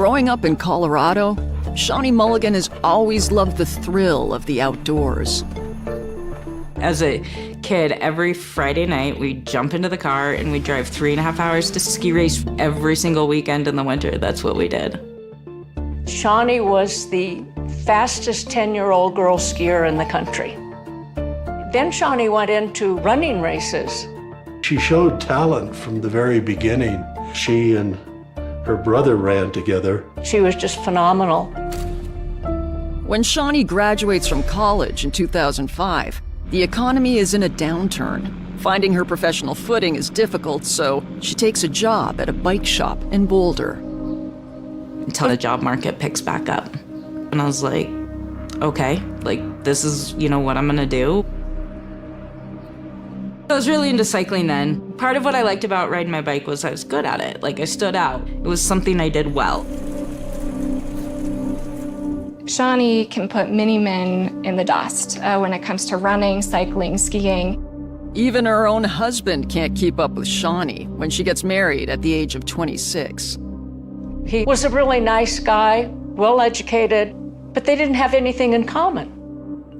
Growing up in Colorado, Shawnee Mulligan has always loved the thrill of the outdoors. As a kid, every Friday night, we'd jump into the car and we'd drive 3.5 hours to ski race every single weekend in the winter. That's what we did. Shawnee was the fastest 10-year-old girl skier in the country. Then Shawnee went into running races. She showed talent from the very beginning. She and her brother ran together. She was just phenomenal. When Shawnee graduates from college in 2005, the economy is in a downturn. Finding her professional footing is difficult, so she takes a job at a bike shop in Boulder. Until the job market picks back up. And I was like, okay, like this is, what I'm gonna do. I was really into cycling then. Part of what I liked about riding my bike was I was good at it. Like I stood out. It was something I did well. Shawnee can put many men in the dust when it comes to running, cycling, skiing. Even her own husband can't keep up with Shawnee when she gets married at the age of 26. He was a really nice guy, well-educated, but they didn't have anything in common.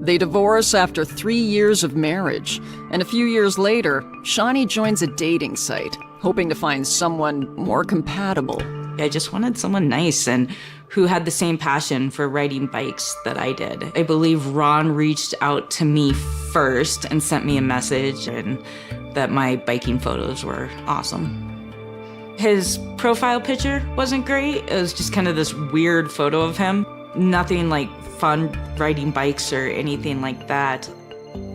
They divorce after 3 years of marriage, and a few years later, Shawnee joins a dating site, hoping to find someone more compatible. I just wanted someone nice and who had the same passion for riding bikes that I did. I believe Ron reached out to me first and sent me a message and that my biking photos were awesome. His profile picture wasn't great. It was just kind of this weird photo of him. Nothing like fun riding bikes or anything like that.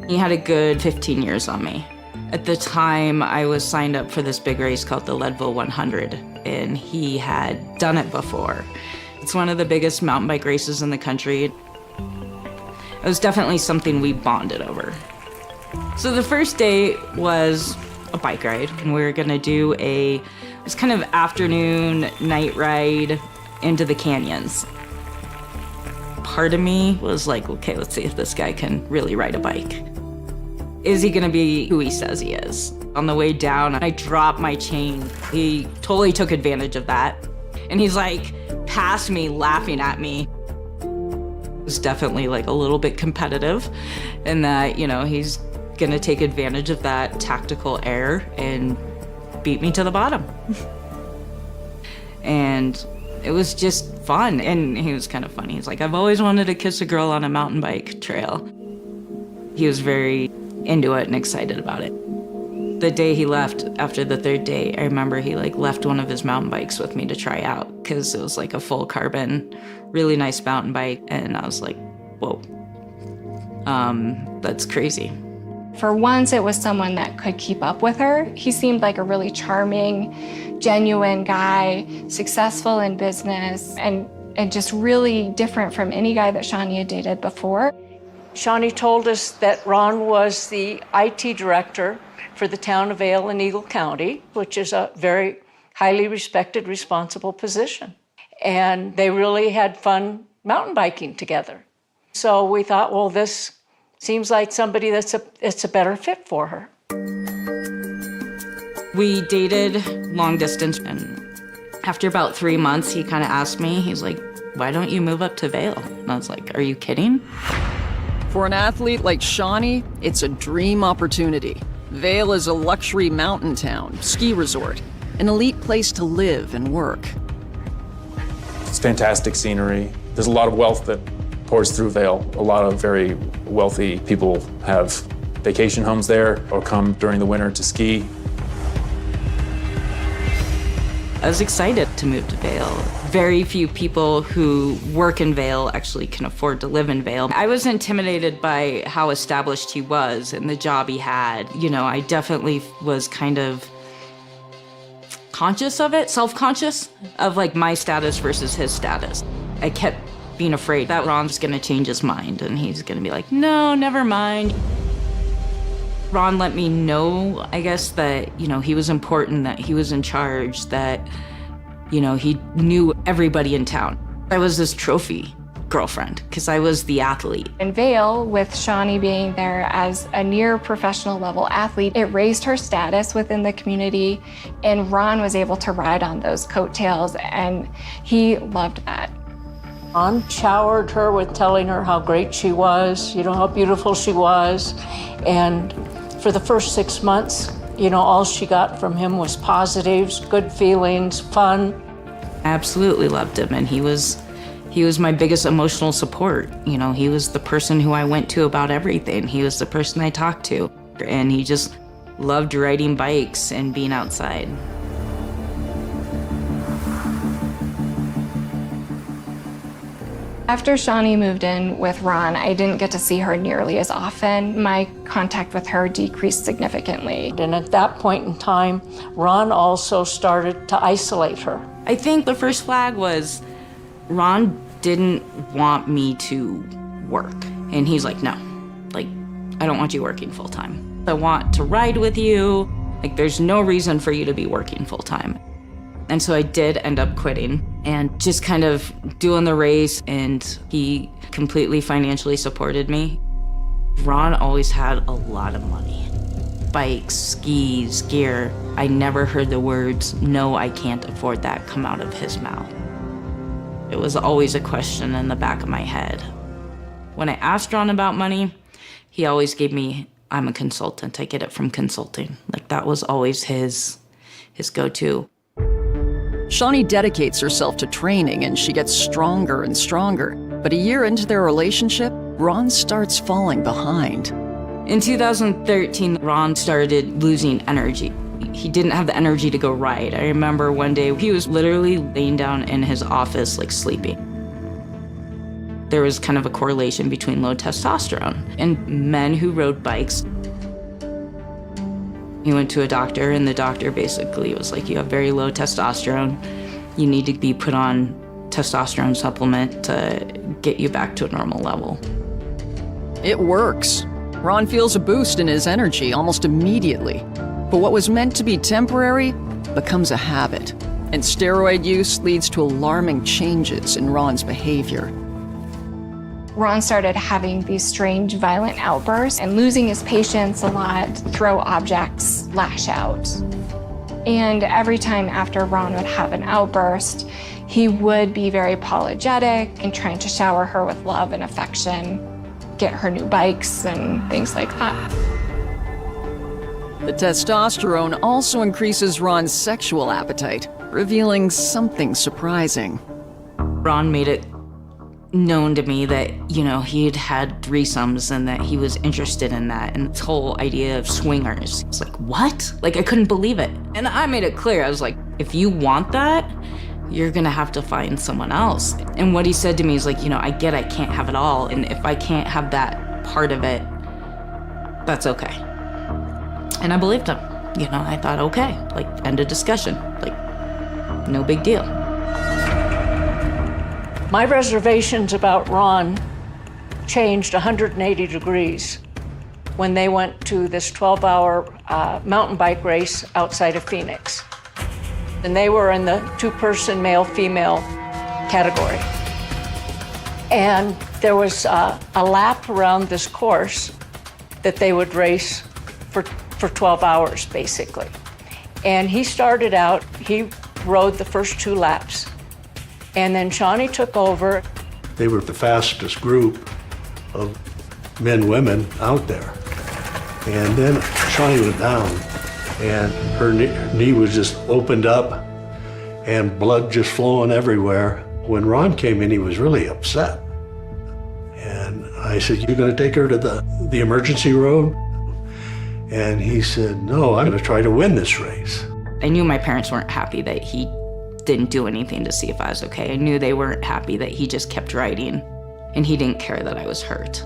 He had a good 15 years on me. At the time, I was signed up for this big race called the Leadville 100, and he had done it before. It's one of the biggest mountain bike races in the country. It was definitely something we bonded over. So the first day was a bike ride, and we were gonna do it was kind of afternoon, night ride into the canyons. Part of me was like, okay, let's see if this guy can really ride a bike. Is he gonna be who he says he is? On the way down, I dropped my chain. He totally took advantage of that. And he's like, past me, laughing at me. It was definitely like a little bit competitive in that, he's gonna take advantage of that tactical error and beat me to the bottom. And it was just fun. And he was kind of funny. He's like, I've always wanted to kiss a girl on a mountain bike trail. He was very into it and excited about it. The day he left, after the third day, I remember he left one of his mountain bikes with me to try out because it was like a full carbon, really nice mountain bike. And I was like, whoa, that's crazy. For once, it was someone that could keep up with her. He seemed like a really charming, genuine guy, successful in business, and just really different from any guy that Shawnee had dated before. Shawnee told us that Ron was the IT director for the town of Vail in Eagle County, which is a very highly respected, responsible position. And they really had fun mountain biking together. So we thought, well, this seems like somebody it's a better fit for her. We dated long distance, and after about 3 months, he kind of asked me, he's like, why don't you move up to Vail? And I was like, are you kidding? For an athlete like Shawnee, it's a dream opportunity. Vail is a luxury mountain town, ski resort, an elite place to live and work. It's fantastic scenery. There's a lot of wealth that pours through Vail. A lot of very wealthy people have vacation homes there or come during the winter to ski. I was excited to move to Vail. Very few people who work in Vail actually can afford to live in Vail. I was intimidated by how established he was and the job he had. I definitely was kind of conscious of it, self-conscious of my status versus his status. I kept being afraid that Ron's gonna change his mind and he's gonna be like, no, never mind. Ron let me know, I guess, that, he was important, that he was in charge, that, he knew everybody in town. I was this trophy girlfriend because I was the athlete. In Vail, with Shawnee being there as a near professional level athlete, it raised her status within the community, and Ron was able to ride on those coattails, and he loved that. Ron showered her with telling her how great she was, how beautiful she was. And for the first 6 months, all she got from him was positives, good feelings, fun. I absolutely loved him, and he was my biggest emotional support. He was the person who I went to about everything. He was the person I talked to, and he just loved riding bikes and being outside. After Shawnee moved in with Ron, I didn't get to see her nearly as often. My contact with her decreased significantly. And at that point in time, Ron also started to isolate her. I think the first flag was Ron didn't want me to work. And he's like, no, I don't want you working full time. I want to ride with you. There's no reason for you to be working full time. And so I did end up quitting and just kind of doing the race, and he completely financially supported me. Ron always had a lot of money. Bikes, skis, gear. I never heard the words, "No, I can't afford that," come out of his mouth. It was always a question in the back of my head. When I asked Ron about money, he always gave me, "I'm a consultant, I get it from consulting." That was always his go-to. Shawnee dedicates herself to training and she gets stronger and stronger. But a year into their relationship, Ron starts falling behind. In 2013, Ron started losing energy. He didn't have the energy to go ride. I remember one day he was literally laying down in his office, sleeping. There was kind of a correlation between low testosterone and men who rode bikes. He went to a doctor, and the doctor basically was like, "You have very low testosterone. You need to be put on testosterone supplement to get you back to a normal level." It works. Ron feels a boost in his energy almost immediately. But what was meant to be temporary becomes a habit. And steroid use leads to alarming changes in Ron's behavior. Ron started having these strange, violent outbursts and losing his patience a lot, throw objects, lash out. And every time after Ron would have an outburst, he would be very apologetic and trying to shower her with love and affection, get her new bikes and things like that. The testosterone also increases Ron's sexual appetite, revealing something surprising. Ron made it known to me that, he'd had threesomes and that he was interested in that, and this whole idea of swingers. It's like, what? I couldn't believe it. And I made it clear. I was like, if you want that, you're gonna have to find someone else. And what he said to me is I get I can't have it all, and if I can't have that part of it, that's okay. And I believed him. I thought, okay, end of discussion. No big deal. My reservations about Ron changed 180 degrees when they went to this 12-hour mountain bike race outside of Phoenix. And they were in the two-person male-female category. And there was a lap around this course that they would race for 12 hours, basically. And he started out, he rode the first 2 laps. And then Shawnee took over. They were the fastest group of men, women out there. And then Shawnee went down, and her knee was just opened up and blood just flowing everywhere. When Ron came in, he was really upset. And I said, "You're gonna take her to the emergency room?" And he said, "No, I'm gonna try to win this race." I knew my parents weren't happy that he didn't do anything to see if I was okay. I knew they weren't happy that he just kept riding, and he didn't care that I was hurt.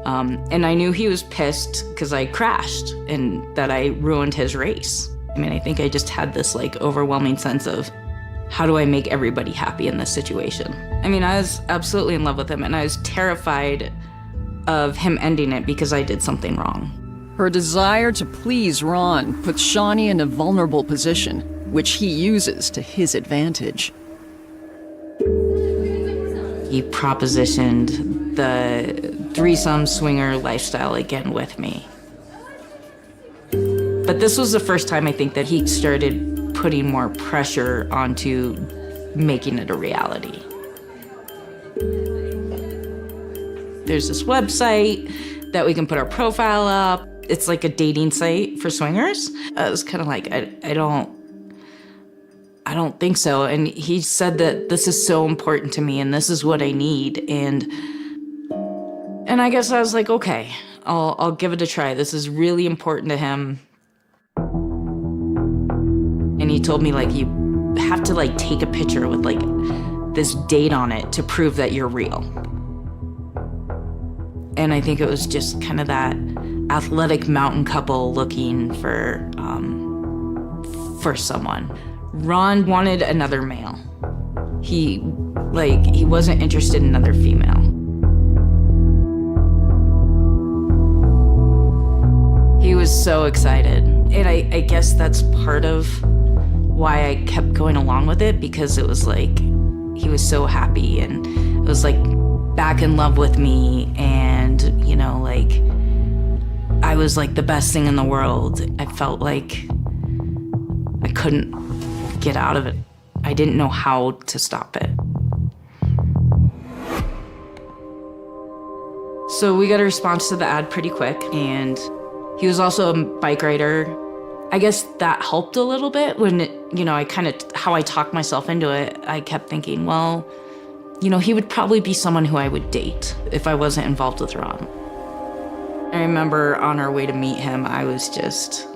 And I knew he was pissed because I crashed and that I ruined his race. I think I just had this overwhelming sense of, how do I make everybody happy in this situation? I was absolutely in love with him, and I was terrified of him ending it because I did something wrong. Her desire to please Ron puts Shawnee in a vulnerable position, which he uses to his advantage. He propositioned the threesome swinger lifestyle again with me. But this was the first time I think that he started putting more pressure onto making it a reality. There's this website that we can put our profile up. It's like a dating site for swingers. I was kind of like, I don't think so. And he said that this is so important to me and this is what I need. And I guess I was like, okay, I'll give it a try. This is really important to him. And he told me, like, you have to, like, take a picture with, like, this date on it to prove that you're real. And I think it was just kind of that athletic mountain couple looking for someone. Ron wanted another male. He wasn't interested in another female. He was so excited. And I guess that's part of why I kept going along with it, because it was like, he was so happy and it was like back in love with me, and, you know, like, I was like the best thing in the world. I felt like I couldn't get out of it. I didn't know how to stop it. So we got a response to the ad pretty quick, and he was also a bike rider. I guess that helped a little bit when, how I talked myself into it. I kept thinking, well, you know, he would probably be someone who I would date if I wasn't involved with Ron. I remember on our way to meet him, I was just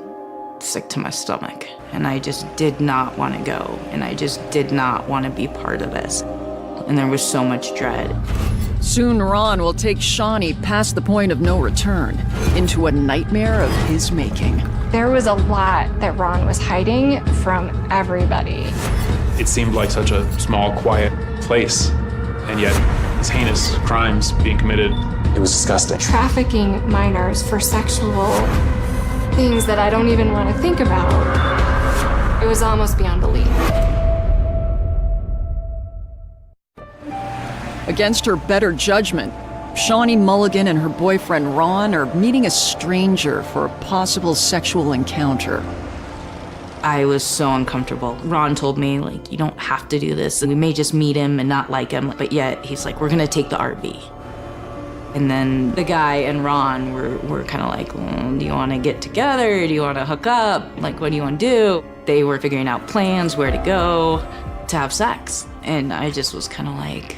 sick to my stomach, and I just did not want to go, and I just did not want to be part of this. And there was so much dread. Soon Ron will take Shawnee past the point of no return into a nightmare of his making. There was a lot that Ron was hiding from everybody. It seemed like such a small, quiet place, and yet these heinous crimes being committed. It was disgusting. Trafficking minors for sexual things that I don't even want to think about. It was almost beyond belief. Against her better judgment, Shawnee Mulligan and her boyfriend Ron are meeting a stranger for a possible sexual encounter. I was so uncomfortable. Ron told me, like, you don't have to do this. We may just meet him and not like him, but yet he's like, we're gonna take the RV. And then the guy and Ron were kind of like, well, do you want to get together? Do you want to hook up? Like, what do you want to do? They were figuring out plans, where to go, to have sex. And I just was kind of like,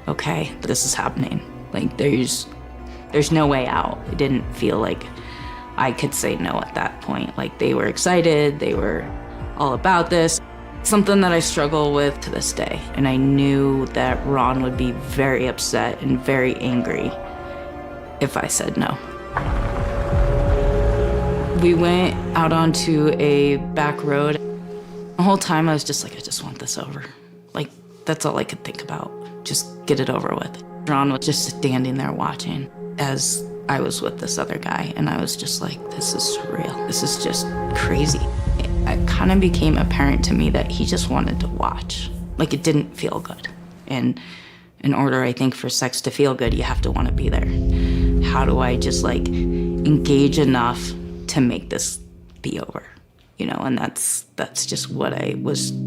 okay, this is happening. Like, there's no way out. It didn't feel like I could say no at that point. Like, they were excited, they were all about this. Something that I struggle with to this day. And I knew that Ron would be very upset and very angry if I said no. We went out onto a back road. The whole time I was just like, I just want this over. Like, that's all I could think about. Just get it over with. Ron was just standing there watching as I was with this other guy, and I was just like, this is surreal. This is just crazy. It kind of became apparent to me that he just wanted to watch. Like, it didn't feel good. And in order, I think, for sex to feel good, you have to want to be there. How do I just, like, engage enough to make this be over? You know, and that's just what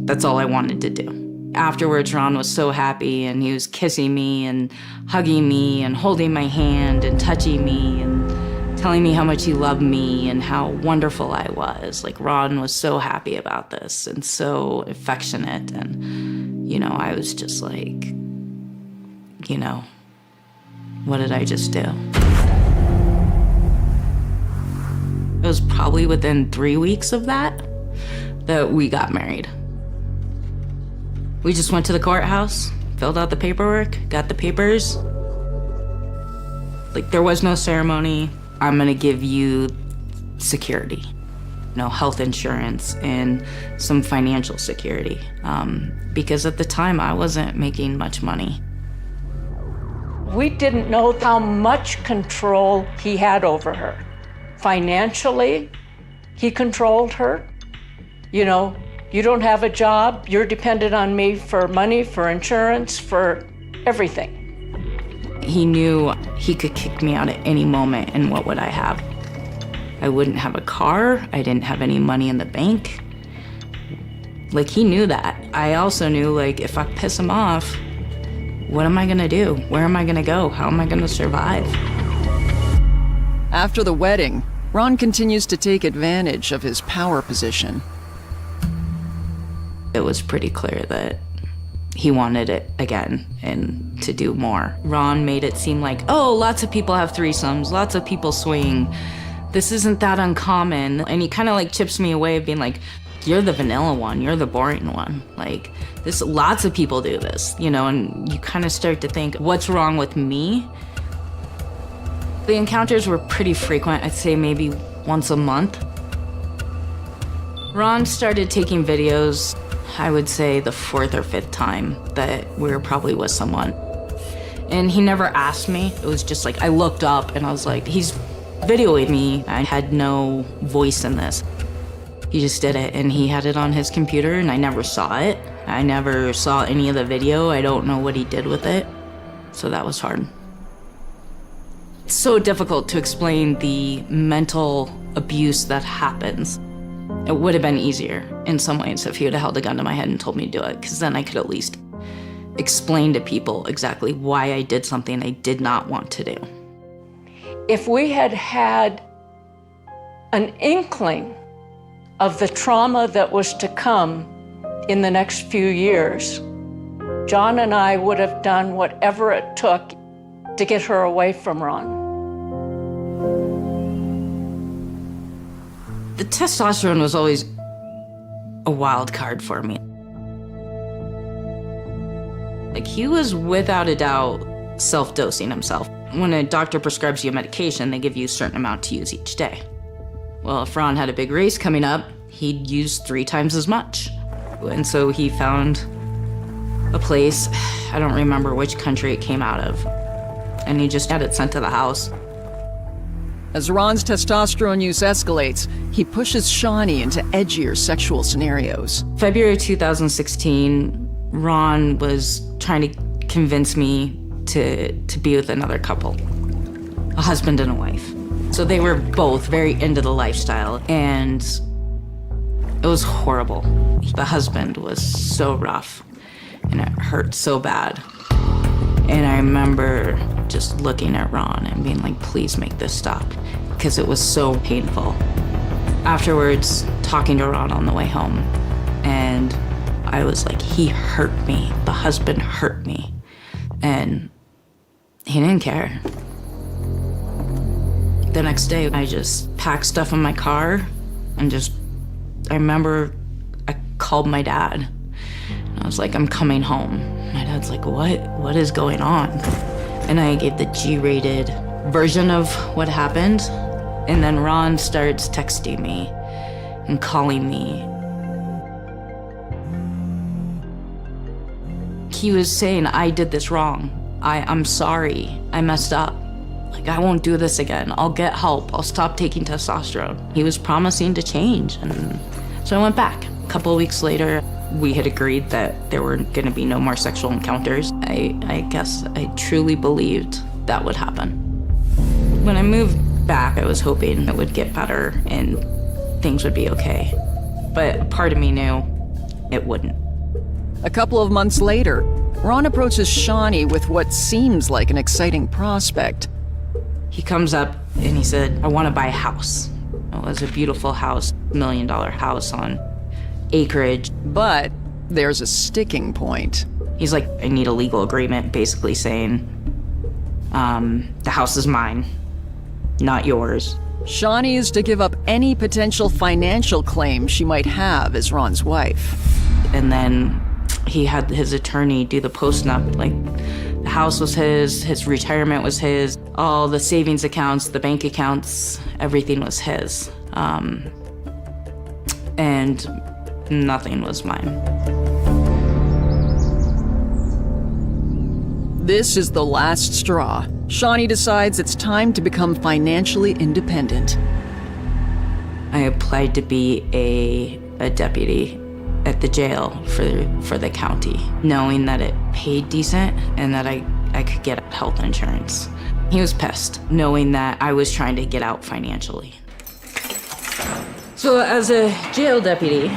that's all I wanted to do. Afterwards, Ron was so happy, and he was kissing me and hugging me and holding my hand and touching me and telling me how much he loved me and how wonderful I was. Like, Ron was so happy about this and so affectionate. And, you know, I was just like, you know, what did I just do? It was probably within 3 weeks of that we got married. We just went to the courthouse, filled out the paperwork, got the papers. Like, there was no ceremony. I'm gonna give you security, you know, health insurance and some financial security. Because at the time I wasn't making much money. We didn't know how much control he had over her. Financially, he controlled her. You know, you don't have a job, you're dependent on me for money, for insurance, for everything. He knew he could kick me out at any moment, and what would I have? I wouldn't have a car. I didn't have any money in the bank. Like, he knew that. I also knew, like, if I piss him off, what am I gonna do? Where am I gonna go? How am I gonna survive? After the wedding, Ron continues to take advantage of his power position. It was pretty clear that he wanted it again and to do more. Ron made it seem like, oh, lots of people have threesomes, lots of people swing. This isn't that uncommon. And he kind of like chips me away, being like, you're the vanilla one, you're the boring one. Like, this, lots of people do this, you know, and you kind of start to think, what's wrong with me? The encounters were pretty frequent, I'd say maybe once a month. Ron started taking videos, I would say the 4th or 5th time that we were probably with someone. And he never asked me. It was just like, I looked up and I was like, he's videoing me. I had no voice in this. He just did it, and he had it on his computer, and I never saw it. I never saw any of the video. I don't know what he did with it. So that was hard. It's so difficult to explain the mental abuse that happens. It would have been easier in some ways if he would have held a gun to my head and told me to do it, because then I could at least explain to people exactly why I did something I did not want to do. If we had had an inkling of the trauma that was to come in the next few years, John and I would have done whatever it took to get her away from Ron. The testosterone was always a wild card for me. Like, he was without a doubt self-dosing himself. When a doctor prescribes you a medication, they give you a certain amount to use each day. Well, if Ron had a big race coming up, he'd use 3 times as much. And so he found a place, I don't remember which country it came out of, and he just had it sent to the house. As Ron's testosterone use escalates, he pushes Shawnee into edgier sexual scenarios. February 2016, Ron was trying to convince me to be with another couple, a husband and a wife. So they were both very into the lifestyle, and it was horrible. The husband was so rough, and it hurt so bad. And I remember just looking at Ron and being like, please make this stop, because it was so painful. Afterwards, talking to Ron on the way home, and I was like, he hurt me. The husband hurt me. And he didn't care. The next day, I just packed stuff in my car and I remember I called my dad. I was like, I'm coming home. My dad's like, what is going on? And I gave the G-rated version of what happened. And then Ron starts texting me and calling me. He was saying, I did this wrong. I'm sorry, I messed up. Like, I won't do this again. I'll get help. I'll stop taking testosterone. He was promising to change, and so I went back. A couple of weeks later, we had agreed that there were gonna be no more sexual encounters. I guess I truly believed that would happen. When I moved back, I was hoping it would get better and things would be okay. But part of me knew it wouldn't. A couple of months later, Ron approaches Shawnee with what seems like an exciting prospect. He comes up and he said, I want to buy a house. It was a beautiful house, $1 million house on acreage. But there's a sticking point. He's like, I need a legal agreement, basically saying, the house is mine, not yours. Shawnee is to give up any potential financial claim she might have as Ron's wife. And then he had his attorney do the post-nup, like, the house was his retirement was his, all the savings accounts, the bank accounts, everything was his. And nothing was mine. This is the last straw. Shawnee decides it's time to become financially independent. I applied to be a deputy at the jail for the county, knowing that it paid decent and that I could get health insurance. He was pissed, knowing that I was trying to get out financially. So as a jail deputy,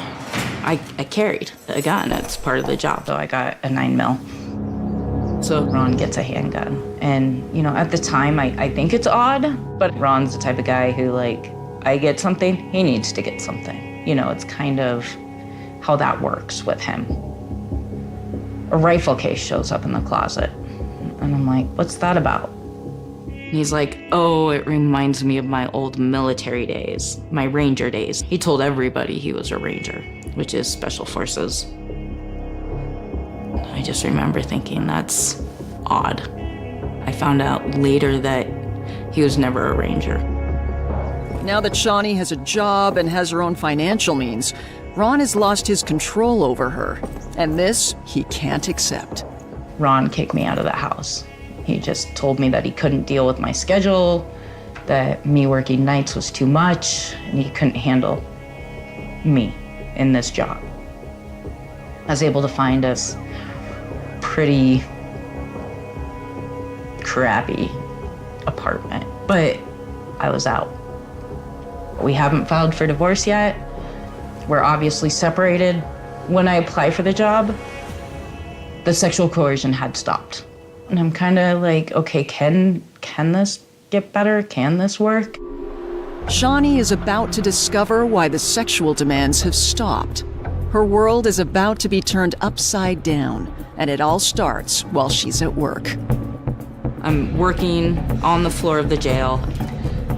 I carried a gun. That's part of the job. So I got a 9mm. So Ron gets a handgun. And, at the time, I think it's odd, but Ron's the type of guy who, I get something, he needs to get something. It's kind of how that works with him. A rifle case shows up in the closet. And I'm like, what's that about? He's like, oh, it reminds me of my old military days, my Ranger days. He told everybody he was a Ranger, which is Special Forces. I just remember thinking, that's odd. I found out later that he was never a Ranger. Now that Shawnee has a job and has her own financial means, Ron has lost his control over her. And this, he can't accept. Ron kicked me out of the house. He just told me that he couldn't deal with my schedule, that me working nights was too much, and he couldn't handle me in this job. I was able to find us pretty crappy apartment, but I was out. We haven't filed for divorce yet. We're obviously separated. When I applied for the job, the sexual coercion had stopped. And I'm kind of like, okay, can this get better? Can this work? Shawnee is about to discover why the sexual demands have stopped. Her world is about to be turned upside down, and it all starts while she's at work. I'm working on the floor of the jail,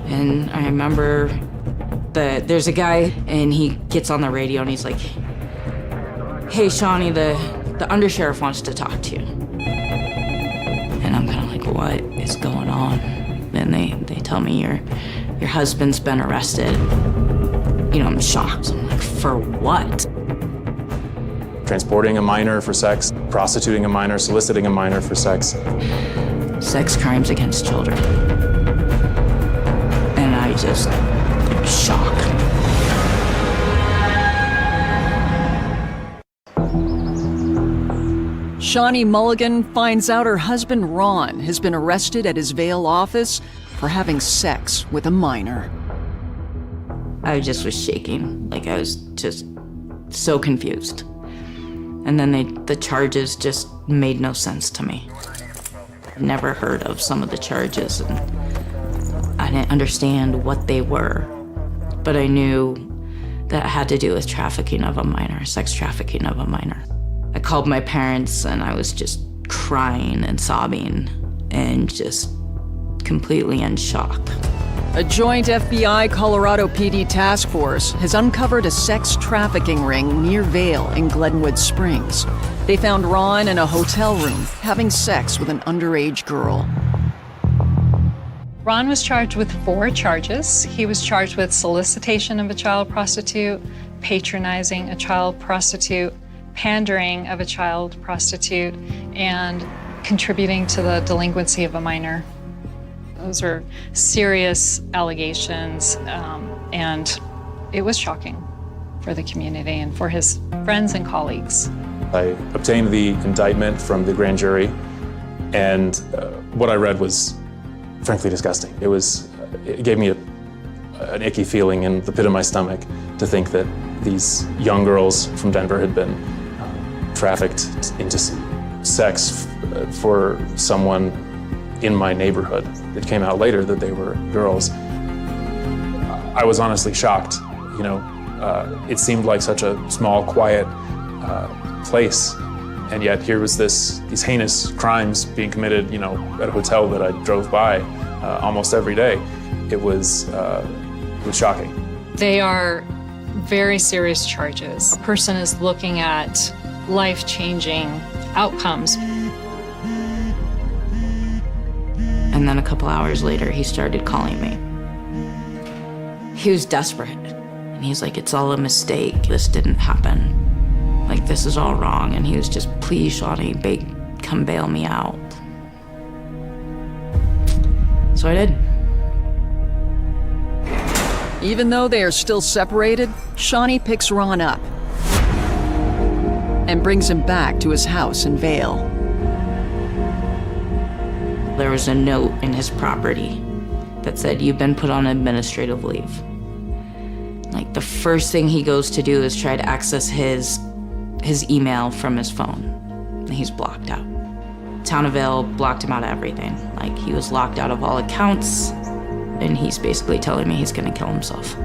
and I remember that there's a guy, and he gets on the radio, and he's like, hey, Shawnee, the undersheriff wants to talk to you. And I'm kind of like, what is going on? And they tell me your husband's been arrested. I'm shocked. I'm like, for what? Transporting a minor for sex, prostituting a minor, soliciting a minor for sex. Sex crimes against children. And I just, shock. Shawnee Mulligan finds out her husband Ron has been arrested at his Vail office for having sex with a minor. I just was shaking. I was just so confused. And then the charges just made no sense to me. I've never heard of some of the charges, and I didn't understand what they were. But I knew that it had to do with trafficking of a minor, sex trafficking of a minor. I called my parents, and I was just crying and sobbing and just completely in shock. A joint FBI Colorado PD task force has uncovered a sex trafficking ring near Vail in Glenwood Springs. They found Ron in a hotel room having sex with an underage girl. Ron was charged with 4 charges. He was charged with solicitation of a child prostitute, patronizing a child prostitute, pandering of a child prostitute, and contributing to the delinquency of a minor. Those are serious allegations, and it was shocking for the community and for his friends and colleagues. I obtained the indictment from the grand jury, and what I read was frankly disgusting. It gave me an icky feeling in the pit of my stomach to think that these young girls from Denver had been trafficked into sex for someone in my neighborhood. It came out later that they were girls. I was honestly shocked. It seemed like such a small, quiet place, and yet here was these heinous crimes being committed, at a hotel that I drove by almost every day. It was shocking. They are very serious charges. A person is looking at life-changing outcomes. And then a couple hours later, he started calling me. He was desperate. And he's like, it's all a mistake. This didn't happen. This is all wrong. And he was just, please, Shawnee, come bail me out. So I did. Even though they are still separated, Shawnee picks Ron up. and brings him back to his house in Vail. There was a note in his property that said, "You've been put on administrative leave." Like, the first thing he goes to do is try to access his email from his phone. And he's blocked out. Town of Vail blocked him out of everything. Like, he was locked out of all accounts, and he's basically telling me he's gonna kill himself.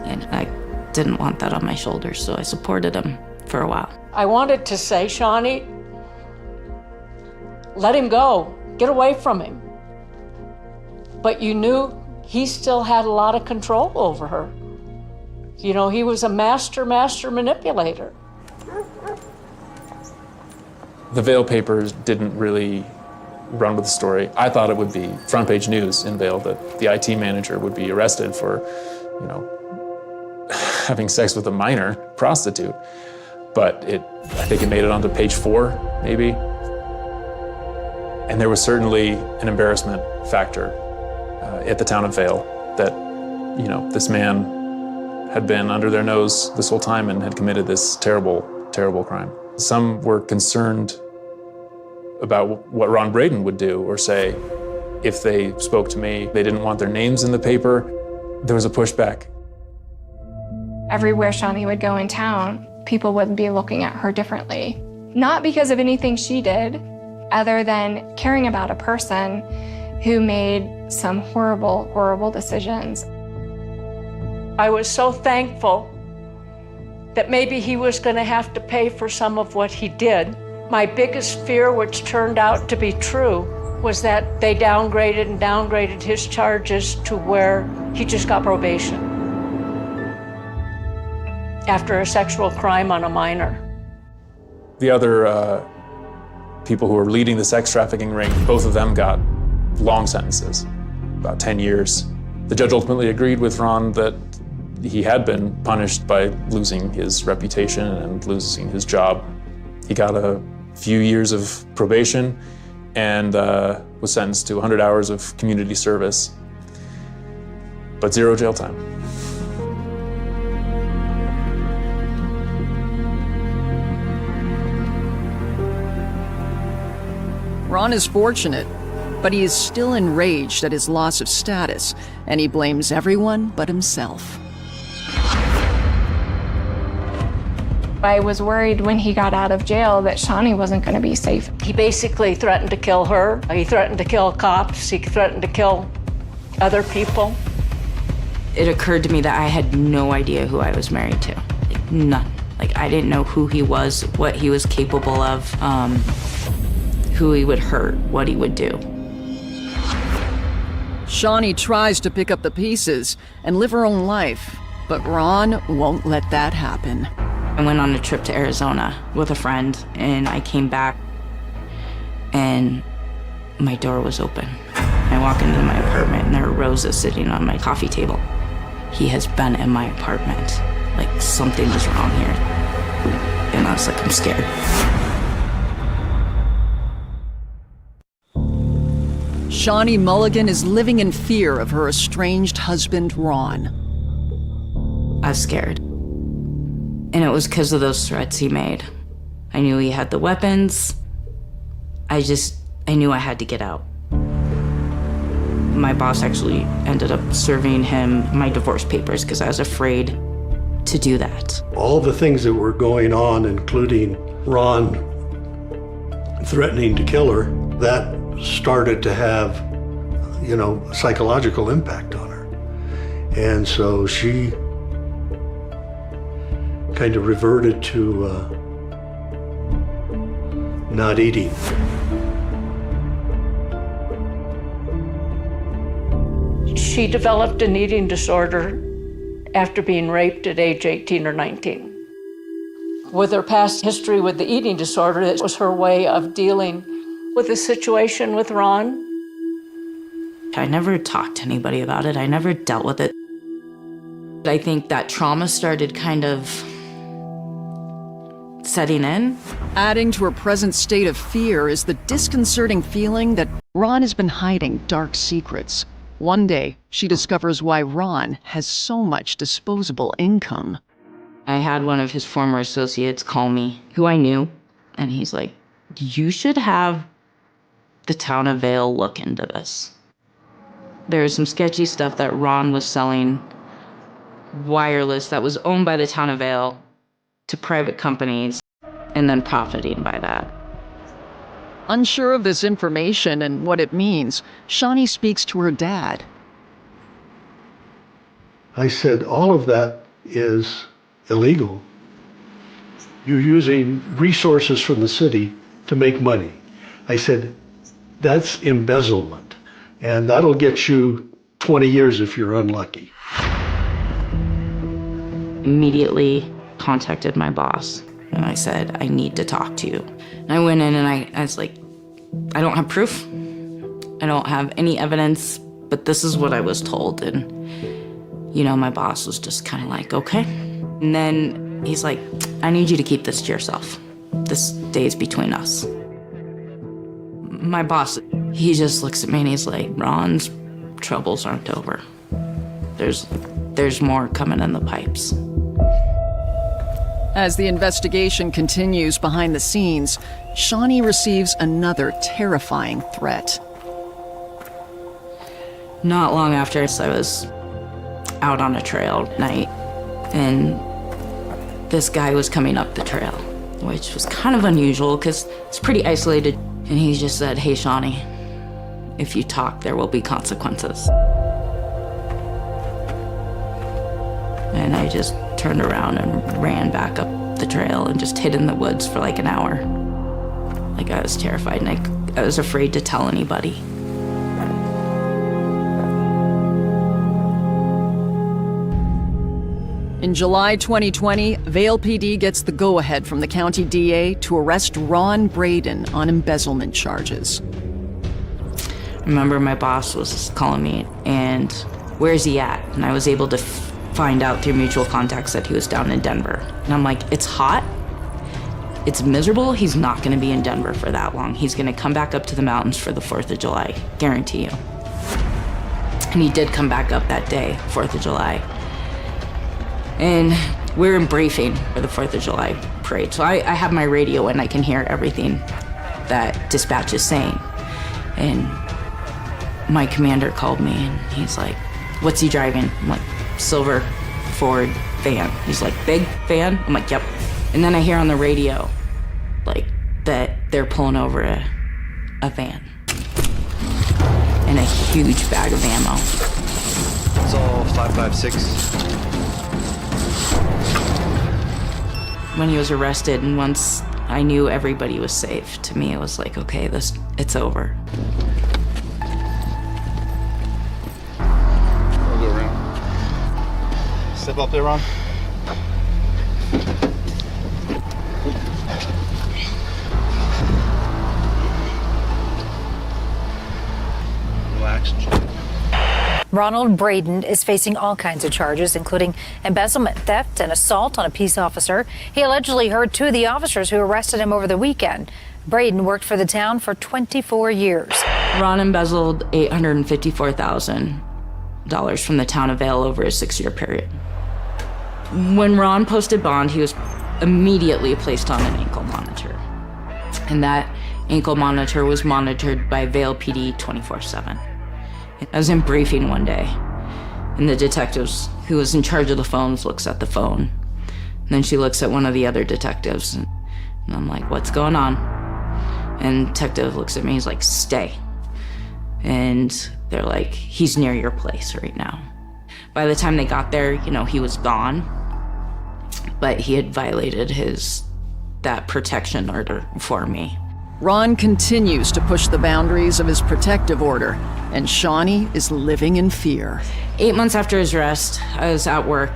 And I didn't want that on my shoulders, so I supported him for a while. I wanted to say, Shawnee, let him go. Get away from him. But you knew he still had a lot of control over her. You know, he was a master manipulator. The Vail papers didn't really run with the story. I thought it would be front page news in Vail that the IT manager would be arrested for, you know, having sex with a minor prostitute. But I think it made it onto page 4, maybe. And there was certainly an embarrassment factor at the town of Vail that, you know, this man had been under their nose this whole time and had committed this terrible, terrible crime. Some were concerned about what Ron Braden would do or say if they spoke to me. They didn't want their names in the paper. There was a pushback. Everywhere Shawnee would go in town, people would be looking at her differently. Not because of anything she did, other than caring about a person who made some horrible, horrible decisions. I was so thankful that maybe he was going to have to pay for some of what he did. My biggest fear, which turned out to be true, was that they downgraded his charges to where he just got probation after a sexual crime on a minor. The other people who were leading the sex trafficking ring, both of them got long sentences, about 10 years. The judge ultimately agreed with Ron that he had been punished by losing his reputation and losing his job. He got a few years of probation and was sentenced to 100 hours of community service, but 0 jail time. Ron is fortunate, but he is still enraged at his loss of status, and he blames everyone but himself. I was worried when he got out of jail that Shawnee wasn't going to be safe. He basically threatened to kill her. He threatened to kill cops. He threatened to kill other people. It occurred to me that I had no idea who I was married to. Like, none. Like, I didn't know who he was, what he was capable of, who he would hurt, what he would do. Shawnee tries to pick up the pieces and live her own life, but Ron won't let that happen. I went on a trip to Arizona with a friend, and I came back, and my door was open. I walk into my apartment, and there are roses sitting on my coffee table. He has been in my apartment. Like, something is wrong here. And I was like, I'm scared. Shawnee Mulligan is living in fear of her estranged husband, Ron. I was scared. And it was because of those threats he made. I knew he had the weapons. I knew I had to get out. My boss actually ended up serving him my divorce papers because I was afraid to do that. All the things that were going on, including Ron threatening to kill her, that started to have, you know, psychological impact on her. And so she kind of reverted to not eating. She developed an eating disorder after being raped at age 18 or 19. With her past history with the eating disorder, it was her way of dealing with the situation with Ron. I never talked to anybody about it. I never dealt with it. I think that trauma started kind of setting in. Adding to her present state of fear is the disconcerting feeling that Ron has been hiding dark secrets. One day, she discovers why Ron has so much disposable income. I had one of his former associates call me, who I knew, and he's like, you should have the town of Vail look into this. There was some sketchy stuff that Ron was selling wireless that was owned by the town of Vail to private companies and then profiting by that. Unsure of this information and what it means, Shawnee speaks to her dad. I said, all of that is illegal. You're using resources from the city to make money. I said, that's embezzlement, and that'll get you 20 years if you're unlucky. Immediately contacted my boss, and I said, I need to talk to you. And I went in and I was like, I don't have proof. I don't have any evidence, but this is what I was told. And, you know, my boss was just kind of like, okay. And then he's like, I need you to keep this to yourself. This stays between us. My boss, he just looks at me and he's like, Ron's troubles aren't over. There's more coming in the pipes. As the investigation continues behind the scenes, Shawnee receives another terrifying threat. Not long after, I was out on a trail at night, and this guy was coming up the trail, which was kind of unusual because it's pretty isolated. And he just said, hey, Shawnee, if you talk, there will be consequences. And I just turned around and ran back up the trail and just hid in the woods for like an hour. Like, I was terrified, and I was afraid to tell anybody. In July 2020, Vail PD gets the go-ahead from the county DA to arrest Ron Braden on embezzlement charges. I remember my boss was calling me, and where's he at? And I was able to find out through mutual contacts that he was down in Denver. And I'm like, it's hot, it's miserable, he's not gonna be in Denver for that long. He's gonna come back up to the mountains for the 4th of July, guarantee you. And he did come back up that day, 4th of July. And we're in briefing for the 4th of July parade. So I have my radio and I can hear everything that dispatch is saying. And my commander called me and he's like, what's he driving? I'm like, silver Ford van. He's like, big van? I'm like, yep. And then I hear on the radio, like, that they're pulling over a van and a huge bag of ammo. It's all 5.56. When he was arrested, and once I knew everybody was safe, to me it was like, okay, it's over. I'll go around. Step up there, Ron. Relax. Ronald Braden is facing all kinds of charges, including embezzlement, theft, and assault on a peace officer. He allegedly hurt 2 of the officers who arrested him over the weekend. Braden worked for the town for 24 years. Ron embezzled $854,000 from the town of Vail over a 6-year period. When Ron posted bond, he was immediately placed on an ankle monitor. And that ankle monitor was monitored by Vail PD 24/7. I was in briefing one day, and the detectives who was in charge of the phones looks at the phone. And then she looks at one of the other detectives, and I'm like, what's going on? And detective looks at me, he's like, stay. And they're like, he's near your place right now. By the time they got there, you know, he was gone, but he had violated that protection order for me. Ron continues to push the boundaries of his protective order, and Shawnee is living in fear. 8 months after his arrest, I was at work.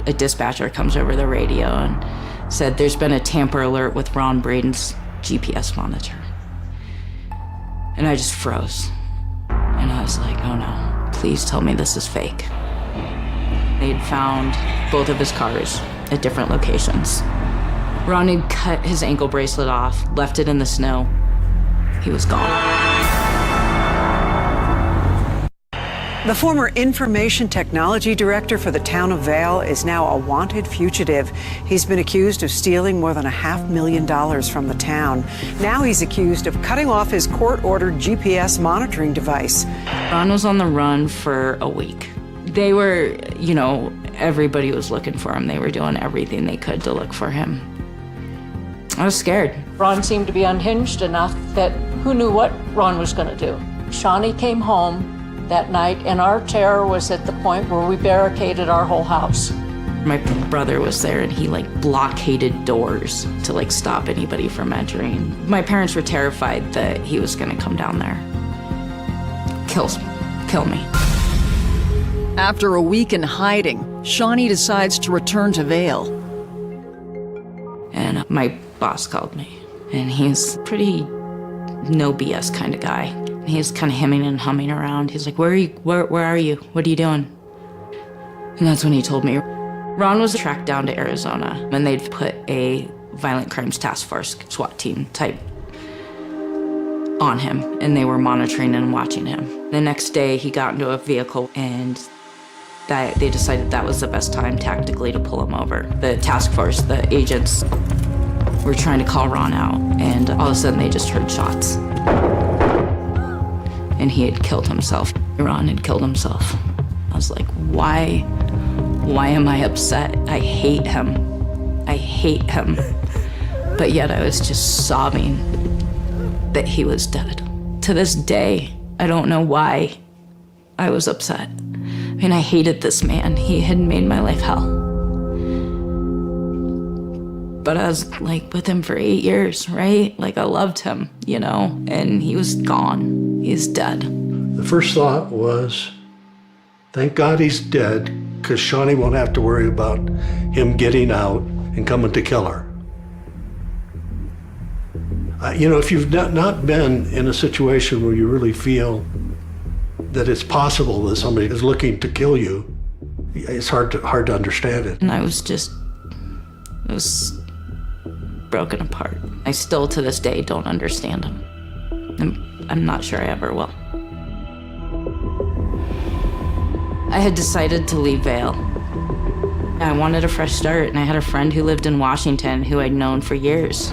A dispatcher comes over the radio and said there's been a tamper alert with Ron Braden's GPS monitor. And I just froze. And I was like, oh no, please tell me this is fake. They'd found both of his cars at different locations. Ron had cut his ankle bracelet off, left it in the snow. He was gone. The former information technology director for the town of Vail is now a wanted fugitive. He's been accused of stealing more than $500,000 from the town. Now he's accused of cutting off his court-ordered GPS monitoring device. Ron was on the run for a week. They were, everybody was looking for him. They were doing everything they could to look for him. I was scared. Ron seemed to be unhinged enough that who knew what Ron was going to do. Shawnee came home that night, and our terror was at the point where we barricaded our whole house. My brother was there, and he blockaded doors to stop anybody from entering. My parents were terrified that he was going to come down there. Kill me. After a week in hiding, Shawnee decides to return to Vail. And my boss called me, and he's pretty no BS kind of guy. He was kind of hemming and humming around. He's like, where are you? Where are you? What are you doing? And that's when he told me. Ron was tracked down to Arizona, and they'd put a violent crimes task force, SWAT team type, on him, and they were monitoring and watching him. The next day, he got into a vehicle, and they decided that was the best time tactically to pull him over. The task force, the agents, were trying to call Ron out, and all of a sudden, they just heard shots. And he had killed himself. Ron had killed himself. I was like, why am I upset? I hate him. But yet I was just sobbing that he was dead. To this day, I don't know why I was upset. I hated this man. He had made my life hell. But I was with him for 8 years, right? I loved him, and he was gone. He's dead. The first thought was, thank God he's dead, because Shawnee won't have to worry about him getting out and coming to kill her. If you've not been in a situation where you really feel that it's possible that somebody is looking to kill you, it's hard to understand it. And I was broken apart. I still, to this day, don't understand him. I'm not sure I ever will. I had decided to leave Vail. I wanted a fresh start, and I had a friend who lived in Washington who I'd known for years.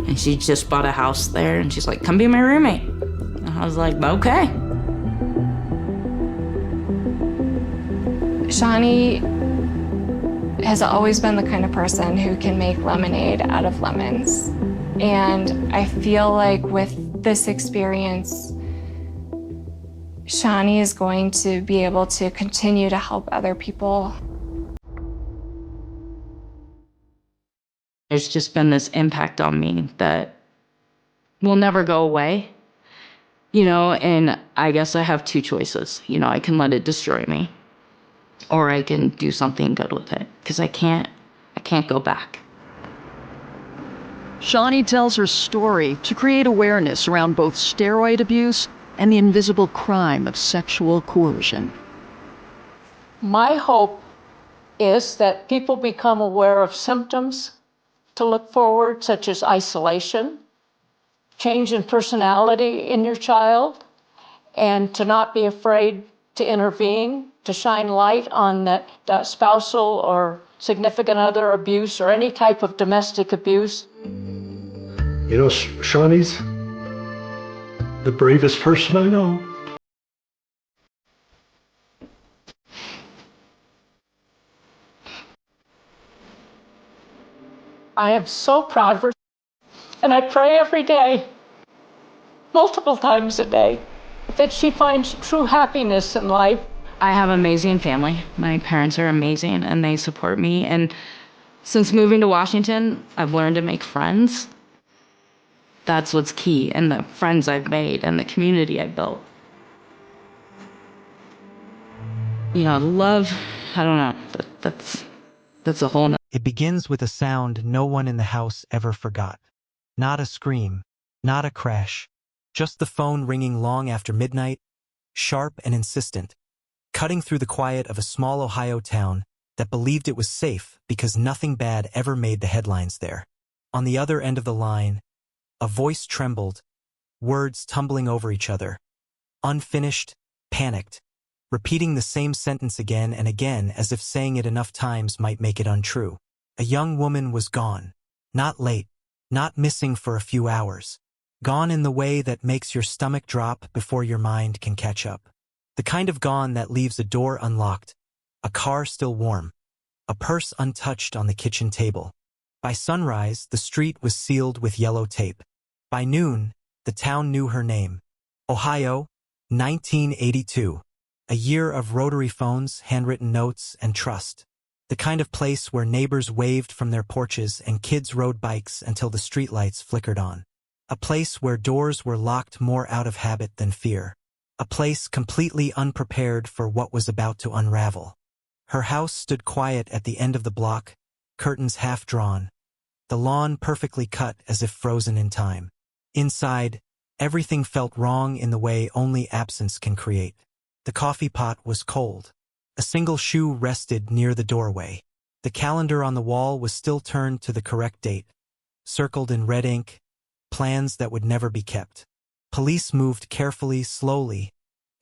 And she just bought a house there, and she's like, come be my roommate. And I was like, okay. Shawnee has always been the kind of person who can make lemonade out of lemons. And I feel like with this experience, Shawnee is going to be able to continue to help other people. There's just been this impact on me that will never go away, and I guess I have two choices. I can let it destroy me, or I can do something good with it, because I can't go back. Shawnee tells her story to create awareness around both steroid abuse and the invisible crime of sexual coercion. My hope is that people become aware of symptoms to look forward, such as isolation, change in personality in your child, and to not be afraid to intervene, to shine light on that spousal or significant other abuse or any type of domestic abuse. Shawnee's the bravest person I know. I am so proud of her, and I pray every day, multiple times a day, that she finds true happiness in life. I have an amazing family. My parents are amazing, and they support me. And since moving to Washington, I've learned to make friends. That's what's key, and the friends I've made and the community I've built. Love, I don't know, that's a whole nother. It begins with a sound no one in the house ever forgot. Not a scream, not a crash, just the phone ringing long after midnight, sharp and insistent, cutting through the quiet of a small Ohio town that believed it was safe because nothing bad ever made the headlines there. On the other end of the line, a voice trembled, words tumbling over each other, unfinished, panicked, repeating the same sentence again and again as if saying it enough times might make it untrue. A young woman was gone. Not late, not missing for a few hours. Gone in the way that makes your stomach drop before your mind can catch up. The kind of gone that leaves a door unlocked, a car still warm, a purse untouched on the kitchen table. By sunrise, the street was sealed with yellow tape. By noon, the town knew her name. Ohio, 1982. A year of rotary phones, handwritten notes, and trust. The kind of place where neighbors waved from their porches and kids rode bikes until the streetlights flickered on. A place where doors were locked more out of habit than fear. A place completely unprepared for what was about to unravel. Her house stood quiet at the end of the block, curtains half drawn, the lawn perfectly cut as if frozen in time. Inside, everything felt wrong in the way only absence can create. The coffee pot was cold. A single shoe rested near the doorway. The calendar on the wall was still turned to the correct date, circled in red ink, plans that would never be kept. Police moved carefully, slowly,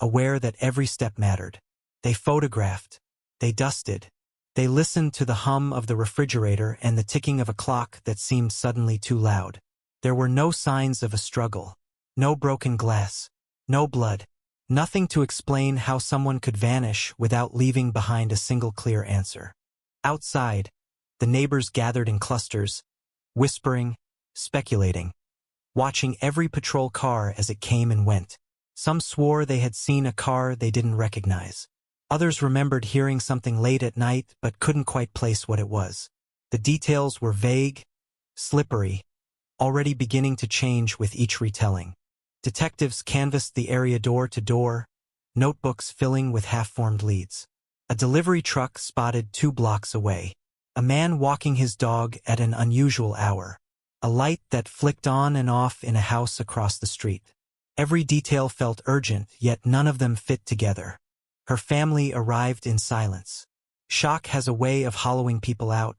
aware that every step mattered. They photographed. They dusted. They listened to the hum of the refrigerator and the ticking of a clock that seemed suddenly too loud. There were no signs of a struggle. No broken glass. No blood. Nothing to explain how someone could vanish without leaving behind a single clear answer. Outside, the neighbors gathered in clusters, whispering, speculating, watching every patrol car as it came and went. Some swore they had seen a car they didn't recognize. Others remembered hearing something late at night but couldn't quite place what it was. The details were vague, slippery, already beginning to change with each retelling. Detectives canvassed the area door to door, notebooks filling with half-formed leads. A delivery truck spotted 2 blocks away. A man walking his dog at an unusual hour. A light that flicked on and off in a house across the street. Every detail felt urgent, yet none of them fit together. Her family arrived in silence. Shock has a way of hollowing people out,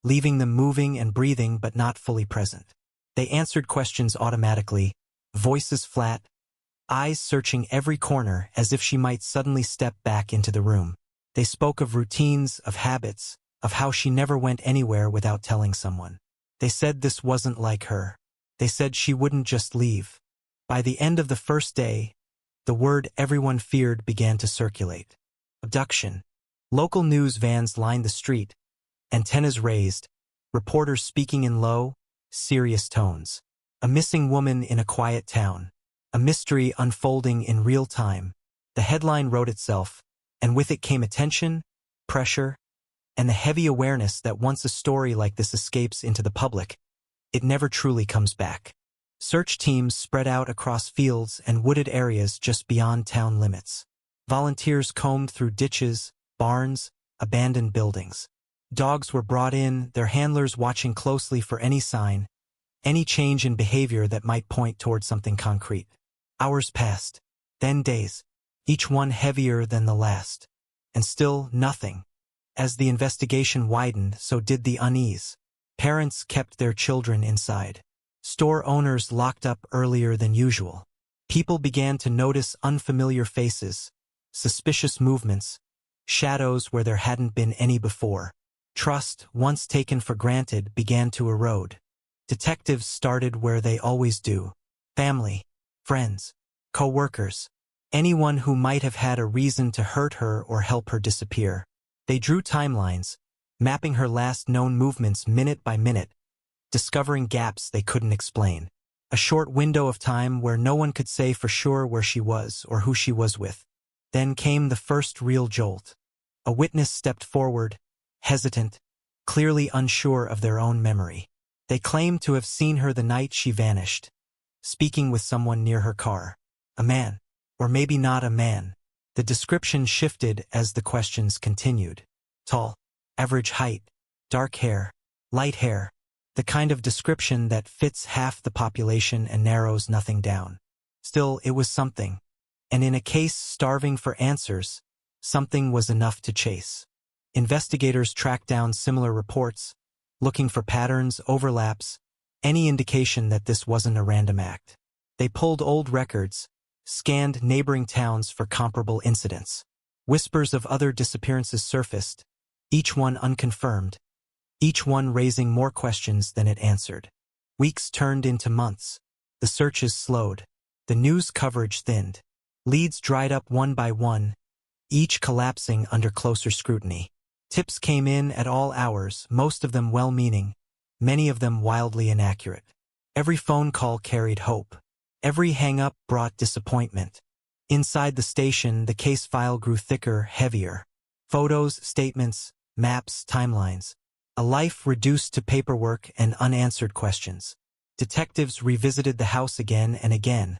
leaving them moving and breathing but not fully present. They answered questions automatically, voices flat, eyes searching every corner as if she might suddenly step back into the room. They spoke of routines, of habits, of how she never went anywhere without telling someone. They said this wasn't like her. They said she wouldn't just leave. By the end of the first day, the word everyone feared began to circulate. Abduction. Local news vans lined the street, antennas raised, reporters speaking in low, serious tones. A missing woman in a quiet town. A mystery unfolding in real time. The headline wrote itself, and with it came attention, pressure, and the heavy awareness that once a story like this escapes into the public, it never truly comes back. Search teams spread out across fields and wooded areas just beyond town limits. Volunteers combed through ditches, barns, abandoned buildings. Dogs were brought in, their handlers watching closely for any sign, any change in behavior that might point toward something concrete. Hours passed, then days, each one heavier than the last. And still nothing. As the investigation widened, so did the unease. Parents kept their children inside. Store owners locked up earlier than usual. People began to notice unfamiliar faces, suspicious movements, shadows where there hadn't been any before. Trust, once taken for granted, began to erode. Detectives started where they always do. Family, friends, co-workers, anyone who might have had a reason to hurt her or help her disappear. They drew timelines, mapping her last known movements minute by minute, discovering gaps they couldn't explain. A short window of time where no one could say for sure where she was or who she was with. Then came the first real jolt. A witness stepped forward, hesitant, clearly unsure of their own memory. They claimed to have seen her the night she vanished, speaking with someone near her car. A man, or maybe not a man. The description shifted as the questions continued. Tall, average height, dark hair, light hair. The kind of description that fits half the population and narrows nothing down. Still, it was something. And in a case starving for answers, something was enough to chase. Investigators tracked down similar reports, looking for patterns, overlaps, any indication that this wasn't a random act. They pulled old records, scanned neighboring towns for comparable incidents. Whispers of other disappearances surfaced, each one unconfirmed, each one raising more questions than it answered. Weeks turned into months. The searches slowed. The news coverage thinned. Leads dried up one by one, each collapsing under closer scrutiny. Tips came in at all hours, most of them well-meaning, many of them wildly inaccurate. Every phone call carried hope. Every hang-up brought disappointment. Inside the station, the case file grew thicker, heavier. Photos, statements, maps, timelines. A life reduced to paperwork and unanswered questions. Detectives revisited the house again and again,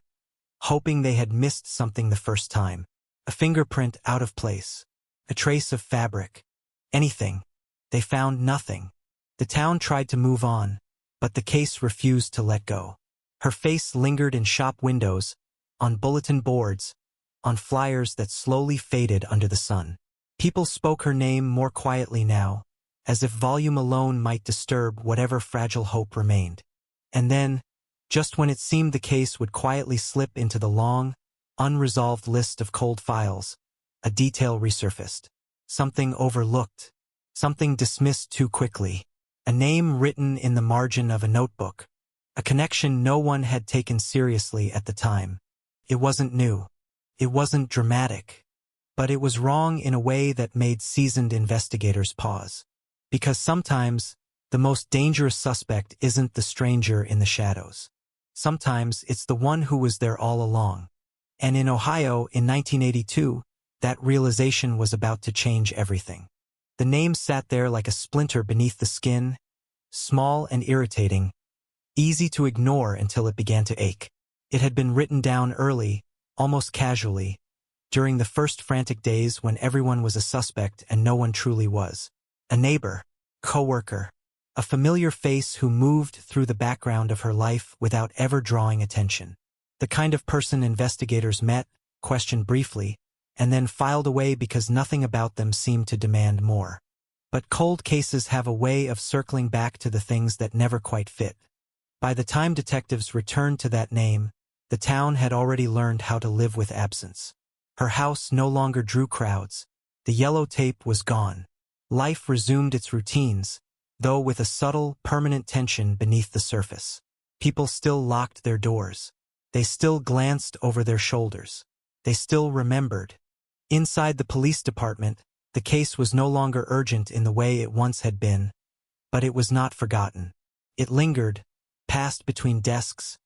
hoping they had missed something the first time. A fingerprint out of place. A trace of fabric. Anything. They found nothing. The town tried to move on, but the case refused to let go. Her face lingered in shop windows, on bulletin boards, on flyers that slowly faded under the sun. People spoke her name more quietly now, as if volume alone might disturb whatever fragile hope remained. And then, just when it seemed the case would quietly slip into the long, unresolved list of cold files, a detail resurfaced. Something overlooked. Something dismissed too quickly. A name written in the margin of a notebook. A connection no one had taken seriously at the time. It wasn't new. It wasn't dramatic. But it was wrong in a way that made seasoned investigators pause. Because sometimes, the most dangerous suspect isn't the stranger in the shadows. Sometimes it's the one who was there all along. And in Ohio, in 1982, that realization was about to change everything. The name sat there like a splinter beneath the skin, small and irritating, easy to ignore until it began to ache. It had been written down early, almost casually, during the first frantic days when everyone was a suspect and no one truly was. A neighbor, coworker, a familiar face who moved through the background of her life without ever drawing attention. The kind of person investigators met, questioned briefly, and then filed away because nothing about them seemed to demand more. But cold cases have a way of circling back to the things that never quite fit. By the time detectives returned to that name, the town had already learned how to live with absence. Her house no longer drew crowds. The yellow tape was gone. Life resumed its routines, though with a subtle, permanent tension beneath the surface. People still locked their doors. They still glanced over their shoulders. They still remembered. Inside the police department, the case was no longer urgent in the way it once had been, but it was not forgotten. It lingered, passed between desks,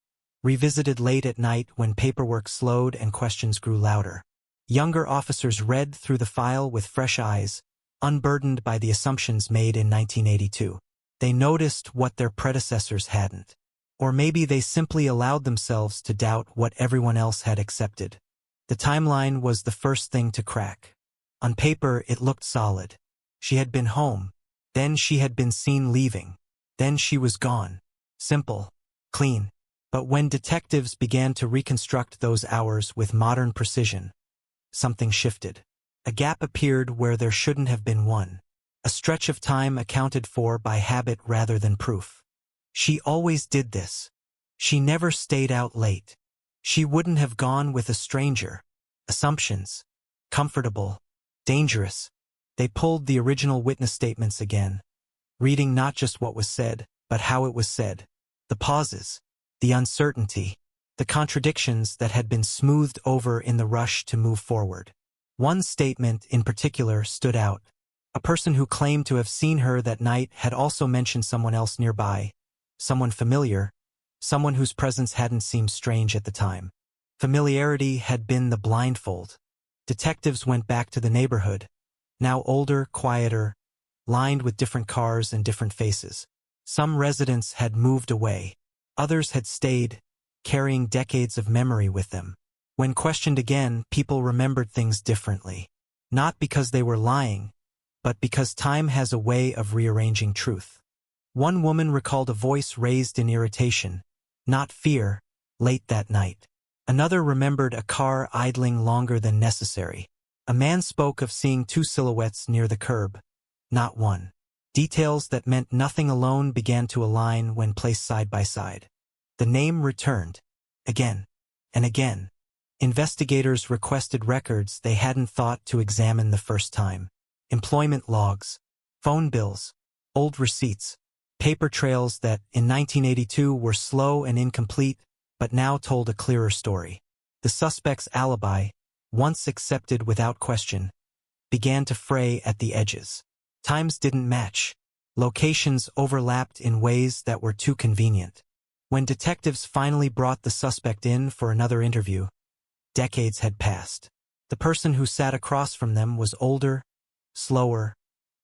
revisited late at night when paperwork slowed and questions grew louder. Younger officers read through the file with fresh eyes, unburdened by the assumptions made in 1982. They noticed what their predecessors hadn't. Or maybe they simply allowed themselves to doubt what everyone else had accepted. The timeline was the first thing to crack. On paper, it looked solid. She had been home. Then she had been seen leaving. Then she was gone. Simple. Clean. But when detectives began to reconstruct those hours with modern precision, something shifted. A gap appeared where there shouldn't have been one. A stretch of time accounted for by habit rather than proof. She always did this. She never stayed out late. She wouldn't have gone with a stranger. Assumptions. Comfortable. Dangerous. They pulled the original witness statements again, reading not just what was said, but how it was said. The pauses. The uncertainty. The contradictions that had been smoothed over in the rush to move forward. One statement in particular stood out. A person who claimed to have seen her that night had also mentioned someone else nearby. Someone familiar. Someone whose presence hadn't seemed strange at the time. Familiarity had been the blindfold. Detectives went back to the neighborhood, now older, quieter, lined with different cars and different faces. Some residents had moved away. Others had stayed, carrying decades of memory with them. When questioned again, people remembered things differently. Not because they were lying, but because time has a way of rearranging truth. One woman recalled a voice raised in irritation, not fear, late that night. Another remembered a car idling longer than necessary. A man spoke of seeing two silhouettes near the curb, not one. Details that meant nothing alone began to align when placed side by side. The name returned, again and again. Investigators requested records they hadn't thought to examine the first time. Employment logs, phone bills, old receipts, paper trails that in 1982 were slow and incomplete, but now told a clearer story. The suspect's alibi, once accepted without question, began to fray at the edges. Times didn't match. Locations overlapped in ways that were too convenient. When detectives finally brought the suspect in for another interview, decades had passed. The person who sat across from them was older, slower,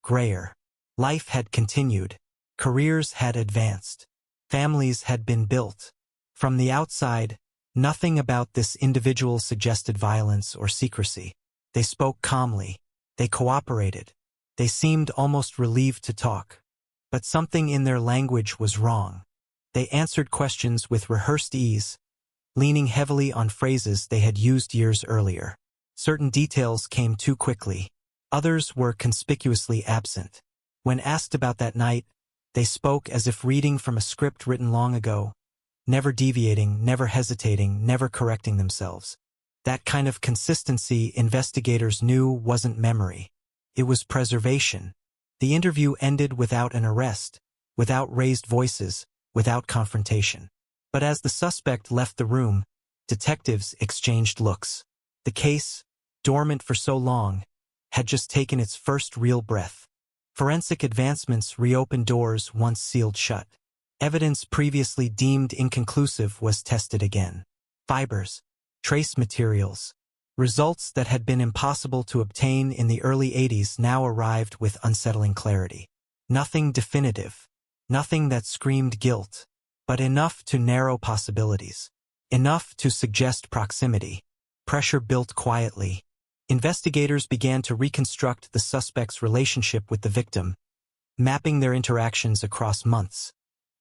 grayer. Life had continued. Careers had advanced. Families had been built. From the outside, nothing about this individual suggested violence or secrecy. They spoke calmly. They cooperated. They seemed almost relieved to talk. But something in their language was wrong. They answered questions with rehearsed ease, leaning heavily on phrases they had used years earlier. Certain details came too quickly. Others were conspicuously absent. When asked about that night, they spoke as if reading from a script written long ago, never deviating, never hesitating, never correcting themselves. That kind of consistency investigators knew wasn't memory. It was preservation. The interview ended without an arrest, without raised voices, without confrontation. But as the suspect left the room, detectives exchanged looks. The case, dormant for so long, had just taken its first real breath. Forensic advancements reopened doors once sealed shut. Evidence previously deemed inconclusive was tested again. Fibers, trace materials, results that had been impossible to obtain in the early 80s now arrived with unsettling clarity. Nothing definitive, nothing that screamed guilt, but enough to narrow possibilities, enough to suggest proximity. Pressure built quietly. Investigators began to reconstruct the suspect's relationship with the victim, mapping their interactions across months,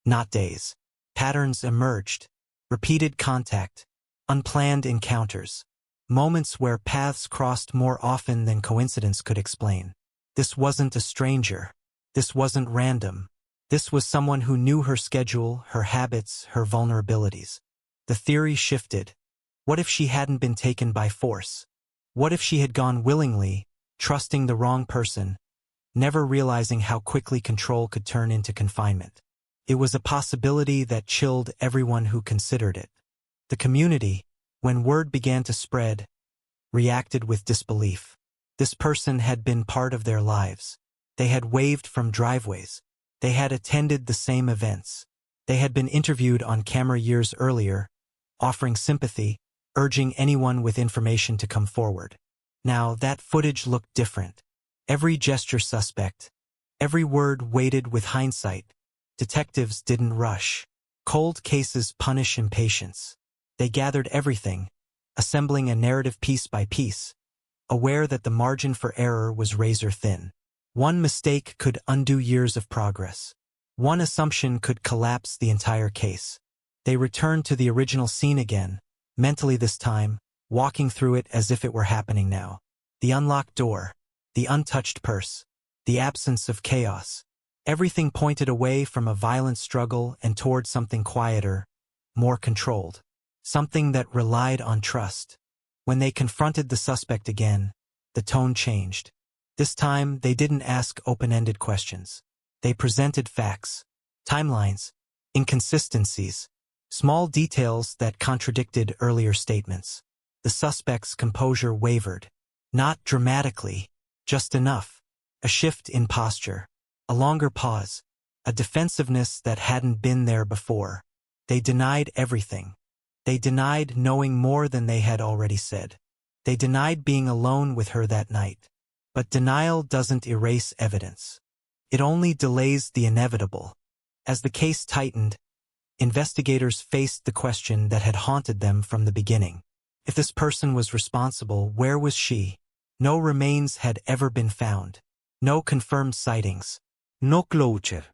not days. Patterns emerged: repeated contact, unplanned encounters, moments where paths crossed more often than coincidence could explain. This wasn't a stranger. This wasn't random. This was someone who knew her schedule, her habits, her vulnerabilities. The theory shifted. What if she hadn't been taken by force? What if she had gone willingly, trusting the wrong person, never realizing how quickly control could turn into confinement? It was a possibility that chilled everyone who considered it. The community, when word began to spread, reacted with disbelief. This person had been part of their lives. They had waved from driveways. They had attended the same events. They had been interviewed on camera years earlier, offering sympathy, urging anyone with information to come forward. Now, that footage looked different. Every gesture suspect, every word weighted with hindsight. Detectives didn't rush. Cold cases punish impatience. They gathered everything, assembling a narrative piece by piece, aware that the margin for error was razor thin. One mistake could undo years of progress. One assumption could collapse the entire case. They returned to the original scene again, mentally this time, walking through it as if it were happening now. The unlocked door, the untouched purse, the absence of chaos. Everything pointed away from a violent struggle and toward something quieter, more controlled. Something that relied on trust. When they confronted the suspect again, the tone changed. This time, they didn't ask open-ended questions. They presented facts, timelines, inconsistencies, small details that contradicted earlier statements. The suspect's composure wavered. Not dramatically, just enough. A shift in posture, a longer pause, a defensiveness that hadn't been there before. They denied everything. They denied knowing more than they had already said. They denied being alone with her that night. But denial doesn't erase evidence. It only delays the inevitable. As the case tightened, investigators faced the question that had haunted them from the beginning. If this person was responsible, where was she? No remains had ever been found. No confirmed sightings. No closure.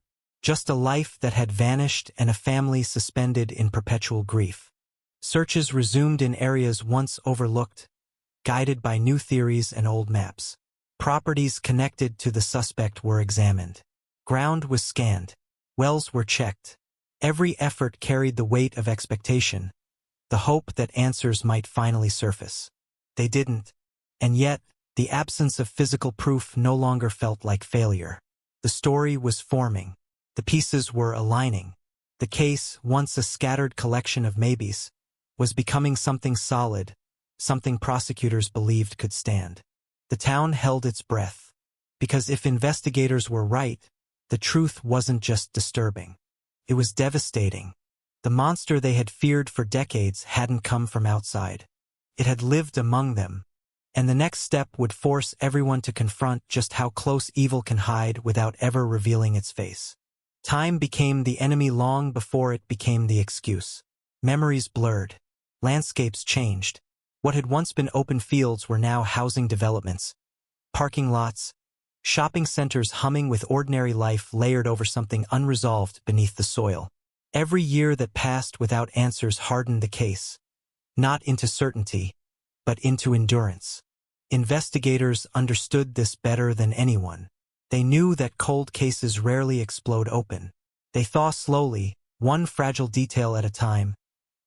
Just a life that had vanished and a family suspended in perpetual grief. Searches resumed in areas once overlooked, guided by new theories and old maps. Properties connected to the suspect were examined. Ground was scanned. Wells were checked. Every effort carried the weight of expectation, the hope that answers might finally surface. They didn't, and yet, the absence of physical proof no longer felt like failure. The story was forming. The pieces were aligning. The case, once a scattered collection of maybes, was becoming something solid, something prosecutors believed could stand. The town held its breath, because if investigators were right, the truth wasn't just disturbing. It was devastating. The monster they had feared for decades hadn't come from outside. It had lived among them, and the next step would force everyone to confront just how close evil can hide without ever revealing its face. Time became the enemy long before it became the excuse. Memories blurred. Landscapes changed. What had once been open fields were now housing developments, parking lots, shopping centers humming with ordinary life layered over something unresolved beneath the soil. Every year that passed without answers hardened the case, not into certainty, but into endurance. Investigators understood this better than anyone. They knew that cold cases rarely explode open. They thaw slowly, one fragile detail at a time,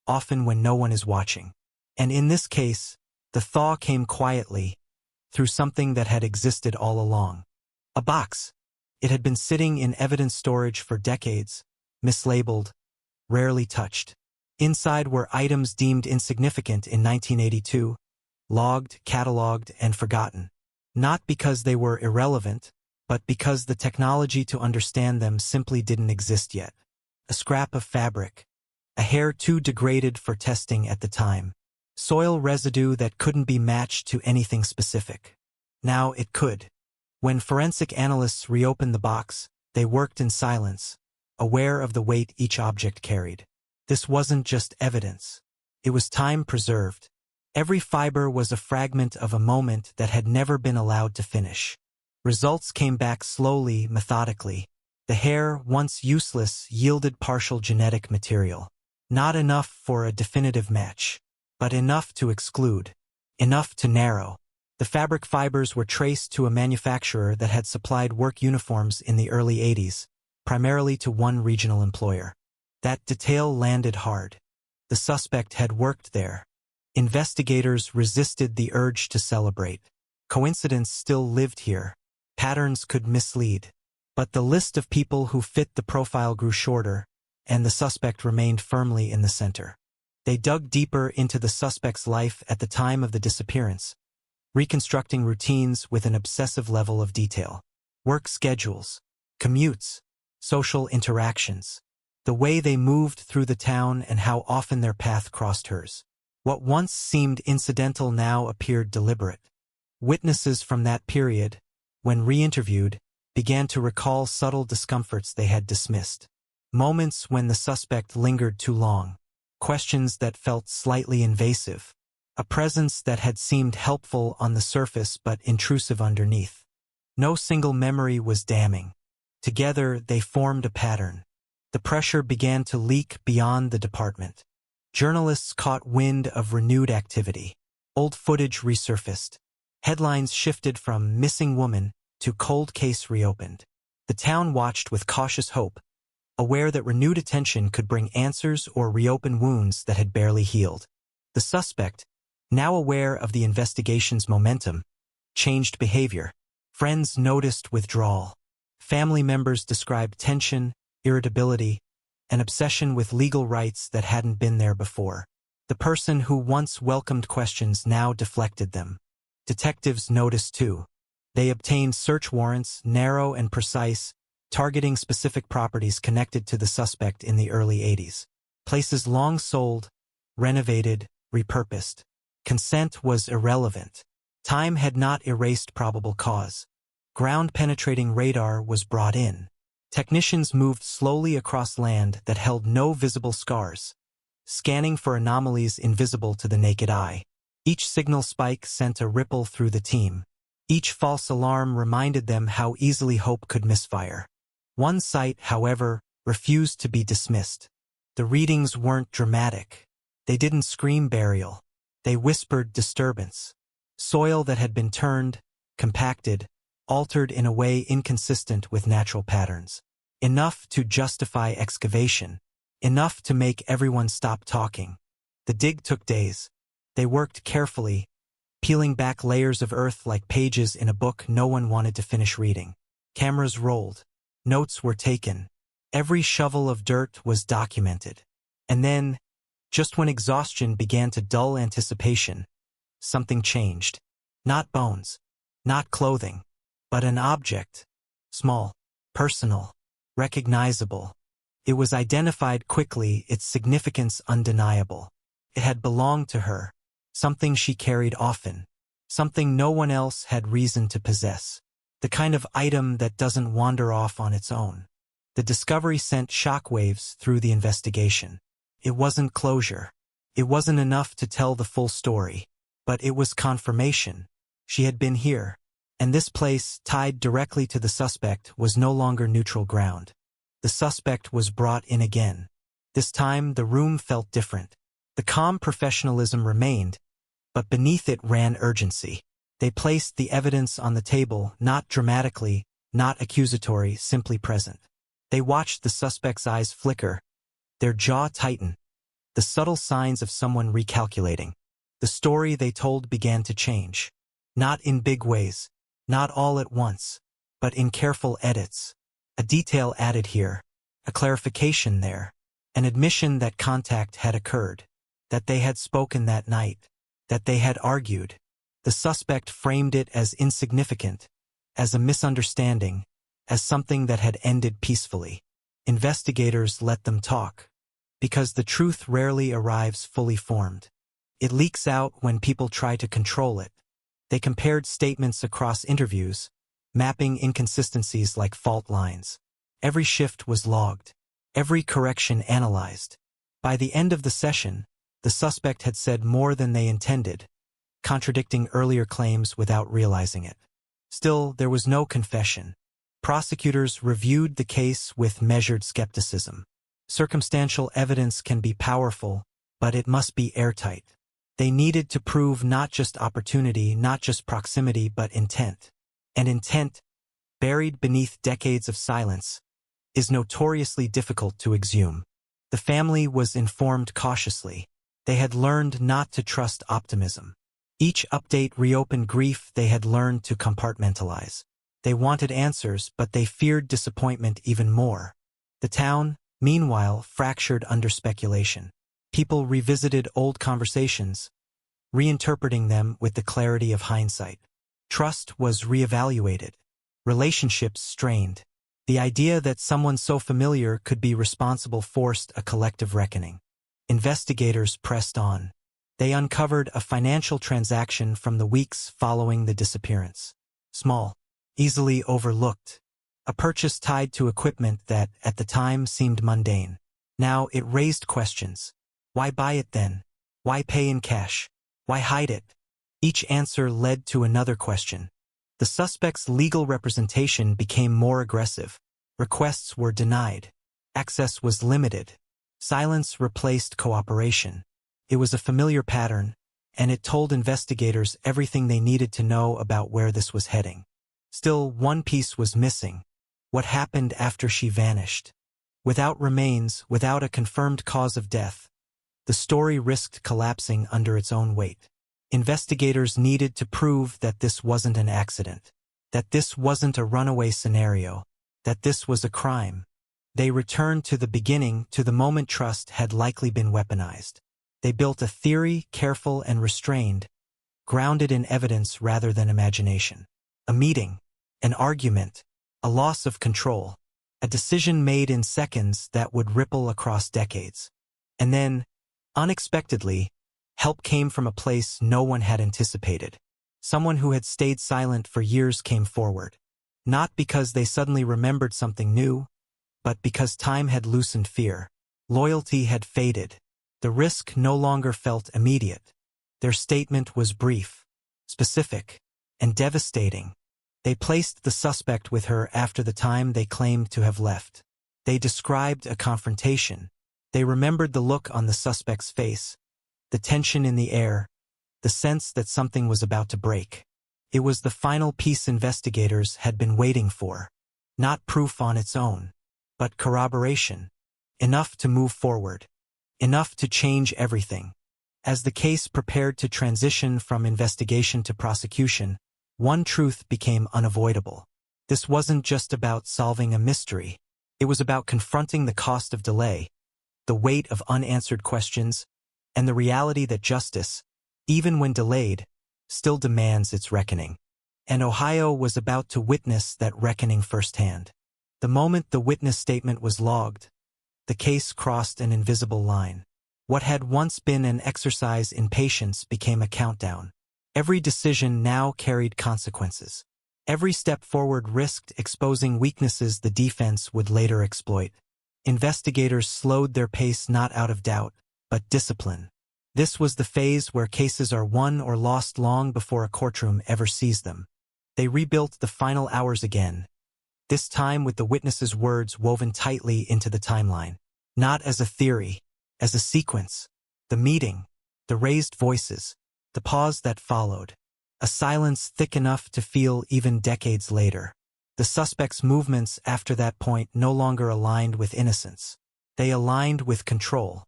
often when no one is watching. And in this case, the thaw came quietly, through something that had existed all along. A box. It had been sitting in evidence storage for decades, mislabeled, rarely touched. Inside were items deemed insignificant in 1982, logged, catalogued, and forgotten. Not because they were irrelevant, but because the technology to understand them simply didn't exist yet. A scrap of fabric, a hair too degraded for testing at the time, soil residue that couldn't be matched to anything specific. Now it could. When forensic analysts reopened the box, they worked in silence, aware of the weight each object carried. This wasn't just evidence. It was time preserved. Every fiber was a fragment of a moment that had never been allowed to finish. Results came back slowly, methodically. The hair, once useless, yielded partial genetic material. Not enough for a definitive match, but enough to exclude, enough to narrow. The fabric fibers were traced to a manufacturer that had supplied work uniforms in the early 80s, primarily to one regional employer. That detail landed hard. The suspect had worked there. Investigators resisted the urge to celebrate. Coincidence still lived here. Patterns could mislead. But the list of people who fit the profile grew shorter, and the suspect remained firmly in the center. They dug deeper into the suspect's life at the time of the disappearance, reconstructing routines with an obsessive level of detail. Work schedules, commutes, social interactions, the way they moved through the town and how often their path crossed hers. What once seemed incidental now appeared deliberate. Witnesses from that period, when re-interviewed, began to recall subtle discomforts they had dismissed. Moments when the suspect lingered too long. Questions that felt slightly invasive. A presence that had seemed helpful on the surface but intrusive underneath. No single memory was damning. Together, they formed a pattern. The pressure began to leak beyond the department. Journalists caught wind of renewed activity. Old footage resurfaced. Headlines shifted from missing woman to cold case reopened. The town watched with cautious hope, aware that renewed attention could bring answers or reopen wounds that had barely healed. The suspect, now aware of the investigation's momentum, changed behavior. Friends noticed withdrawal. Family members described tension, irritability, an obsession with legal rights that hadn't been there before. The person who once welcomed questions now deflected them. Detectives noticed too. They obtained search warrants, narrow and precise, targeting specific properties connected to the suspect in the early 80s. Places long sold, renovated, repurposed. Consent was irrelevant. Time had not erased probable cause. Ground-penetrating radar was brought in. Technicians moved slowly across land that held no visible scars, scanning for anomalies invisible to the naked eye. Each signal spike sent a ripple through the team. Each false alarm reminded them how easily hope could misfire. One site, however, refused to be dismissed. The readings weren't dramatic. They didn't scream burial. They whispered disturbance. Soil that had been turned, compacted, altered in a way inconsistent with natural patterns. Enough to justify excavation. Enough to make everyone stop talking. The dig took days. They worked carefully, peeling back layers of earth like pages in a book no one wanted to finish reading. Cameras rolled. Notes were taken. Every shovel of dirt was documented. And then, just when exhaustion began to dull anticipation, something changed. Not bones, not clothing, but an object. Small, personal, recognizable. It was identified quickly, its significance undeniable. It had belonged to her, something she carried often, something no one else had reason to possess, the kind of item that doesn't wander off on its own. The discovery sent shockwaves through the investigation. It wasn't closure. It wasn't enough to tell the full story, but it was confirmation. She had been here, and this place, tied directly to the suspect, was no longer neutral ground. The suspect was brought in again. This time, the room felt different. The calm professionalism remained, but beneath it ran urgency. They placed the evidence on the table, not dramatically, not accusatory, simply present. They watched the suspect's eyes flicker, their jaw tighten, the subtle signs of someone recalculating. The story they told began to change. Not in big ways, not all at once, but in careful edits. A detail added here, a clarification there, an admission that contact had occurred, that they had spoken that night, that they had argued. The suspect framed it as insignificant, as a misunderstanding, as something that had ended peacefully. Investigators let them talk, because the truth rarely arrives fully formed. It leaks out when people try to control it. They compared statements across interviews, mapping inconsistencies like fault lines. Every shift was logged, every correction analyzed. By the end of the session, the suspect had said more than they intended, contradicting earlier claims without realizing it. Still, there was no confession. Prosecutors reviewed the case with measured skepticism. Circumstantial evidence can be powerful, but it must be airtight. They needed to prove not just opportunity, not just proximity, but intent. And intent, buried beneath decades of silence, is notoriously difficult to exhume. The family was informed cautiously. They had learned not to trust optimism. Each update reopened grief they had learned to compartmentalize. They wanted answers, but they feared disappointment even more. The town, meanwhile, fractured under speculation. People revisited old conversations, reinterpreting them with the clarity of hindsight. Trust was reevaluated. Relationships strained. The idea that someone so familiar could be responsible forced a collective reckoning. Investigators pressed on. They uncovered a financial transaction from the weeks following the disappearance. Small, easily overlooked. A purchase tied to equipment that, at the time, seemed mundane. Now it raised questions. Why buy it then? Why pay in cash? Why hide it? Each answer led to another question. The suspect's legal representation became more aggressive. Requests were denied. Access was limited. Silence replaced cooperation. It was a familiar pattern, and it told investigators everything they needed to know about where this was heading. Still, one piece was missing. What happened after she vanished? Without remains, without a confirmed cause of death, the story risked collapsing under its own weight. Investigators needed to prove that this wasn't an accident, that this wasn't a runaway scenario, that this was a crime. They returned to the beginning, to the moment trust had likely been weaponized. They built a theory, careful and restrained, grounded in evidence rather than imagination. A meeting, an argument, a loss of control, a decision made in seconds that would ripple across decades. And then, unexpectedly, help came from a place no one had anticipated. Someone who had stayed silent for years came forward. Not because they suddenly remembered something new, but because time had loosened fear. Loyalty had faded. The risk no longer felt immediate. Their statement was brief, specific, and devastating. They placed the suspect with her after the time they claimed to have left. They described a confrontation. They remembered the look on the suspect's face, the tension in the air, the sense that something was about to break. It was the final piece investigators had been waiting for. Not proof on its own, but corroboration. Enough to move forward. Enough to change everything. As the case prepared to transition from investigation to prosecution, one truth became unavoidable. This wasn't just about solving a mystery. It was about confronting the cost of delay, the weight of unanswered questions, and the reality that justice, even when delayed, still demands its reckoning. And Ohio was about to witness that reckoning firsthand. The moment the witness statement was logged, the case crossed an invisible line. What had once been an exercise in patience became a countdown. Every decision now carried consequences. Every step forward risked exposing weaknesses the defense would later exploit. Investigators slowed their pace not out of doubt, but discipline. This was the phase where cases are won or lost long before a courtroom ever sees them. They rebuilt the final hours again, this time with the witnesses' words woven tightly into the timeline. Not as a theory, as a sequence. The meeting, the raised voices, the pause that followed. A silence thick enough to feel even decades later. The suspects' movements after that point no longer aligned with innocence. They aligned with control.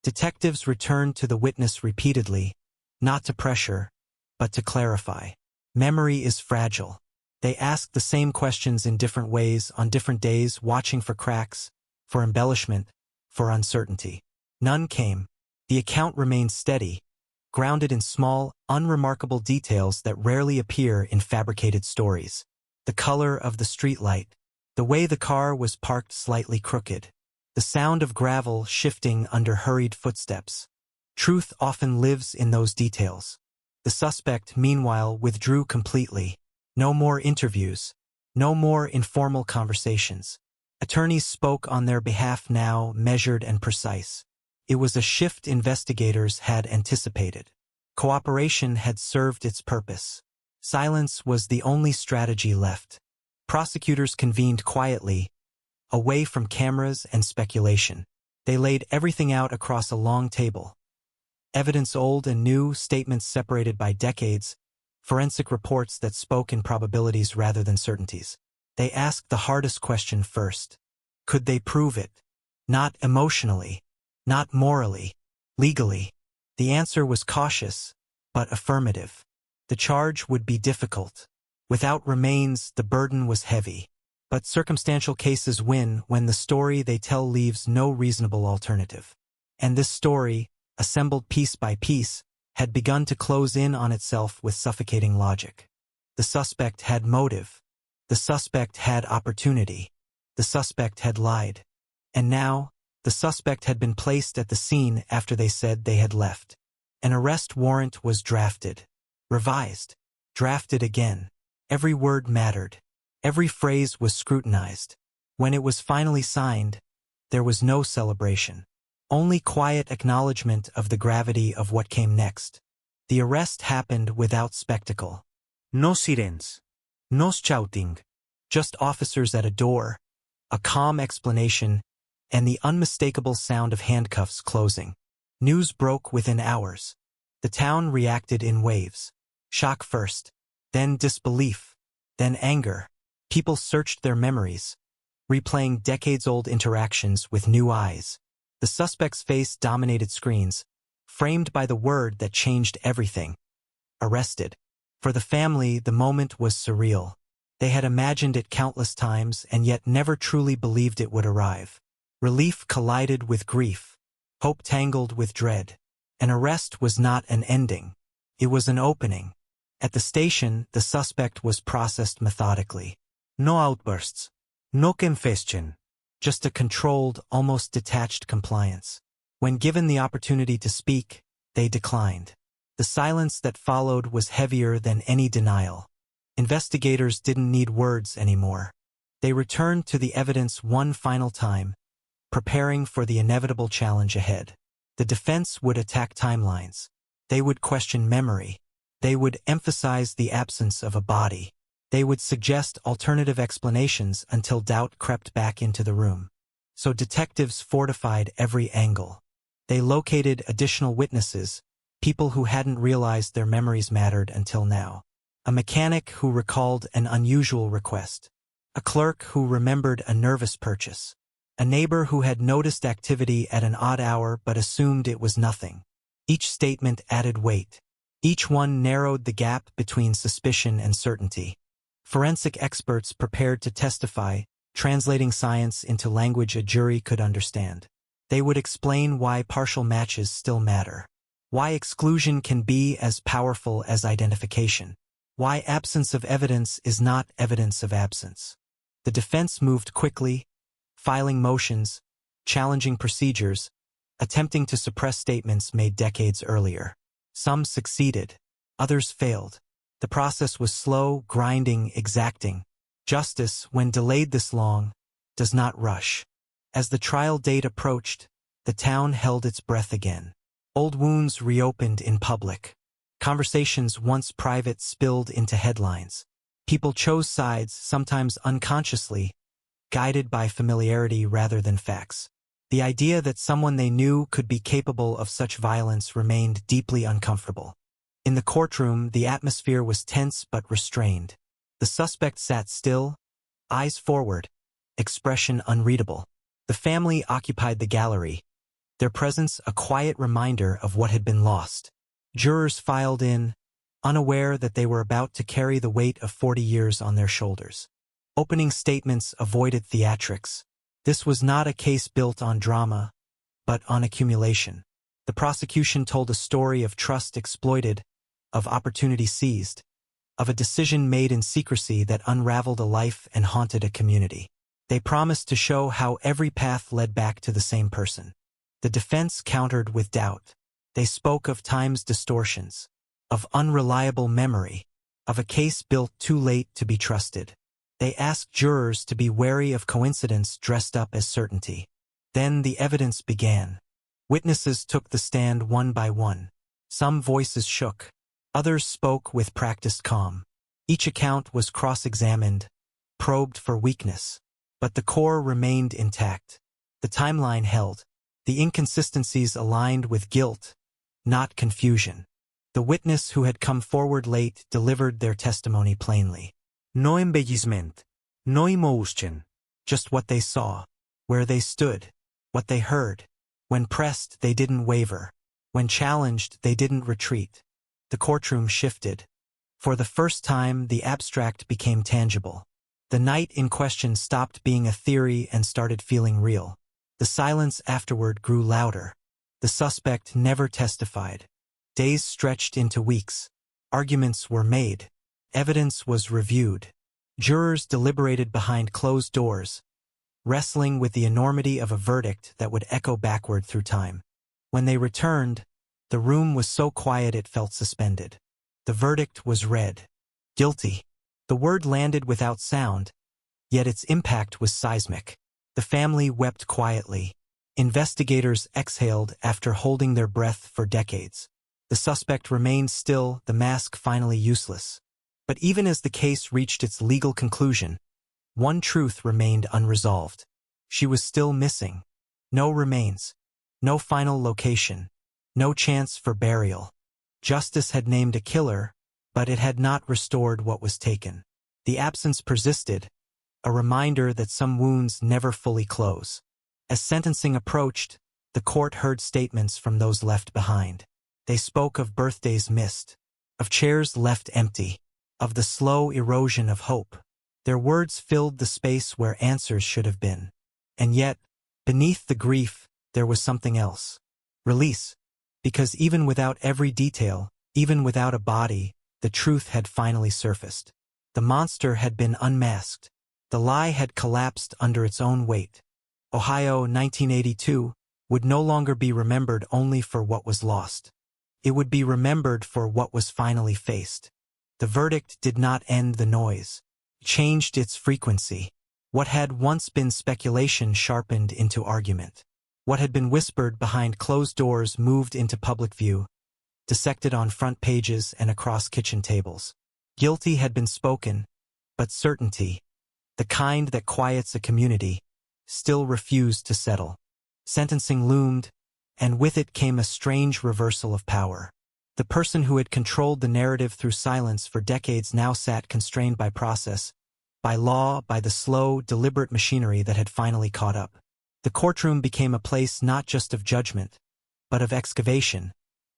Detectives returned to the witness repeatedly, not to pressure, but to clarify. Memory is fragile. They asked the same questions in different ways on different days, watching for cracks, for embellishment, for uncertainty. None came. The account remained steady, grounded in small, unremarkable details that rarely appear in fabricated stories. The color of the streetlight, the way the car was parked slightly crooked, the sound of gravel shifting under hurried footsteps. Truth often lives in those details. The suspect, meanwhile, withdrew completely. No more interviews. No more informal conversations. Attorneys spoke on their behalf now, measured and precise. It was a shift investigators had anticipated. Cooperation had served its purpose. Silence was the only strategy left. Prosecutors convened quietly, away from cameras and speculation. They laid everything out across a long table. Evidence old and new, statements separated by decades, forensic reports that spoke in probabilities rather than certainties. They asked the hardest question first. Could they prove it? Not emotionally, not morally, legally. The answer was cautious, but affirmative. The charge would be difficult. Without remains, the burden was heavy. But circumstantial cases win when the story they tell leaves no reasonable alternative. And this story, assembled piece by piece, had begun to close in on itself with suffocating logic. The suspect had motive. The suspect had opportunity. The suspect had lied. And now, the suspect had been placed at the scene after they said they had left. An arrest warrant was drafted. Revised. Drafted again. Every word mattered. Every phrase was scrutinized. When it was finally signed, there was no celebration. Only quiet acknowledgement of the gravity of what came next. The arrest happened without spectacle. No sirens. No shouting. Just officers at a door, a calm explanation, and the unmistakable sound of handcuffs closing. News broke within hours. The town reacted in waves. Shock first, then disbelief, then anger. People searched their memories, replaying decades-old interactions with new eyes. The suspect's face dominated screens, framed by the word that changed everything. Arrested. For the family, the moment was surreal. They had imagined it countless times and yet never truly believed it would arrive. Relief collided with grief. Hope tangled with dread. An arrest was not an ending. It was an opening. At the station, the suspect was processed methodically. No outbursts. No confession. Just a controlled, almost detached compliance. When given the opportunity to speak, they declined. The silence that followed was heavier than any denial. Investigators didn't need words anymore. They returned to the evidence one final time, preparing for the inevitable challenge ahead. The defense would attack timelines. They would question memory. They would emphasize the absence of a body. They would suggest alternative explanations until doubt crept back into the room. So detectives fortified every angle. They located additional witnesses, people who hadn't realized their memories mattered until now. A mechanic who recalled an unusual request. A clerk who remembered a nervous purchase. A neighbor who had noticed activity at an odd hour but assumed it was nothing. Each statement added weight. Each one narrowed the gap between suspicion and certainty. Forensic experts prepared to testify, translating science into language a jury could understand. They would explain why partial matches still matter, why exclusion can be as powerful as identification, why absence of evidence is not evidence of absence. The defense moved quickly, filing motions, challenging procedures, attempting to suppress statements made decades earlier. Some succeeded, others failed. The process was slow, grinding, exacting. Justice, when delayed this long, does not rush. As the trial date approached, the town held its breath again. Old wounds reopened in public. Conversations once private spilled into headlines. People chose sides, sometimes unconsciously, guided by familiarity rather than facts. The idea that someone they knew could be capable of such violence remained deeply uncomfortable. In the courtroom, the atmosphere was tense but restrained. The suspect sat still, eyes forward, expression unreadable. The family occupied the gallery, their presence a quiet reminder of what had been lost. Jurors filed in, unaware that they were about to carry the weight of 40 years on their shoulders. Opening statements avoided theatrics. This was not a case built on drama, but on accumulation. The prosecution told a story of trust exploited, of opportunity seized, of a decision made in secrecy that unraveled a life and haunted a community. They promised to show how every path led back to the same person. The defense countered with doubt. They spoke of time's distortions, of unreliable memory, of a case built too late to be trusted. They asked jurors to be wary of coincidence dressed up as certainty. Then the evidence began. Witnesses took the stand one by one. Some voices shook. Others spoke with practiced calm. Each account was cross-examined, probed for weakness. But the core remained intact. The timeline held. The inconsistencies aligned with guilt, not confusion. The witness who had come forward late delivered their testimony plainly. No embellishment, no emotion, just what they saw, where they stood, what they heard. When pressed, they didn't waver. When challenged, they didn't retreat. The courtroom shifted. For the first time, the abstract became tangible. The night in question stopped being a theory and started feeling real. The silence afterward grew louder. The suspect never testified. Days stretched into weeks. Arguments were made. Evidence was reviewed. Jurors deliberated behind closed doors, wrestling with the enormity of a verdict that would echo backward through time. When they returned, the room was so quiet it felt suspended. The verdict was read. Guilty. The word landed without sound, yet its impact was seismic. The family wept quietly. Investigators exhaled after holding their breath for decades. The suspect remained still, the mask finally useless. But even as the case reached its legal conclusion, one truth remained unresolved. She was still missing. No remains. No final location. No chance for burial. Justice had named a killer, but it had not restored what was taken. The absence persisted, a reminder that some wounds never fully close. As sentencing approached, the court heard statements from those left behind. They spoke of birthdays missed, of chairs left empty, of the slow erosion of hope. Their words filled the space where answers should have been. And yet, beneath the grief, there was something else. Release. Because even without every detail, even without a body, the truth had finally surfaced. The monster had been unmasked. The lie had collapsed under its own weight. Ohio, 1982, would no longer be remembered only for what was lost. It would be remembered for what was finally faced. The verdict did not end the noise. It changed its frequency. What had once been speculation sharpened into argument. What had been whispered behind closed doors moved into public view, dissected on front pages and across kitchen tables. Guilty had been spoken, but certainty, the kind that quiets a community, still refused to settle. Sentencing loomed, and with it came a strange reversal of power. The person who had controlled the narrative through silence for decades now sat constrained by process, by law, by the slow, deliberate machinery that had finally caught up. The courtroom became a place not just of judgment, but of excavation,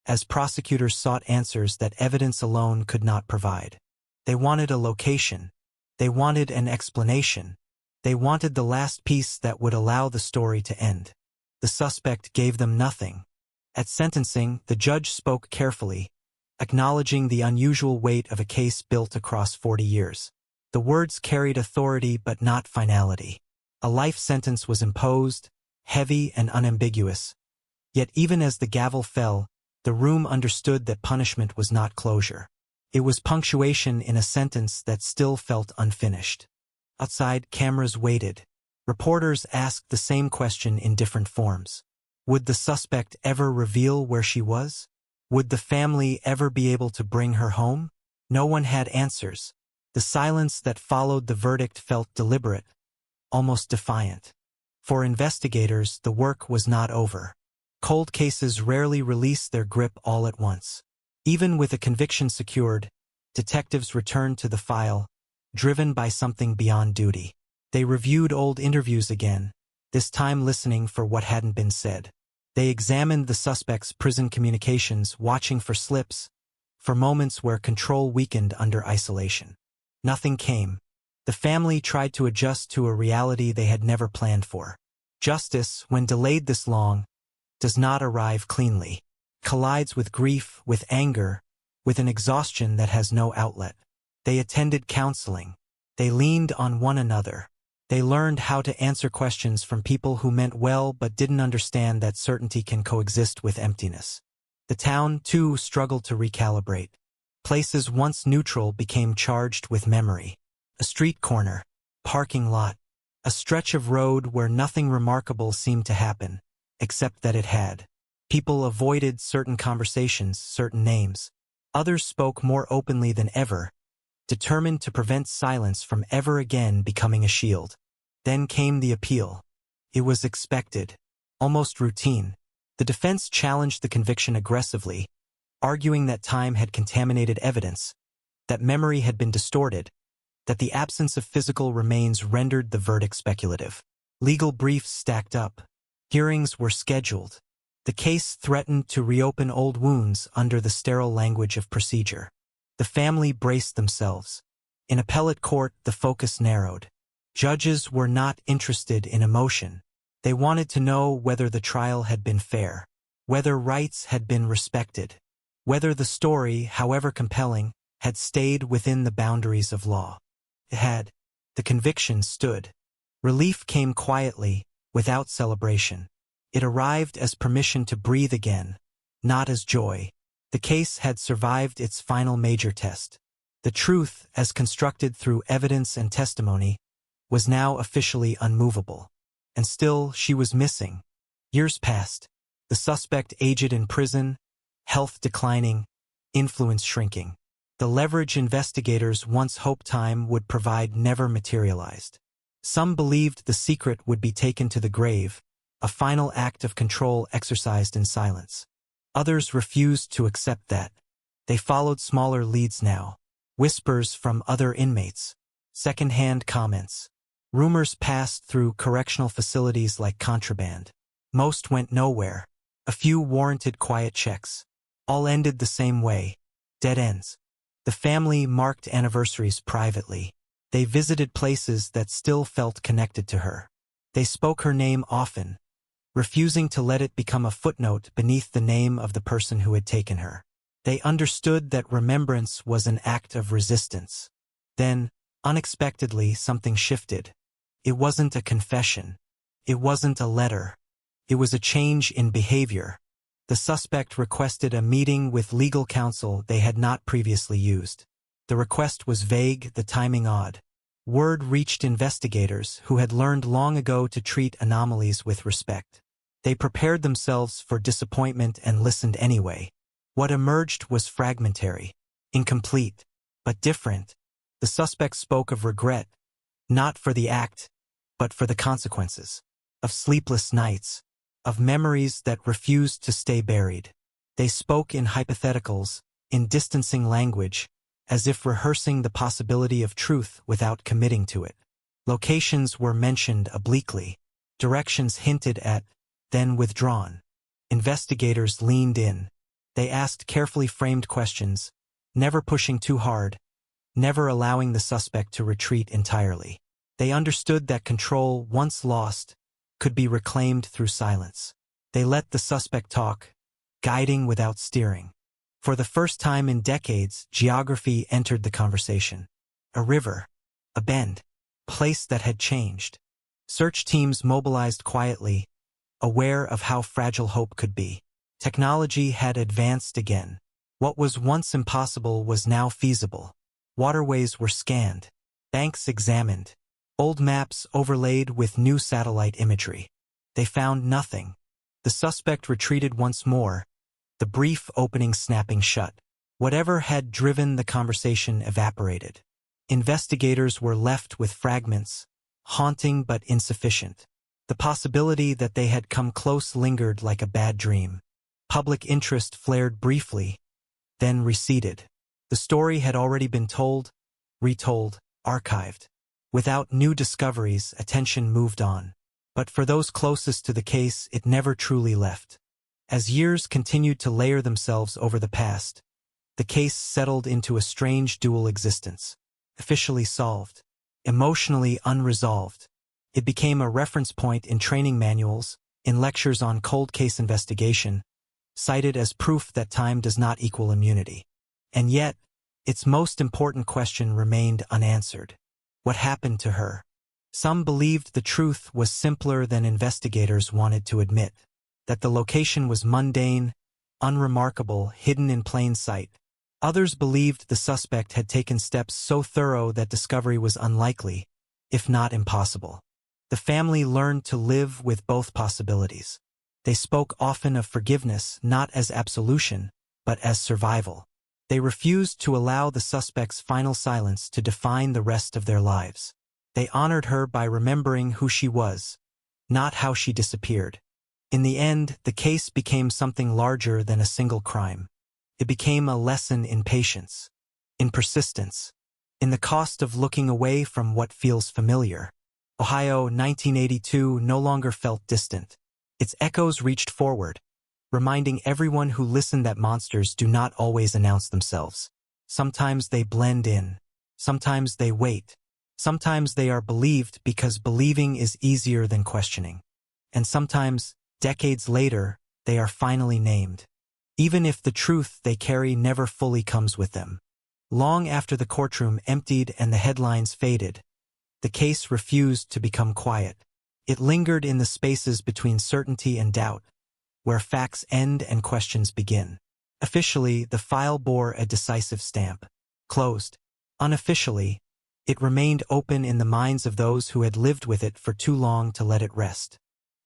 as prosecutors sought answers that evidence alone could not provide. They wanted a location. They wanted an explanation. They wanted the last piece that would allow the story to end. The suspect gave them nothing. At sentencing, the judge spoke carefully, acknowledging the unusual weight of a case built across 40 years. The words carried authority but not finality. A life sentence was imposed, heavy and unambiguous. Yet even as the gavel fell, the room understood that punishment was not closure. It was punctuation in a sentence that still felt unfinished. Outside, cameras waited. Reporters asked the same question in different forms. Would the suspect ever reveal where she was? Would the family ever be able to bring her home? No one had answers. The silence that followed the verdict felt deliberate, almost defiant. For investigators, the work was not over. Cold cases rarely release their grip all at once. Even with a conviction secured, detectives returned to the file, driven by something beyond duty. They reviewed old interviews again, this time listening for what hadn't been said. They examined the suspect's prison communications, watching for slips, for moments where control weakened under isolation. Nothing came. The family tried to adjust to a reality they had never planned for. Justice, when delayed this long, does not arrive cleanly. Collides with grief, with anger, with an exhaustion that has no outlet. They attended counseling. They leaned on one another. They learned how to answer questions from people who meant well but didn't understand that certainty can coexist with emptiness. The town, too, struggled to recalibrate. Places once neutral became charged with memory. A street corner, parking lot, a stretch of road where nothing remarkable seemed to happen, except that it had. People avoided certain conversations, certain names. Others spoke more openly than ever, determined to prevent silence from ever again becoming a shield. Then came the appeal. It was expected, almost routine. The defense challenged the conviction aggressively, arguing that time had contaminated evidence, that memory had been distorted, that the absence of physical remains rendered the verdict speculative. Legal briefs stacked up. Hearings were scheduled. The case threatened to reopen old wounds under the sterile language of procedure. The family braced themselves. In appellate court, the focus narrowed. Judges were not interested in emotion. They wanted to know whether the trial had been fair, whether rights had been respected, whether the story, however compelling, had stayed within the boundaries of law. It had. The conviction stood. Relief came quietly, without celebration. It arrived as permission to breathe again, not as joy. The case had survived its final major test. The truth, as constructed through evidence and testimony, was now officially unmovable. And still, she was missing. Years passed. The suspect aged in prison, health declining, influence shrinking. The leverage investigators once hoped time would provide never materialized. Some believed the secret would be taken to the grave, a final act of control exercised in silence. Others refused to accept that. They followed smaller leads now. Whispers from other inmates. Second-hand comments. Rumors passed through correctional facilities like contraband. Most went nowhere. A few warranted quiet checks. All ended the same way. Dead ends. The family marked anniversaries privately. They visited places that still felt connected to her. They spoke her name often, refusing to let it become a footnote beneath the name of the person who had taken her. They understood that remembrance was an act of resistance. Then, unexpectedly, something shifted. It wasn't a confession. It wasn't a letter. It was a change in behavior. The suspect requested a meeting with legal counsel they had not previously used. The request was vague, the timing odd. Word reached investigators who had learned long ago to treat anomalies with respect. They prepared themselves for disappointment and listened anyway. What emerged was fragmentary, incomplete, but different. The suspect spoke of regret, not for the act, but for the consequences, of sleepless nights, of memories that refused to stay buried. They spoke in hypotheticals, in distancing language, as if rehearsing the possibility of truth without committing to it. Locations were mentioned obliquely, directions hinted at, then withdrawn. Investigators leaned in. They asked carefully framed questions, never pushing too hard, never allowing the suspect to retreat entirely. They understood that control, once lost, could be reclaimed through silence. They let the suspect talk, guiding without steering. For the first time in decades, geography entered the conversation. A river, a bend, place that had changed. Search teams mobilized quietly, aware of how fragile hope could be. Technology had advanced again. What was once impossible was now feasible. Waterways were scanned, banks examined, old maps overlaid with new satellite imagery. They found nothing. The suspect retreated once more, the brief opening snapping shut. Whatever had driven the conversation evaporated. Investigators were left with fragments, haunting but insufficient. The possibility that they had come close lingered like a bad dream. Public interest flared briefly, then receded. The story had already been told, retold, archived. Without new discoveries, attention moved on. But for those closest to the case, it never truly left. As years continued to layer themselves over the past, the case settled into a strange dual existence. Officially solved, emotionally unresolved. It became a reference point in training manuals, in lectures on cold case investigation, cited as proof that time does not equal immunity. And yet, its most important question remained unanswered. What happened to her? Some believed the truth was simpler than investigators wanted to admit, that the location was mundane, unremarkable, hidden in plain sight. Others believed the suspect had taken steps so thorough that discovery was unlikely, if not impossible. The family learned to live with both possibilities. They spoke often of forgiveness not as absolution, but as survival. They refused to allow the suspect's final silence to define the rest of their lives. They honored her by remembering who she was, not how she disappeared. In the end, the case became something larger than a single crime. It became a lesson in patience, in persistence, in the cost of looking away from what feels familiar. Ohio, 1982, no longer felt distant. Its echoes reached forward, reminding everyone who listened that monsters do not always announce themselves. Sometimes they blend in. Sometimes they wait. Sometimes they are believed because believing is easier than questioning. And sometimes, decades later, they are finally named. Even if the truth they carry never fully comes with them. Long after the courtroom emptied and the headlines faded, the case refused to become quiet. It lingered in the spaces between certainty and doubt, where facts end and questions begin. Officially, the file bore a decisive stamp. Closed. Unofficially, it remained open in the minds of those who had lived with it for too long to let it rest.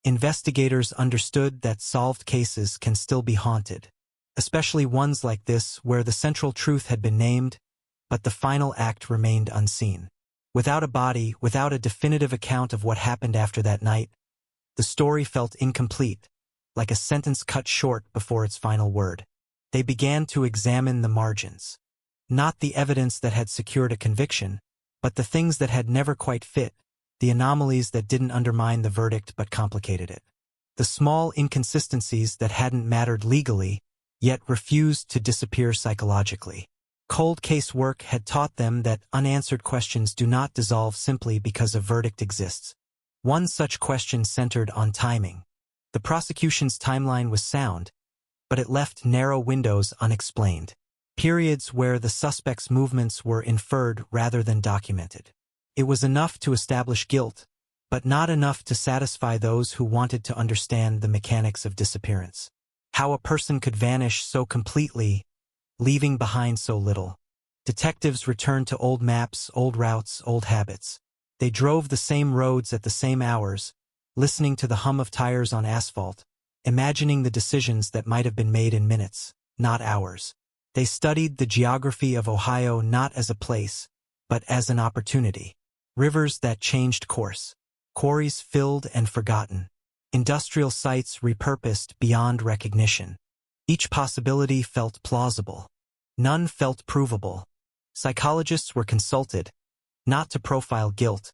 Investigators understood that solved cases can still be haunted, especially ones like this where the central truth had been named, but the final act remained unseen. Without a body, without a definitive account of what happened after that night, the story felt incomplete, like a sentence cut short before its final word. They began to examine the margins. Not the evidence that had secured a conviction, but the things that had never quite fit, the anomalies that didn't undermine the verdict but complicated it. The small inconsistencies that hadn't mattered legally, yet refused to disappear psychologically. Cold case work had taught them that unanswered questions do not dissolve simply because a verdict exists. One such question centered on timing. The prosecution's timeline was sound, but it left narrow windows unexplained. Periods where the suspect's movements were inferred rather than documented. It was enough to establish guilt, but not enough to satisfy those who wanted to understand the mechanics of disappearance. How a person could vanish so completely, leaving behind so little. Detectives returned to old maps, old routes, old habits. They drove the same roads at the same hours, listening to the hum of tires on asphalt, imagining the decisions that might have been made in minutes, not hours. They studied the geography of Ohio not as a place, but as an opportunity. Rivers that changed course. Quarries filled and forgotten. Industrial sites repurposed beyond recognition. Each possibility felt plausible. None felt provable. Psychologists were consulted, not to profile guilt,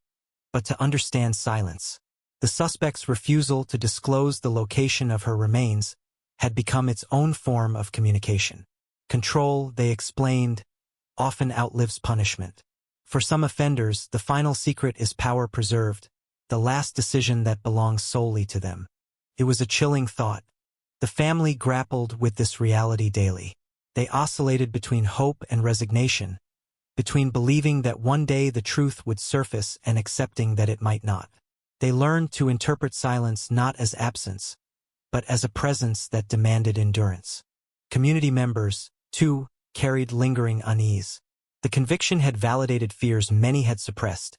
but to understand silence. The suspect's refusal to disclose the location of her remains had become its own form of communication. Control, they explained, often outlives punishment. For some offenders, the final secret is power preserved, the last decision that belongs solely to them. It was a chilling thought. The family grappled with this reality daily. They oscillated between hope and resignation, between believing that one day the truth would surface and accepting that it might not. They learned to interpret silence not as absence, but as a presence that demanded endurance. Community members, too, carried lingering unease. The conviction had validated fears many had suppressed,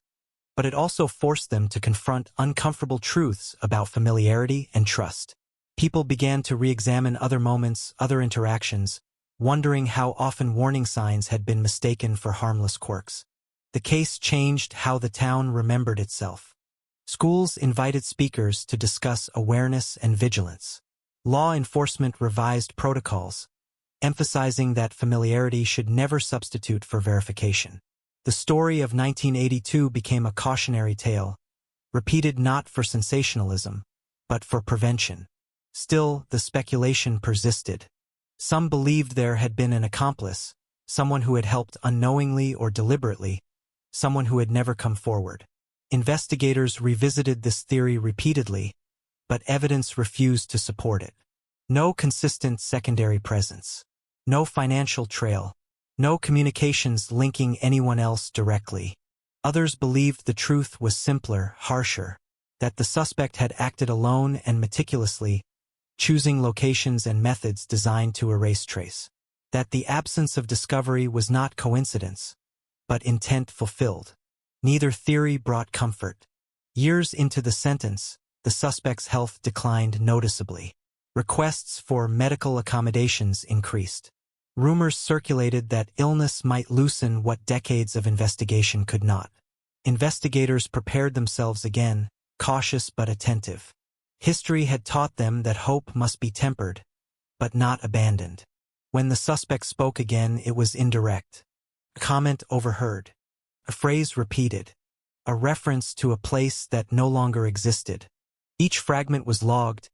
but it also forced them to confront uncomfortable truths about familiarity and trust. People began to re-examine other moments, other interactions, wondering how often warning signs had been mistaken for harmless quirks. The case changed how the town remembered itself. Schools invited speakers to discuss awareness and vigilance. Law enforcement revised protocols, emphasizing that familiarity should never substitute for verification. The story of 1982 became a cautionary tale, repeated not for sensationalism, but for prevention. Still, the speculation persisted. Some believed there had been an accomplice, someone who had helped unknowingly or deliberately, someone who had never come forward. Investigators revisited this theory repeatedly, but evidence refused to support it. No consistent secondary presence. No financial trail. No communications linking anyone else directly. Others believed the truth was simpler, harsher, that the suspect had acted alone and meticulously, choosing locations and methods designed to erase trace. That the absence of discovery was not coincidence, but intent fulfilled. Neither theory brought comfort. Years into the sentence, the suspect's health declined noticeably. Requests for medical accommodations increased. Rumors circulated that illness might loosen what decades of investigation could not. Investigators prepared themselves again, cautious but attentive. History had taught them that hope must be tempered, but not abandoned. When the suspect spoke again, it was indirect. A comment overheard. A phrase repeated. A reference to a place that no longer existed. Each fragment was logged,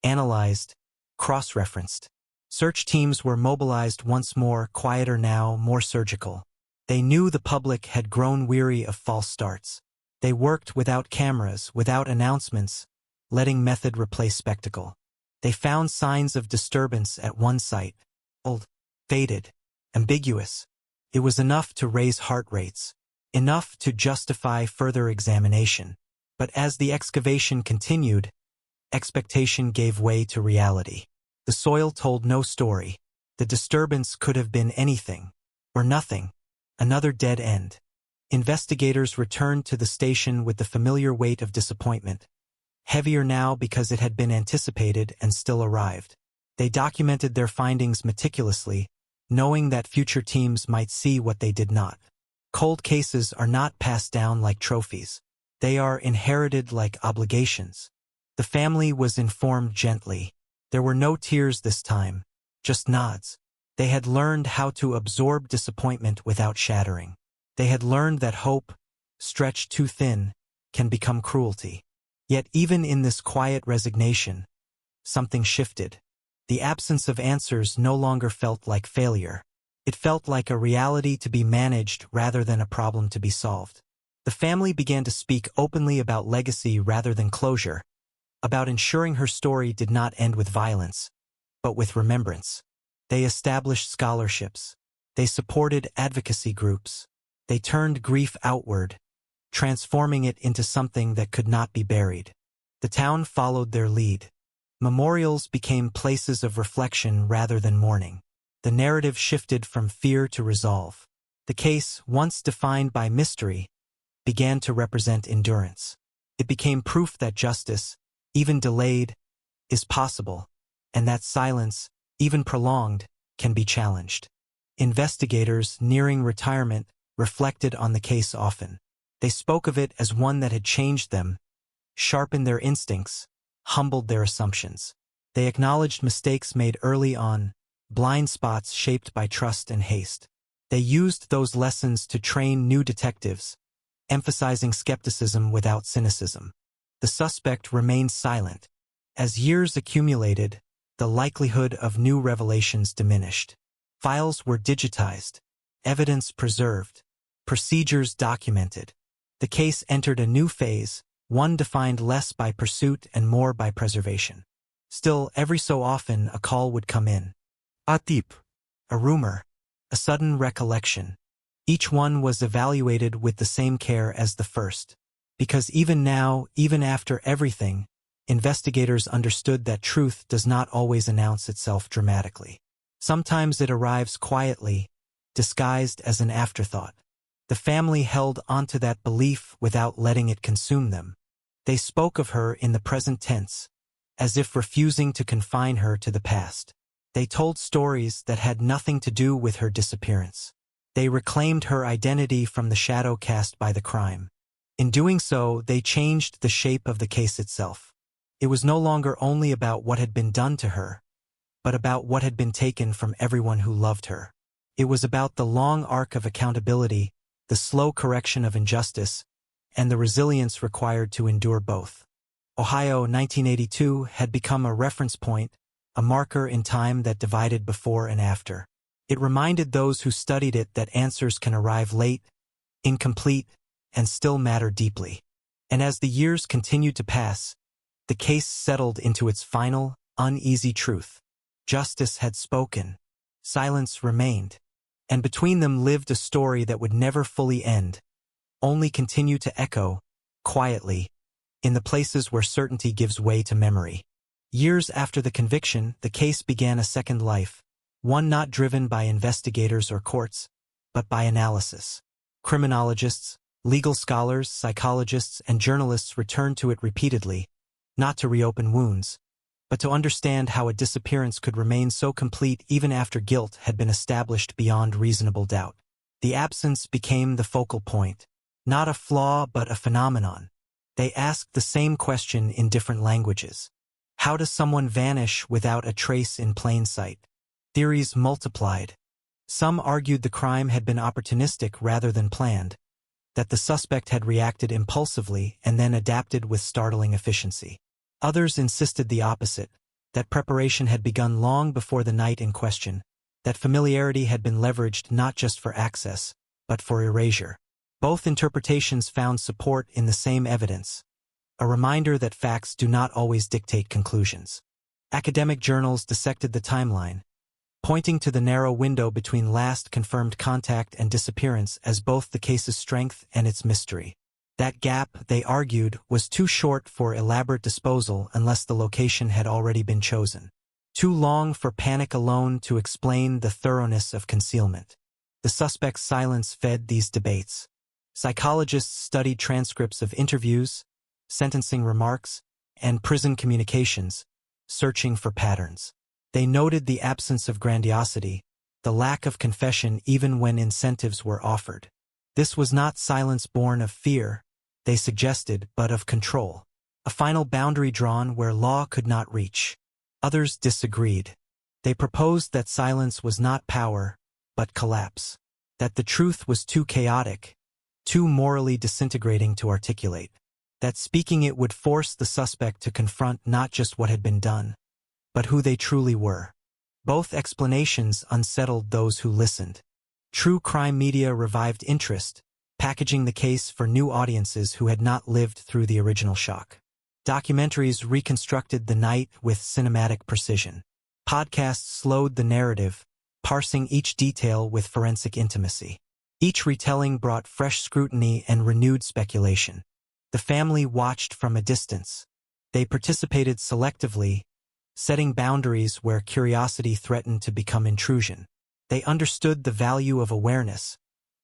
analyzed, cross-referenced. Search teams were mobilized once more, quieter now, more surgical. They knew the public had grown weary of false starts. They worked without cameras, without announcements, letting method replace spectacle. They found signs of disturbance at one site. Old, faded, ambiguous. It was enough to raise heart rates. Enough to justify further examination. But as the excavation continued, expectation gave way to reality. The soil told no story. The disturbance could have been anything, or nothing. Another dead end. Investigators returned to the station with the familiar weight of disappointment. Heavier now because it had been anticipated and still arrived. They documented their findings meticulously, knowing that future teams might see what they did not. Cold cases are not passed down like trophies. They are inherited like obligations. The family was informed gently. There were no tears this time, just nods. They had learned how to absorb disappointment without shattering. They had learned that hope, stretched too thin, can become cruelty. Yet even in this quiet resignation, something shifted. The absence of answers no longer felt like failure. It felt like a reality to be managed rather than a problem to be solved. The family began to speak openly about legacy rather than closure, about ensuring her story did not end with violence, but with remembrance. They established scholarships. They supported advocacy groups. They turned grief outward, transforming it into something that could not be buried. The town followed their lead. Memorials became places of reflection rather than mourning. The narrative shifted from fear to resolve. The case, once defined by mystery, began to represent endurance. It became proof that justice, even delayed, is possible, and that silence, even prolonged, can be challenged. Investigators, nearing retirement, reflected on the case often. They spoke of it as one that had changed them, sharpened their instincts, humbled their assumptions. They acknowledged mistakes made early on, blind spots shaped by trust and haste. They used those lessons to train new detectives, emphasizing skepticism without cynicism. The suspect remained silent. As years accumulated, the likelihood of new revelations diminished. Files were digitized, evidence preserved, procedures documented. The case entered a new phase, one defined less by pursuit and more by preservation. Still, every so often a call would come in. A tip, a rumor, a sudden recollection. Each one was evaluated with the same care as the first. Because even now, even after everything, investigators understood that truth does not always announce itself dramatically. Sometimes it arrives quietly, disguised as an afterthought. The family held onto that belief without letting it consume them. They spoke of her in the present tense, as if refusing to confine her to the past. They told stories that had nothing to do with her disappearance. They reclaimed her identity from the shadow cast by the crime. In doing so, they changed the shape of the case itself. It was no longer only about what had been done to her, but about what had been taken from everyone who loved her. It was about the long arc of accountability, the slow correction of injustice, and the resilience required to endure both. Ohio 1982 had become a reference point, a marker in time that divided before and after. It reminded those who studied it that answers can arrive late, incomplete, and still matter deeply. And as the years continued to pass, the case settled into its final, uneasy truth. Justice had spoken. Silence remained. And between them lived a story that would never fully end, only continue to echo, quietly, in the places where certainty gives way to memory. Years after the conviction, the case began a second life, one not driven by investigators or courts, but by analysis. Criminologists, legal scholars, psychologists, and journalists returned to it repeatedly, not to reopen wounds, but to understand how a disappearance could remain so complete even after guilt had been established beyond reasonable doubt. The absence became the focal point, not a flaw but a phenomenon. They asked the same question in different languages. How does someone vanish without a trace in plain sight? Theories multiplied. Some argued the crime had been opportunistic rather than planned, that the suspect had reacted impulsively and then adapted with startling efficiency. Others insisted the opposite, that preparation had begun long before the night in question, that familiarity had been leveraged not just for access, but for erasure. Both interpretations found support in the same evidence, a reminder that facts do not always dictate conclusions. Academic journals dissected the timeline, pointing to the narrow window between last confirmed contact and disappearance as both the case's strength and its mystery. That gap, they argued, was too short for elaborate disposal unless the location had already been chosen. Too long for panic alone to explain the thoroughness of concealment. The suspect's silence fed these debates. Psychologists studied transcripts of interviews, sentencing remarks, and prison communications, searching for patterns. They noted the absence of grandiosity, the lack of confession even when incentives were offered. This was not silence born of fear, they suggested, but of control. A final boundary drawn where law could not reach. Others disagreed. They proposed that silence was not power, but collapse. That the truth was too chaotic, too morally disintegrating to articulate. That speaking it would force the suspect to confront not just what had been done, but who they truly were. Both explanations unsettled those who listened. True crime media revived interest, packaging the case for new audiences who had not lived through the original shock. Documentaries reconstructed the night with cinematic precision. Podcasts slowed the narrative, parsing each detail with forensic intimacy. Each retelling brought fresh scrutiny and renewed speculation. The family watched from a distance. They participated selectively, setting boundaries where curiosity threatened to become intrusion. They understood the value of awareness,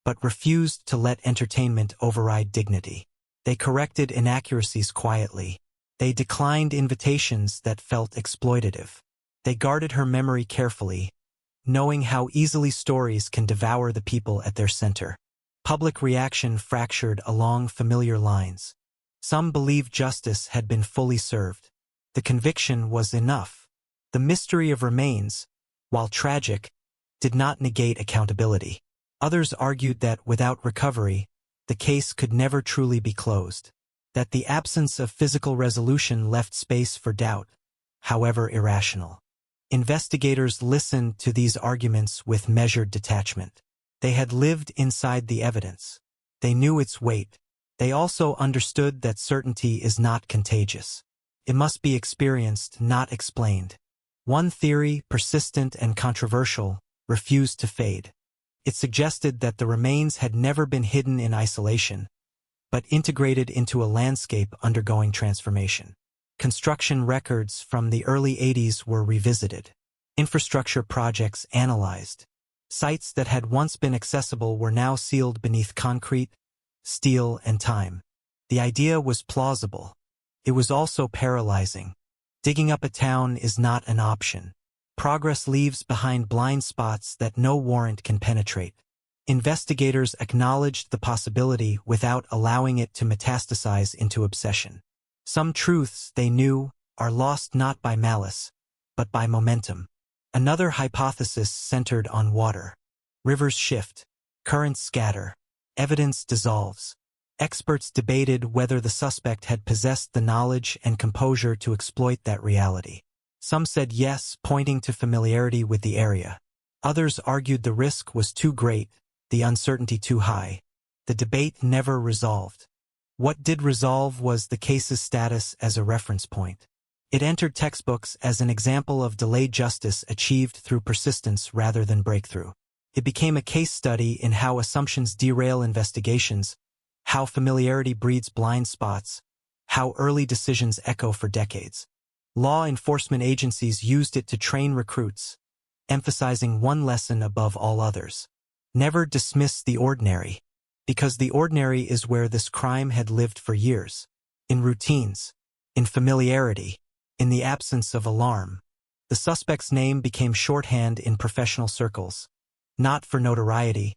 but refused to let entertainment override dignity. They corrected inaccuracies quietly. They declined invitations that felt exploitative. They guarded her memory carefully, knowing how easily stories can devour the people at their center. Public reaction fractured along familiar lines. Some believed justice had been fully served. The conviction was enough. The mystery of remains, while tragic, did not negate accountability. Others argued that without recovery, the case could never truly be closed. That the absence of physical resolution left space for doubt, however irrational. Investigators listened to these arguments with measured detachment. They had lived inside the evidence. They knew its weight. They also understood that certainty is not contagious. It must be experienced, not explained. One theory, persistent and controversial, refused to fade. It suggested that the remains had never been hidden in isolation, but integrated into a landscape undergoing transformation. Construction records from the early 80s were revisited. Infrastructure projects analyzed. Sites that had once been accessible were now sealed beneath concrete, steel, and time. The idea was plausible. It was also paralyzing. Digging up a town is not an option. Progress leaves behind blind spots that no warrant can penetrate. Investigators acknowledged the possibility without allowing it to metastasize into obsession. Some truths, they knew, are lost not by malice, but by momentum. Another hypothesis centered on water. Rivers shift, currents scatter, evidence dissolves. Experts debated whether the suspect had possessed the knowledge and composure to exploit that reality. Some said yes, pointing to familiarity with the area. Others argued the risk was too great, the uncertainty too high. The debate never resolved. What did resolve was the case's status as a reference point. It entered textbooks as an example of delayed justice achieved through persistence rather than breakthrough. It became a case study in how assumptions derail investigations, how familiarity breeds blind spots, how early decisions echo for decades. Law enforcement agencies used it to train recruits, emphasizing one lesson above all others. Never dismiss the ordinary, because the ordinary is where this crime had lived for years. In routines, in familiarity, in the absence of alarm. The suspect's name became shorthand in professional circles, not for notoriety,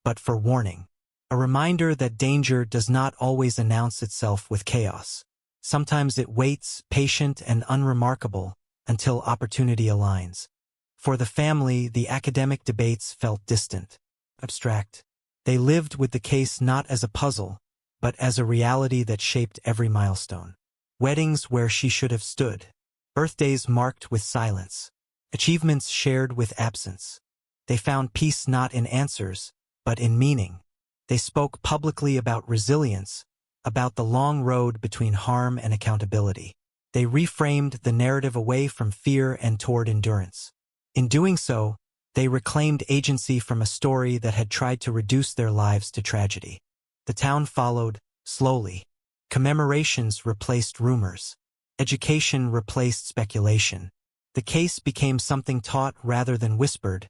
but for warning. A reminder that danger does not always announce itself with chaos. Sometimes it waits, patient and unremarkable, until opportunity aligns. For the family, the academic debates felt distant, abstract. They lived with the case not as a puzzle, but as a reality that shaped every milestone. Weddings where she should have stood. Birthdays marked with silence. Achievements shared with absence. They found peace not in answers, but in meaning. They spoke publicly about resilience, about the long road between harm and accountability. They reframed the narrative away from fear and toward endurance. In doing so, they reclaimed agency from a story that had tried to reduce their lives to tragedy. The town followed, slowly. Commemorations replaced rumors. Education replaced speculation. The case became something taught rather than whispered,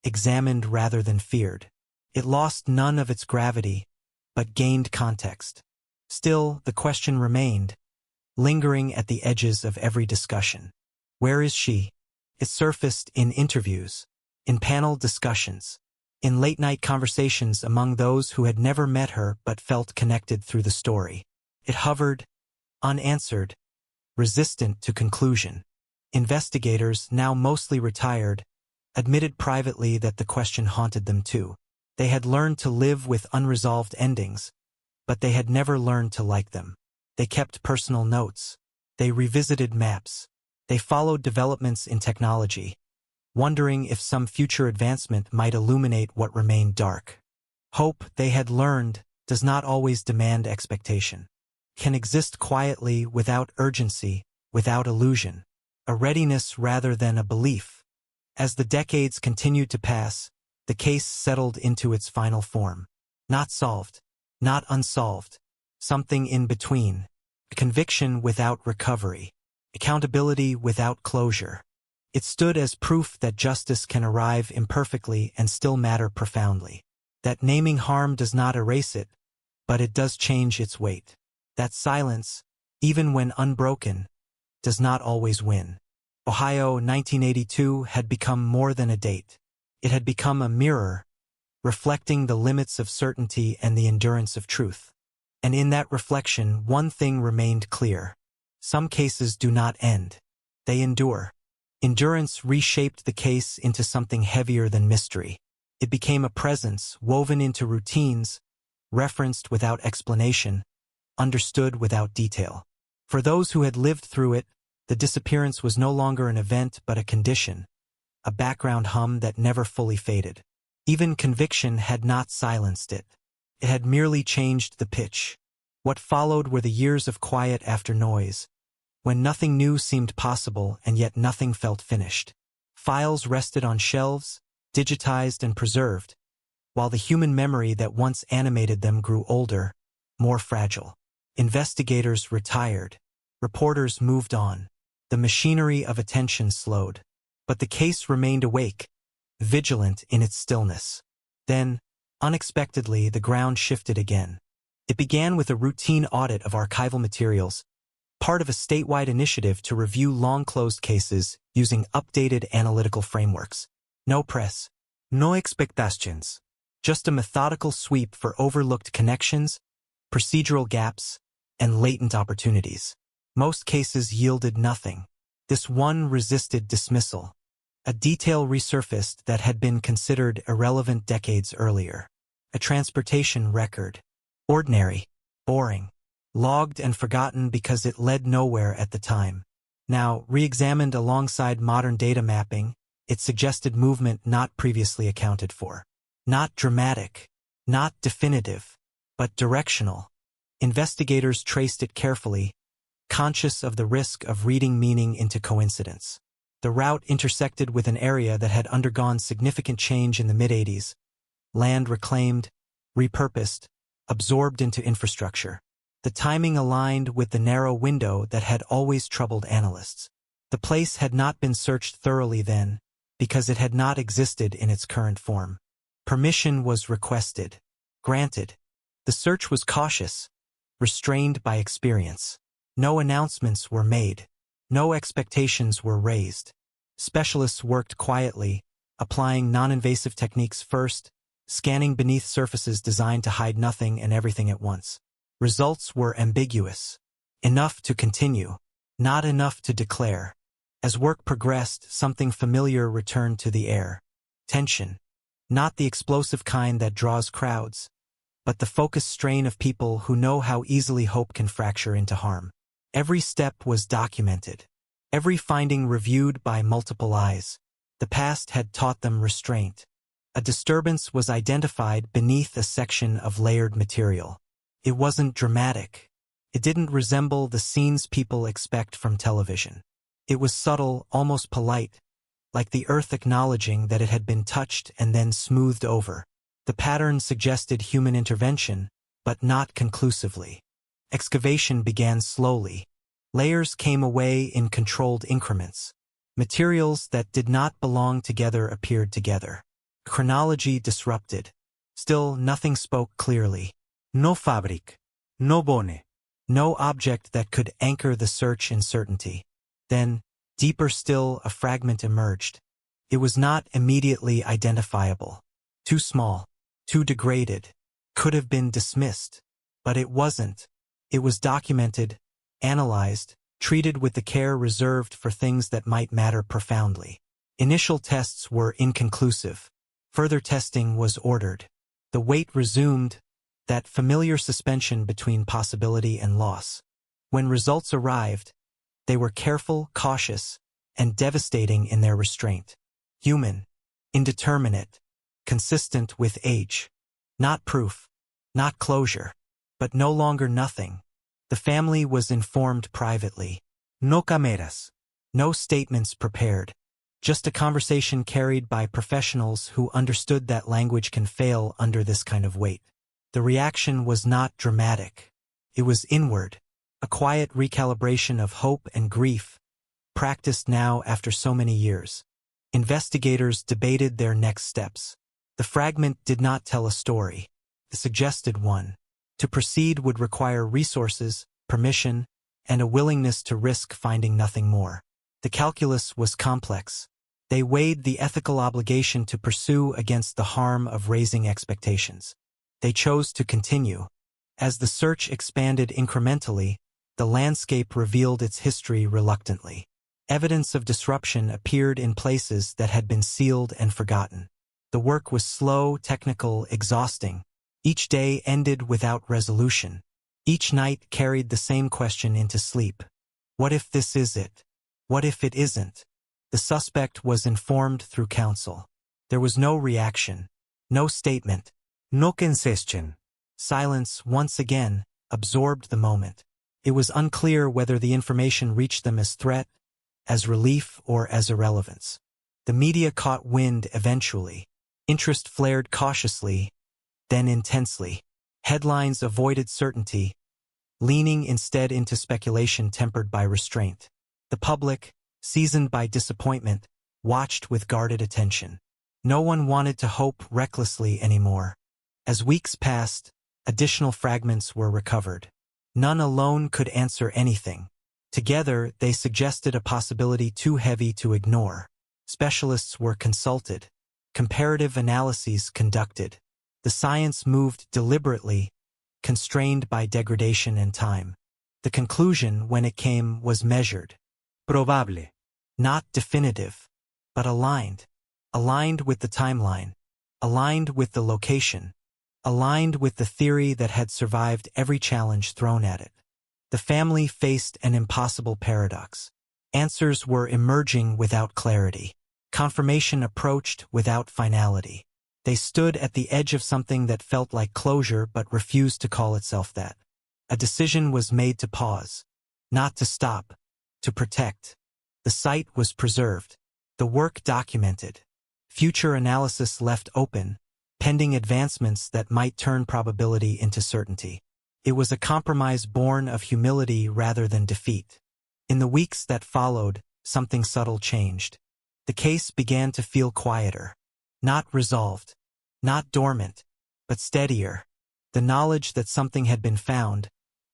examined rather than feared. It lost none of its gravity, but gained context. Still, the question remained, lingering at the edges of every discussion. Where is she? It surfaced in interviews, in panel discussions, in late-night conversations among those who had never met her but felt connected through the story. It hovered, unanswered, resistant to conclusion. Investigators, now mostly retired, admitted privately that the question haunted them too. They had learned to live with unresolved endings, but they had never learned to like them. They kept personal notes. They revisited maps. They followed developments in technology, wondering if some future advancement might illuminate what remained dark. Hope, they had learned, does not always demand expectation. Can exist quietly without urgency, without illusion. A readiness rather than a belief. As the decades continued to pass, the case settled into its final form. Not solved, not unsolved, something in between. A conviction without recovery. Accountability without closure. It stood as proof that justice can arrive imperfectly and still matter profoundly. That naming harm does not erase it, but it does change its weight. That silence, even when unbroken, does not always win. Ohio 1982 had become more than a date. It had become a mirror, reflecting the limits of certainty and the endurance of truth. And in that reflection, one thing remained clear. Some cases do not end. They endure. Endurance reshaped the case into something heavier than mystery. It became a presence woven into routines, referenced without explanation, understood without detail. For those who had lived through it, The disappearance was no longer an event but a condition, a background hum that never fully faded. Even conviction had not silenced it. It had merely changed the pitch. What followed were the years of quiet after noise, when nothing new seemed possible and yet nothing felt finished. Files rested on shelves, digitized and preserved, while the human memory that once animated them grew older, more fragile. Investigators retired. Reporters moved on. The machinery of attention slowed. But the case remained awake, vigilant in its stillness. Then, unexpectedly, the ground shifted again. It began with a routine audit of archival materials, part of a statewide initiative to review long-closed cases using updated analytical frameworks. No press, no expectations, just a methodical sweep for overlooked connections, procedural gaps, and latent opportunities. Most cases yielded nothing. This one resisted dismissal. A detail resurfaced that had been considered irrelevant decades earlier. A transportation record. Ordinary, boring, logged and forgotten because it led nowhere at the time. Now, re-examined alongside modern data mapping, it suggested movement not previously accounted for. Not dramatic, not definitive, but directional. Investigators traced it carefully, conscious of the risk of reading meaning into coincidence. The route intersected with an area that had undergone significant change in the mid-'80s. Land reclaimed, repurposed, absorbed into infrastructure. The timing aligned with the narrow window that had always troubled analysts. The place had not been searched thoroughly then, because it had not existed in its current form. Permission was requested. Granted. The search was cautious, restrained by experience. No announcements were made. No expectations were raised. Specialists worked quietly, applying non-invasive techniques first, scanning beneath surfaces designed to hide nothing and everything at once. Results were ambiguous. Enough to continue, not enough to declare. As work progressed, something familiar returned to the air. Tension. Not the explosive kind that draws crowds, but the focused strain of people who know how easily hope can fracture into harm. Every step was documented. Every finding reviewed by multiple eyes. The past had taught them restraint. A disturbance was identified beneath a section of layered material. It wasn't dramatic. It didn't resemble the scenes people expect from television. It was subtle, almost polite, like the earth acknowledging that it had been touched and then smoothed over. The pattern suggested human intervention, but not conclusively. Excavation began slowly. Layers came away in controlled increments. Materials that did not belong together appeared together. Chronology disrupted. Still, nothing spoke clearly. No fabric. No bone. No object that could anchor the search in certainty. Then, deeper still, a fragment emerged. It was not immediately identifiable. Too small. Too degraded. Could have been dismissed. But it wasn't. It was documented, analyzed, treated with the care reserved for things that might matter profoundly. Initial tests were inconclusive. Further testing was ordered. The wait resumed, that familiar suspension between possibility and loss. When results arrived, they were careful, cautious, and devastating in their restraint. Human, indeterminate, consistent with age. Not proof, not closure, but no longer nothing. The family was informed privately. No cameras. No statements prepared. Just a conversation carried by professionals who understood that language can fail under this kind of weight. The reaction was not dramatic. It was inward, a quiet recalibration of hope and grief, practiced now after so many years. Investigators debated their next steps. The fragment did not tell a story. It suggested one. To proceed would require resources, permission, and a willingness to risk finding nothing more. The calculus was complex. They weighed the ethical obligation to pursue against the harm of raising expectations. They chose to continue. As the search expanded incrementally, the landscape revealed its history reluctantly. Evidence of disruption appeared in places that had been sealed and forgotten. The work was slow, technical, exhausting. Each day ended without resolution. Each night carried the same question into sleep. What if this is it? What if it isn't? The suspect was informed through counsel. There was no reaction, no statement, no concession. Silence, once again, absorbed the moment. It was unclear whether the information reached them as threat, as relief, or as irrelevance. The media caught wind eventually. Interest flared cautiously, then intensely. Headlines avoided certainty, leaning instead into speculation tempered by restraint. The public, seasoned by disappointment, watched with guarded attention. No one wanted to hope recklessly anymore. As weeks passed, additional fragments were recovered. None alone could answer anything. Together, they suggested a possibility too heavy to ignore. Specialists were consulted. Comparative analyses conducted. The science moved deliberately, constrained by degradation and time. The conclusion, when it came, was measured. Probable. Not definitive, but aligned. Aligned with the timeline. Aligned with the location. Aligned with the theory that had survived every challenge thrown at it. The family faced an impossible paradox. Answers were emerging without clarity. Confirmation approached without finality. They stood at the edge of something that felt like closure but refused to call itself that. A decision was made to pause. Not to stop. To protect. The site was preserved. The work documented. Future analysis left open, pending advancements that might turn probability into certainty. It was a compromise born of humility rather than defeat. In the weeks that followed, something subtle changed. The case began to feel quieter. Not resolved. Not dormant. But steadier. The knowledge that something had been found,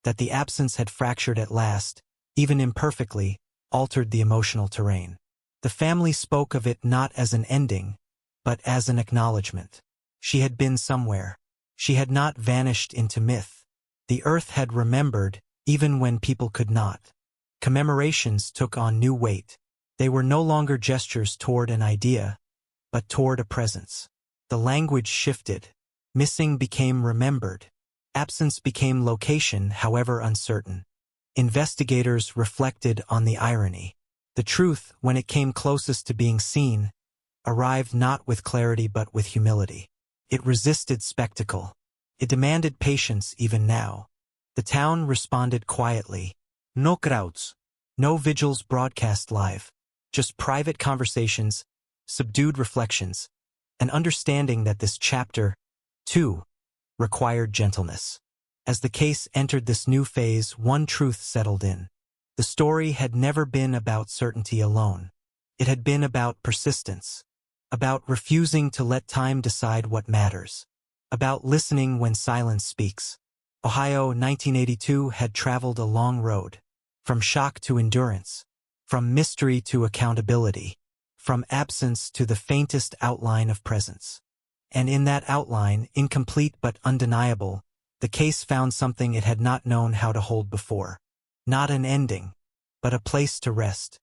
that the absence had fractured at last, even imperfectly, altered the emotional terrain. The family spoke of it not as an ending, but as an acknowledgement. She had been somewhere. She had not vanished into myth. The earth had remembered, even when people could not. Commemorations took on new weight. They were no longer gestures toward an idea, but toward a presence. The language shifted. Missing became remembered. Absence became location, however uncertain. Investigators reflected on the irony. The truth, when it came closest to being seen, arrived not with clarity but with humility. It resisted spectacle. It demanded patience even now. The town responded quietly. No crowds. No vigils broadcast live. Just private conversations, subdued reflections, an understanding that this chapter, too, required gentleness. As the case entered this new phase, one truth settled in. The story had never been about certainty alone. It had been about persistence. About refusing to let time decide what matters. About listening when silence speaks. Ohio, 1982, had traveled a long road. From shock to endurance. From mystery to accountability. From absence to the faintest outline of presence. And in that outline, incomplete but undeniable, the case found something it had not known how to hold before. Not an ending, but a place to rest.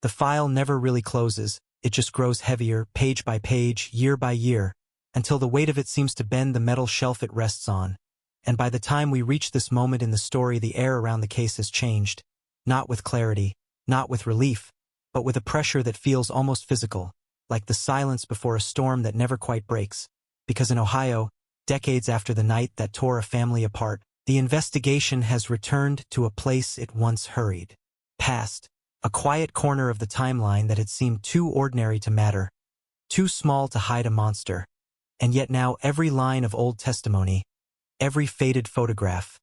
The file never really closes, it just grows heavier, page by page, year by year, until the weight of it seems to bend the metal shelf it rests on. And by the time we reach this moment in the story, the air around the case has changed. Not with clarity, not with relief, but with a pressure that feels almost physical, like the silence before a storm that never quite breaks. Because in Ohio, decades after the night that tore a family apart, the investigation has returned to a place it once hurried. Past, a quiet corner of the timeline that had seemed too ordinary to matter, too small to hide a monster, and yet now every line of old testimony, every faded photograph,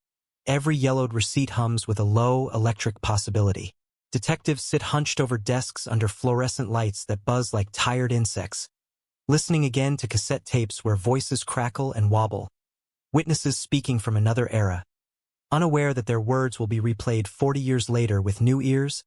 every yellowed receipt hums with a low, electric possibility. Detectives sit hunched over desks under fluorescent lights that buzz like tired insects, listening again to cassette tapes where voices crackle and wobble, witnesses speaking from another era, unaware that their words will be replayed 40 years later with new ears,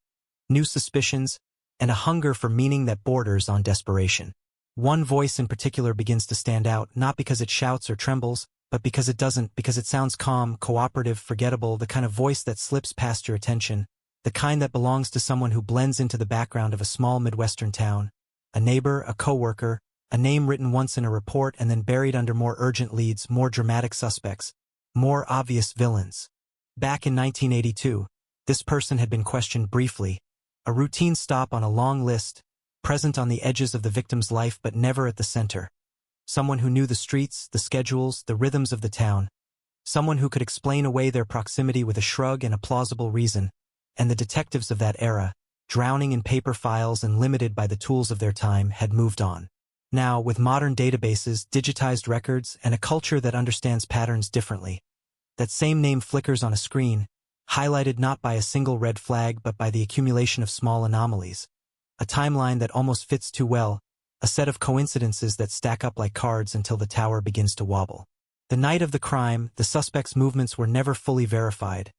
new suspicions, and a hunger for meaning that borders on desperation. One voice in particular begins to stand out, not because it shouts or trembles, but because it doesn't, because it sounds calm, cooperative, forgettable, the kind of voice that slips past your attention, the kind that belongs to someone who blends into the background of a small Midwestern town, a neighbor, a coworker, a name written once in a report and then buried under more urgent leads, more dramatic suspects, more obvious villains. Back in 1982, this person had been questioned briefly, a routine stop on a long list, present on the edges of the victim's life but never at the center. Someone who knew the streets, the schedules, the rhythms of the town. Someone who could explain away their proximity with a shrug and a plausible reason. And the detectives of that era, drowning in paper files and limited by the tools of their time, had moved on. Now, with modern databases, digitized records, and a culture that understands patterns differently, that same name flickers on a screen, highlighted not by a single red flag but by the accumulation of small anomalies. A timeline that almost fits too well, a set of coincidences that stack up like cards until the tower begins to wobble. The night of the crime, the suspect's movements were never fully verified.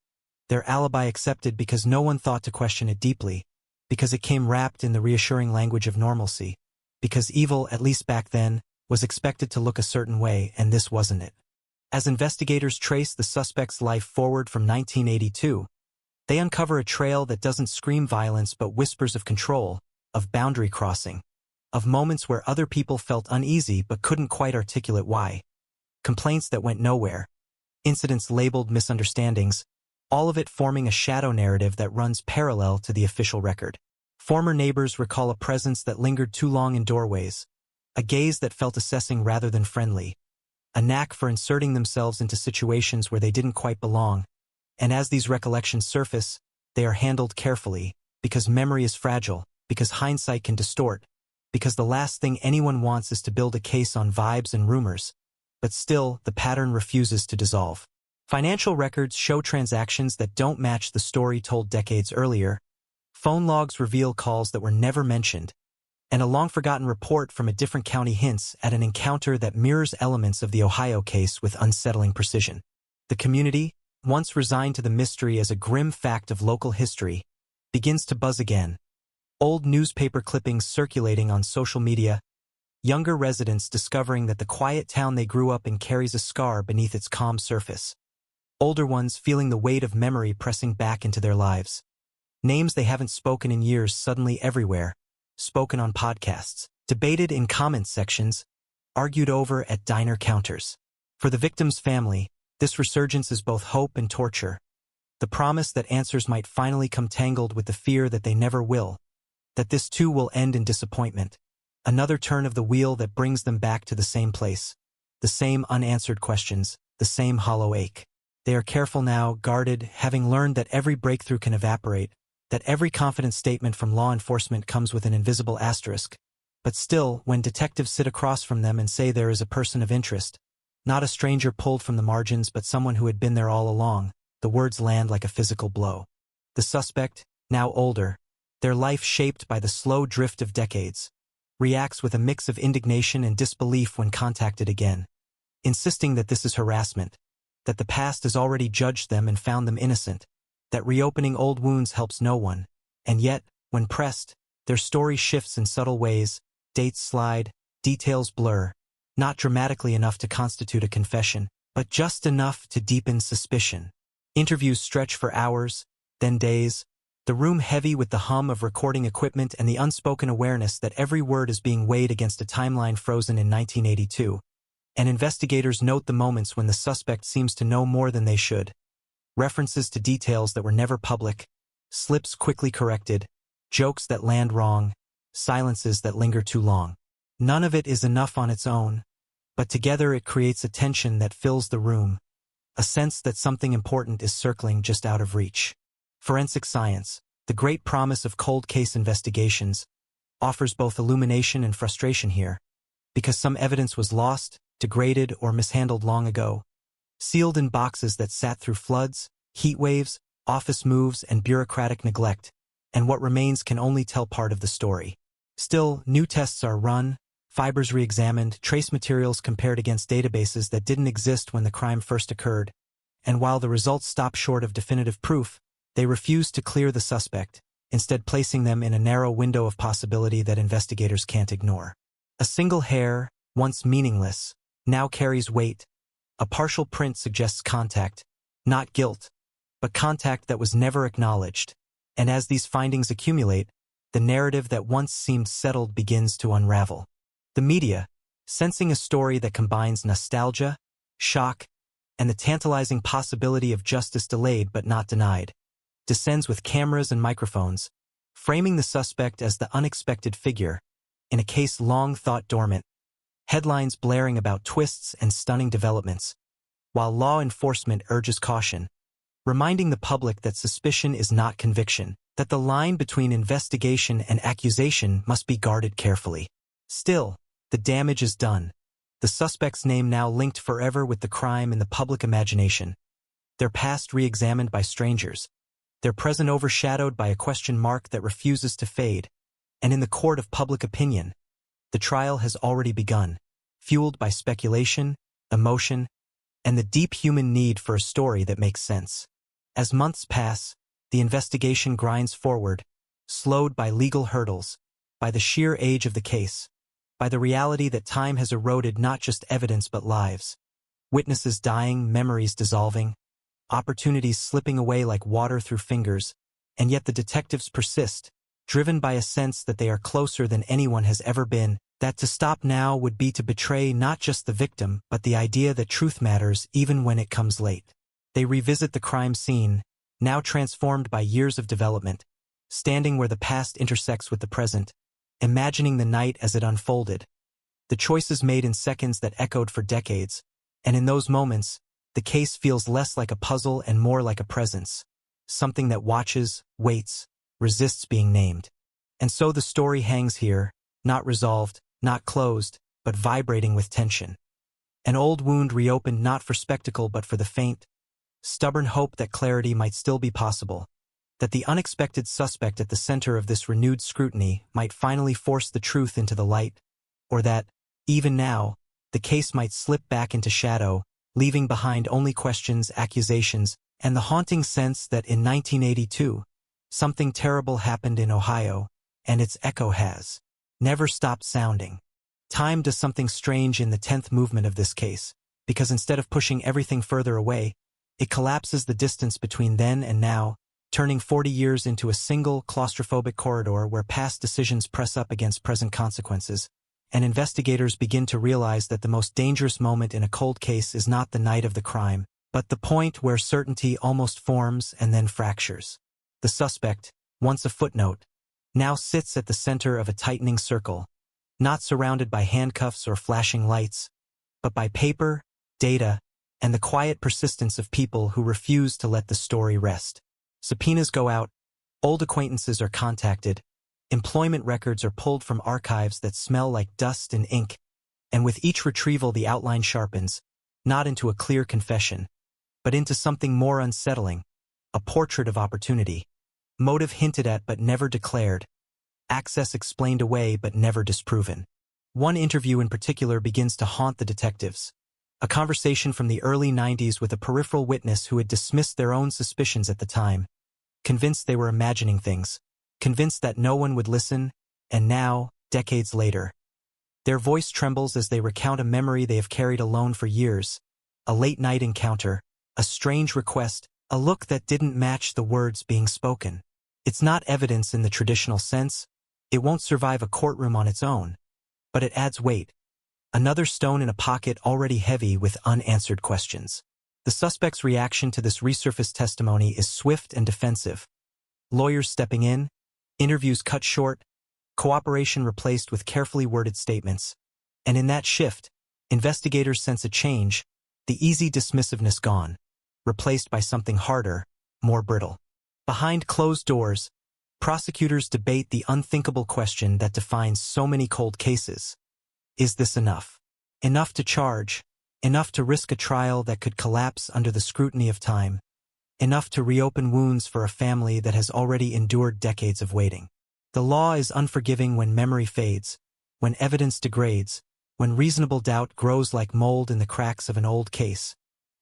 Their alibi accepted because no one thought to question it deeply, because it came wrapped in the reassuring language of normalcy, because evil, at least back then, was expected to look a certain way, and this wasn't it. As investigators trace the suspect's life forward from 1982, they uncover a trail that doesn't scream violence but whispers of control, of boundary crossing, of moments where other people felt uneasy but couldn't quite articulate why. Complaints that went nowhere, incidents labeled misunderstandings, all of it forming a shadow narrative that runs parallel to the official record. Former neighbors recall a presence that lingered too long in doorways, a gaze that felt assessing rather than friendly, a knack for inserting themselves into situations where they didn't quite belong, and as these recollections surface, they are handled carefully, because memory is fragile, because hindsight can distort, because the last thing anyone wants is to build a case on vibes and rumors, but still, the pattern refuses to dissolve. Financial records show transactions that don't match the story told decades earlier. Phone logs reveal calls that were never mentioned, and a long-forgotten report from a different county hints at an encounter that mirrors elements of the Ohio case with unsettling precision. The community, once resigned to the mystery as a grim fact of local history, begins to buzz again. Old newspaper clippings circulating on social media, younger residents discovering that the quiet town they grew up in carries a scar beneath its calm surface. Older ones feeling the weight of memory pressing back into their lives. Names they haven't spoken in years suddenly everywhere, spoken on podcasts, debated in comment sections, argued over at diner counters. For the victim's family, this resurgence is both hope and torture. The promise that answers might finally come tangled with the fear that they never will, that this too will end in disappointment. Another turn of the wheel that brings them back to the same place. The same unanswered questions, the same hollow ache. They are careful now, guarded, having learned that every breakthrough can evaporate, that every confident statement from law enforcement comes with an invisible asterisk. But still, when detectives sit across from them and say there is a person of interest, not a stranger pulled from the margins but someone who had been there all along, the words land like a physical blow. The suspect, now older, their life shaped by the slow drift of decades, reacts with a mix of indignation and disbelief when contacted again, insisting that this is harassment, that the past has already judged them and found them innocent, that reopening old wounds helps no one, and yet, when pressed, their story shifts in subtle ways, dates slide, details blur, not dramatically enough to constitute a confession, but just enough to deepen suspicion. Interviews stretch for hours, then days, the room heavy with the hum of recording equipment and the unspoken awareness that every word is being weighed against a timeline frozen in 1982. And investigators note the moments when the suspect seems to know more than they should. References to details that were never public, slips quickly corrected, jokes that land wrong, silences that linger too long. None of it is enough on its own, but together it creates a tension that fills the room, a sense that something important is circling just out of reach. Forensic science, the great promise of cold case investigations, offers both illumination and frustration here, because some evidence was lost, degraded, or mishandled long ago, sealed in boxes that sat through floods, heat waves, office moves, and bureaucratic neglect, and what remains can only tell part of the story. Still, new tests are run, fibers re-examined, trace materials compared against databases that didn't exist when the crime first occurred, and while the results stop short of definitive proof, they refuse to clear the suspect, instead placing them in a narrow window of possibility that investigators can't ignore. A single hair, once meaningless, now carries weight. A partial print suggests contact, not guilt, but contact that was never acknowledged. And as these findings accumulate, the narrative that once seemed settled begins to unravel. The media, sensing a story that combines nostalgia, shock, and the tantalizing possibility of justice delayed but not denied, descends with cameras and microphones, framing the suspect as the unexpected figure in a case long thought dormant, headlines blaring about twists and stunning developments, while law enforcement urges caution, reminding the public that suspicion is not conviction, that the line between investigation and accusation must be guarded carefully. Still, the damage is done. The suspect's name now linked forever with the crime in the public imagination, their past re-examined by strangers, their present overshadowed by a question mark that refuses to fade, and in the court of public opinion, the trial has already begun, fueled by speculation, emotion, and the deep human need for a story that makes sense. As months pass, the investigation grinds forward, slowed by legal hurdles, by the sheer age of the case, by the reality that time has eroded not just evidence but lives. Witnesses dying, memories dissolving, opportunities slipping away like water through fingers, and yet the detectives persist, driven by a sense that they are closer than anyone has ever been, that to stop now would be to betray not just the victim but the idea that truth matters even when it comes late. They revisit the crime scene, now transformed by years of development, standing where the past intersects with the present, imagining the night as it unfolded, the choices made in seconds that echoed for decades, and in those moments, the case feels less like a puzzle and more like a presence, something that watches, waits, resists being named. And so the story hangs here, not resolved, not closed, but vibrating with tension. An old wound reopened not for spectacle but for the faint, stubborn hope that clarity might still be possible, that the unexpected suspect at the center of this renewed scrutiny might finally force the truth into the light, or that, even now, the case might slip back into shadow, leaving behind only questions, accusations, and the haunting sense that in 1982, something terrible happened in Ohio, and its echo has never stopped sounding. Time does something strange in the 10th movement of this case, because instead of pushing everything further away, it collapses the distance between then and now, turning 40 years into a single claustrophobic corridor where past decisions press up against present consequences, and investigators begin to realize that the most dangerous moment in a cold case is not the night of the crime, but the point where certainty almost forms and then fractures. The suspect, once a footnote, now sits at the center of a tightening circle, not surrounded by handcuffs or flashing lights, but by paper, data, and the quiet persistence of people who refuse to let the story rest. Subpoenas go out, old acquaintances are contacted, employment records are pulled from archives that smell like dust and ink, and with each retrieval the outline sharpens, not into a clear confession, but into something more unsettling, a portrait of opportunity, motive hinted at but never declared, access explained away but never disproven. One interview in particular begins to haunt the detectives, a conversation from the early 90s with a peripheral witness who had dismissed their own suspicions at the time, convinced they were imagining things, convinced that no one would listen, and now, decades later, their voice trembles as they recount a memory they have carried alone for years, a late-night encounter, a strange request, a look that didn't match the words being spoken. It's not evidence in the traditional sense, it won't survive a courtroom on its own, but it adds weight, another stone in a pocket already heavy with unanswered questions. The suspect's reaction to this resurfaced testimony is swift and defensive. Lawyers stepping in, interviews cut short, cooperation replaced with carefully worded statements. And in that shift, investigators sense a change, the easy dismissiveness gone, replaced by something harder, more brittle. Behind closed doors, prosecutors debate the unthinkable question that defines so many cold cases. Is this enough? Enough to charge? Enough to risk a trial that could collapse under the scrutiny of time? Enough to reopen wounds for a family that has already endured decades of waiting? The law is unforgiving when memory fades, when evidence degrades, when reasonable doubt grows like mold in the cracks of an old case,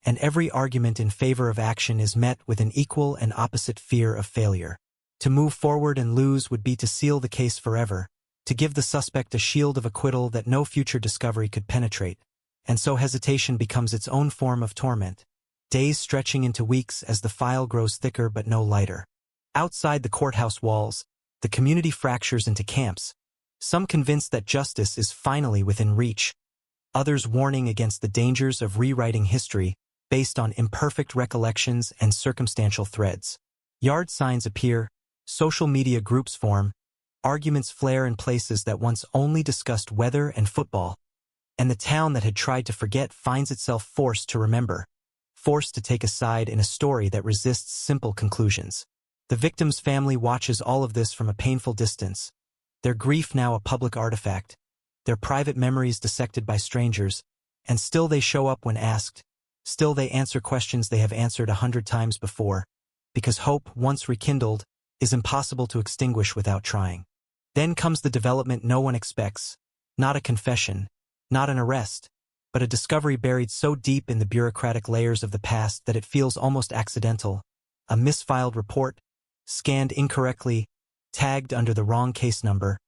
and every argument in favor of action is met with an equal and opposite fear of failure. To move forward and lose would be to seal the case forever, to give the suspect a shield of acquittal that no future discovery could penetrate, and so hesitation becomes its own form of torment, days stretching into weeks as the file grows thicker but no lighter. Outside the courthouse walls, the community fractures into camps, some convinced that justice is finally within reach, others warning against the dangers of rewriting history based on imperfect recollections and circumstantial threads. Yard signs appear, Social media groups form, arguments flare in places that once only discussed weather and football, and the town that had tried to forget finds itself forced to remember, forced to take a side in a story that resists simple conclusions. The victim's family watches all of this from a painful distance, their grief now a public artifact, their private memories dissected by strangers, and still they show up when asked, still they answer questions they have answered 100 times before, because hope, once rekindled, is impossible to extinguish without trying. Then comes the development no one expects, not a confession, not an arrest, but a discovery buried so deep in the bureaucratic layers of the past that it feels almost accidental, a misfiled report, scanned incorrectly, tagged under the wrong case number,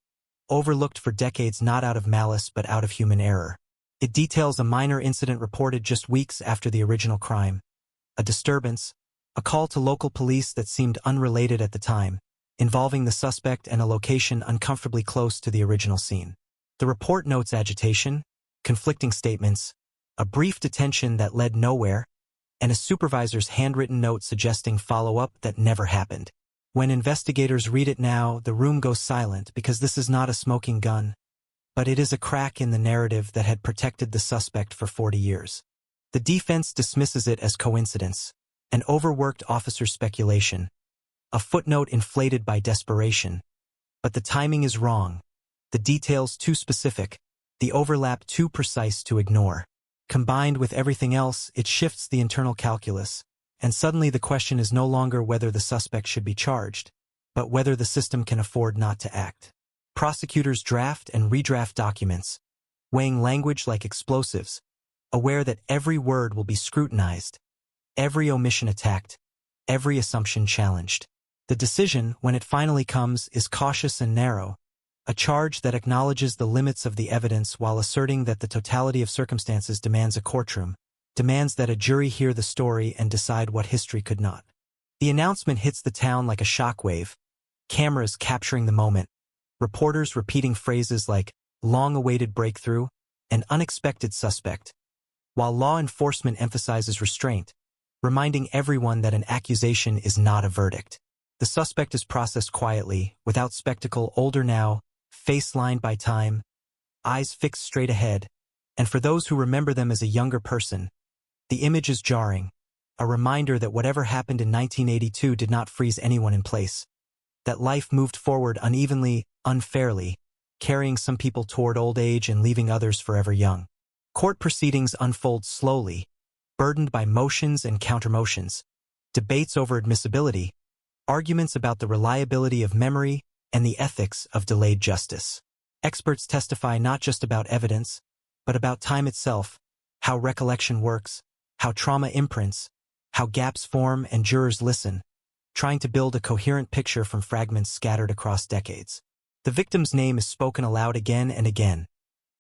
overlooked for decades not out of malice but out of human error. It details a minor incident reported just weeks after the original crime, a disturbance, a call to local police that seemed unrelated at the time, involving the suspect and a location uncomfortably close to the original scene. The report notes agitation, conflicting statements, a brief detention that led nowhere, and a supervisor's handwritten note suggesting follow-up that never happened. When investigators read it now, the room goes silent because this is not a smoking gun, but it is a crack in the narrative that had protected the suspect for 40 years. The defense dismisses it as coincidence, an overworked officer's speculation, a footnote inflated by desperation. But the timing is wrong, the details too specific, the overlap too precise to ignore. Combined with everything else, it shifts the internal calculus, and suddenly the question is no longer whether the suspect should be charged, but whether the system can afford not to act. Prosecutors draft and redraft documents, weighing language like explosives, aware that every word will be scrutinized, every omission attacked, every assumption challenged. The decision, when it finally comes, is cautious and narrow, a charge that acknowledges the limits of the evidence while asserting that the totality of circumstances demands a courtroom, demands that a jury hear the story and decide what history could not. The announcement hits the town like a shockwave, cameras capturing the moment, reporters repeating phrases like long-awaited breakthrough and unexpected suspect, while law enforcement emphasizes restraint, reminding everyone that an accusation is not a verdict. The suspect is processed quietly, without spectacle, older now, face lined by time, eyes fixed straight ahead, and for those who remember them as a younger person, the image is jarring, a reminder that whatever happened in 1982 did not freeze anyone in place, that life moved forward unevenly, unfairly, carrying some people toward old age and leaving others forever young. Court proceedings unfold slowly, burdened by motions and countermotions, debates over admissibility, arguments about the reliability of memory and the ethics of delayed justice. Experts testify not just about evidence, but about time itself, how recollection works, how trauma imprints, how gaps form and jurors listen, trying to build a coherent picture from fragments scattered across decades. The victim's name is spoken aloud again and again,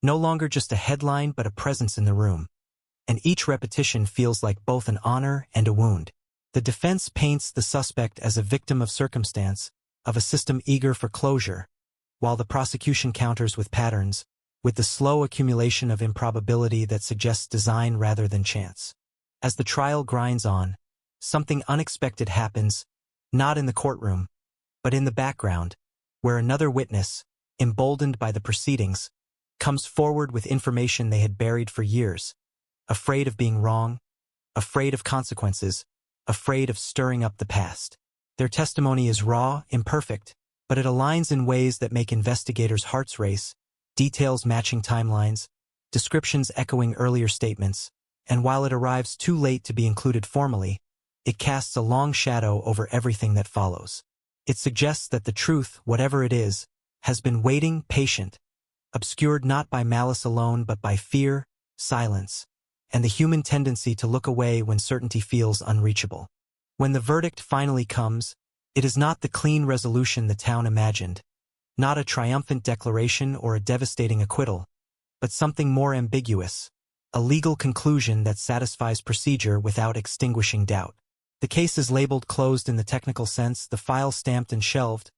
no longer just a headline but a presence in the room, and each repetition feels like both an honor and a wound. The defense paints the suspect as a victim of circumstance, of a system eager for closure, while the prosecution counters with patterns, with the slow accumulation of improbability that suggests design rather than chance. As the trial grinds on, something unexpected happens, not in the courtroom, but in the background, where another witness, emboldened by the proceedings, comes forward with information they had buried for years, afraid of being wrong, afraid of consequences, afraid of stirring up the past. Their testimony is raw, imperfect, but it aligns in ways that make investigators' hearts race, details matching timelines, descriptions echoing earlier statements, and while it arrives too late to be included formally, it casts a long shadow over everything that follows. It suggests that the truth, whatever it is, has been waiting, patient, obscured not by malice alone but by fear, silence, and the human tendency to look away when certainty feels unreachable. When the verdict finally comes, it is not the clean resolution the town imagined, not a triumphant declaration or a devastating acquittal, but something more ambiguous, a legal conclusion that satisfies procedure without extinguishing doubt. The case is labeled closed in the technical sense, the file stamped and shelved,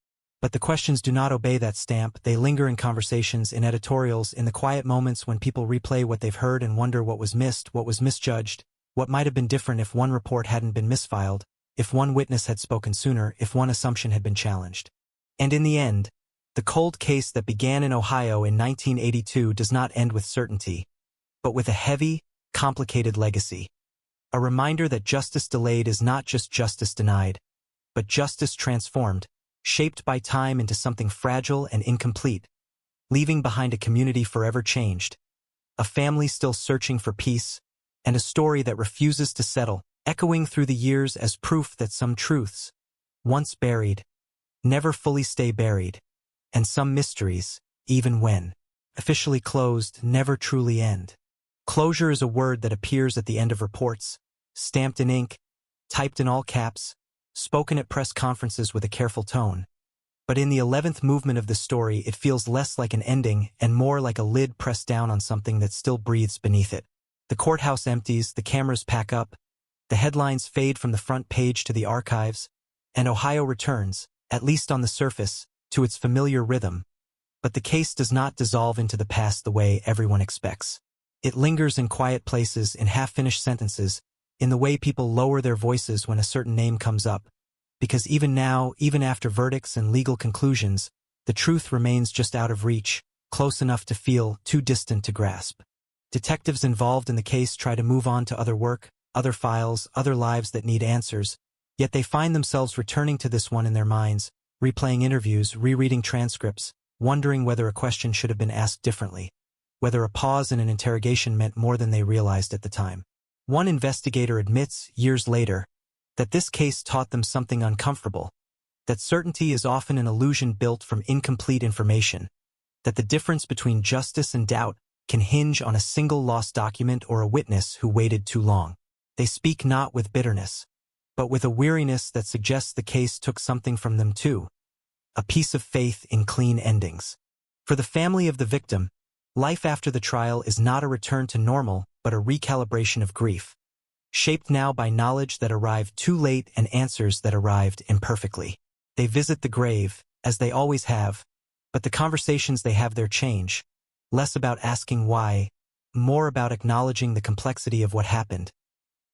but the questions do not obey that stamp. They linger in conversations, in editorials, in the quiet moments when people replay what they've heard and wonder what was missed, what was misjudged, what might have been different if one report hadn't been misfiled. if one witness had spoken sooner, if one assumption had been challenged. And in the end, the cold case that began in Ohio in 1982 does not end with certainty, but with a heavy, complicated legacy. A reminder that justice delayed is not just justice denied, but justice transformed, shaped by time into something fragile and incomplete, leaving behind a community forever changed, a family still searching for peace, and a story that refuses to settle, echoing through the years as proof that some truths, once buried, never fully stay buried, and some mysteries, even when officially closed, never truly end. Closure is a word that appears at the end of reports, stamped in ink, typed in all caps, spoken at press conferences with a careful tone. But in the 11th movement of the story, it feels less like an ending and more like a lid pressed down on something that still breathes beneath it. The courthouse empties, the cameras pack up, the headlines fade from the front page to the archives, and Ohio returns, at least on the surface, to its familiar rhythm. But the case does not dissolve into the past the way everyone expects. It lingers in quiet places, in half-finished sentences, in the way people lower their voices when a certain name comes up. Because even now, even after verdicts and legal conclusions, the truth remains just out of reach, close enough to feel too distant to grasp. Detectives involved in the case try to move on to other work, other files, other lives that need answers, yet they find themselves returning to this one in their minds, replaying interviews, rereading transcripts, wondering whether a question should have been asked differently, whether a pause in an interrogation meant more than they realized at the time. One investigator admits, years later, that this case taught them something uncomfortable, that certainty is often an illusion built from incomplete information, that the difference between justice and doubt can hinge on a single lost document or a witness who waited too long. They speak not with bitterness, but with a weariness that suggests the case took something from them too, a piece of faith in clean endings. For the family of the victim, life after the trial is not a return to normal, but a recalibration of grief, shaped now by knowledge that arrived too late and answers that arrived imperfectly. They visit the grave, as they always have, but the conversations they have there change, less about asking why, more about acknowledging the complexity of what happened,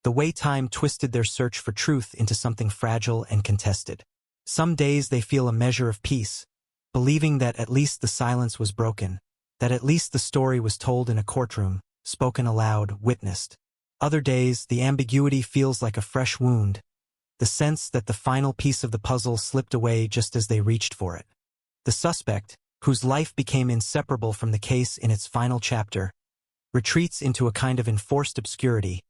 the way time twisted their search for truth into something fragile and contested. Some days they feel a measure of peace, believing that at least the silence was broken, that at least the story was told in a courtroom, spoken aloud, witnessed. Other days, the ambiguity feels like a fresh wound, the sense that the final piece of the puzzle slipped away just as they reached for it. The suspect, whose life became inseparable from the case in its final chapter, retreats into a kind of enforced obscurity,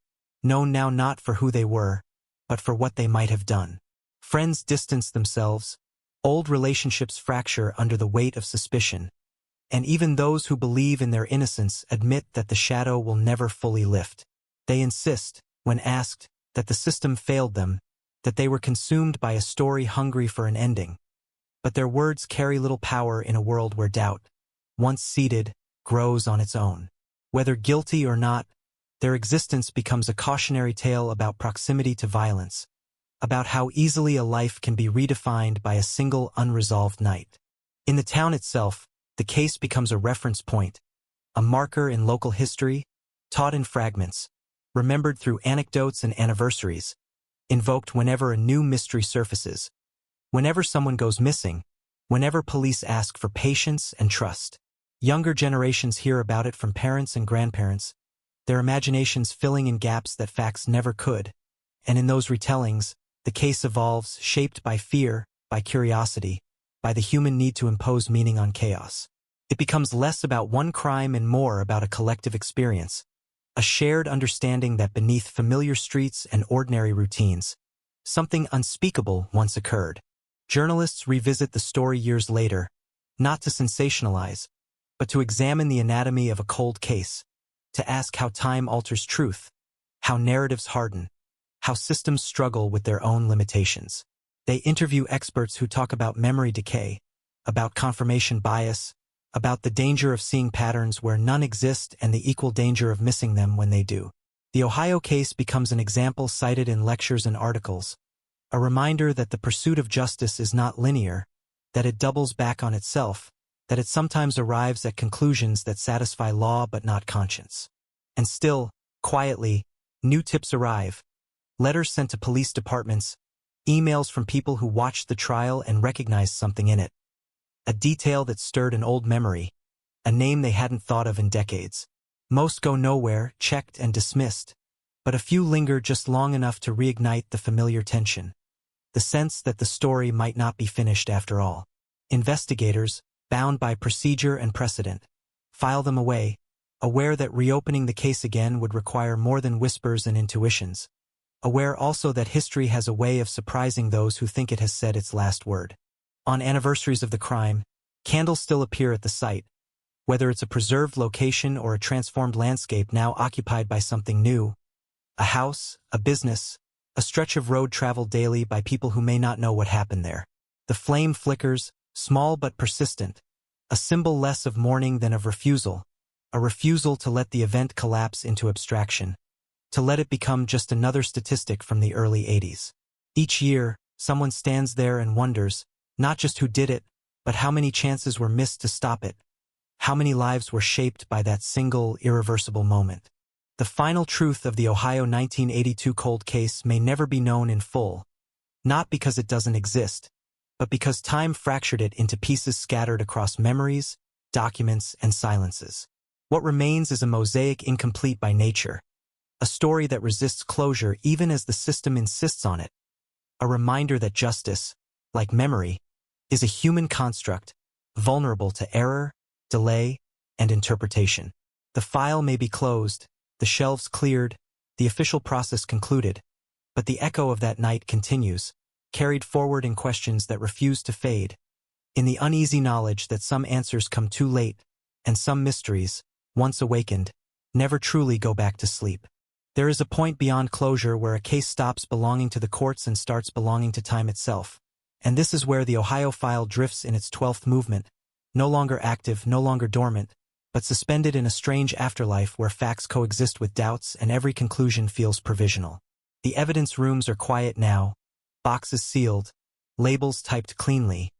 known now not for who they were, but for what they might have done. Friends distance themselves, old relationships fracture under the weight of suspicion, and even those who believe in their innocence admit that the shadow will never fully lift. They insist, when asked, that the system failed them, that they were consumed by a story hungry for an ending. But their words carry little power in a world where doubt, once seated, grows on its own. Whether guilty or not, their existence becomes a cautionary tale about proximity to violence, about how easily a life can be redefined by a single unresolved night. In the town itself, the case becomes a reference point, a marker in local history, taught in fragments, remembered through anecdotes and anniversaries, invoked whenever a new mystery surfaces, whenever someone goes missing, whenever police ask for patience and trust. Younger generations hear about it from parents and grandparents, their imaginations filling in gaps that facts never could, and in those retellings, the case evolves, shaped by fear, by curiosity, by the human need to impose meaning on chaos. It becomes less about one crime and more about a collective experience, a shared understanding that beneath familiar streets and ordinary routines, something unspeakable once occurred. Journalists revisit the story years later, not to sensationalize, but to examine the anatomy of a cold case, to ask how time alters truth, how narratives harden, how systems struggle with their own limitations. They interview experts who talk about memory decay, about confirmation bias, about the danger of seeing patterns where none exist and the equal danger of missing them when they do. The Ohio case becomes an example cited in lectures and articles, a reminder that the pursuit of justice is not linear, that it doubles back on itself, that it sometimes arrives at conclusions that satisfy law but not conscience. And still, quietly, new tips arrive, letters sent to police departments, emails from people who watched the trial and recognized something in it. A detail that stirred an old memory, a name they hadn't thought of in decades. Most go nowhere, checked and dismissed, but a few linger just long enough to reignite the familiar tension. The sense that the story might not be finished after all. Investigators, bound by procedure and precedent, file them away, aware that reopening the case again would require more than whispers and intuitions. Aware also that history has a way of surprising those who think it has said its last word. On anniversaries of the crime, candles still appear at the site, whether it's a preserved location or a transformed landscape now occupied by something new. A house, a business, a stretch of road traveled daily by people who may not know what happened there. The flame flickers, small but persistent, a symbol less of mourning than of refusal, a refusal to let the event collapse into abstraction, to let it become just another statistic from the early 80s. Each year, someone stands there and wonders, not just who did it, but how many chances were missed to stop it, how many lives were shaped by that single, irreversible moment. The final truth of the Ohio 1982 cold case may never be known in full, not because it doesn't exist, but because time fractured it into pieces scattered across memories, documents, and silences. What remains is a mosaic incomplete by nature, a story that resists closure even as the system insists on it, a reminder that justice, like memory, is a human construct, vulnerable to error, delay, and interpretation. The file may be closed, the shelves cleared, the official process concluded, but the echo of that night continues, carried forward in questions that refuse to fade, in the uneasy knowledge that some answers come too late, and some mysteries, once awakened, never truly go back to sleep. There is a point beyond closure where a case stops belonging to the courts and starts belonging to time itself. And this is where the Ohio file drifts in its 12th movement, no longer active, no longer dormant, but suspended in a strange afterlife where facts coexist with doubts and every conclusion feels provisional. The evidence rooms are quiet now, boxes sealed, labels typed cleanly,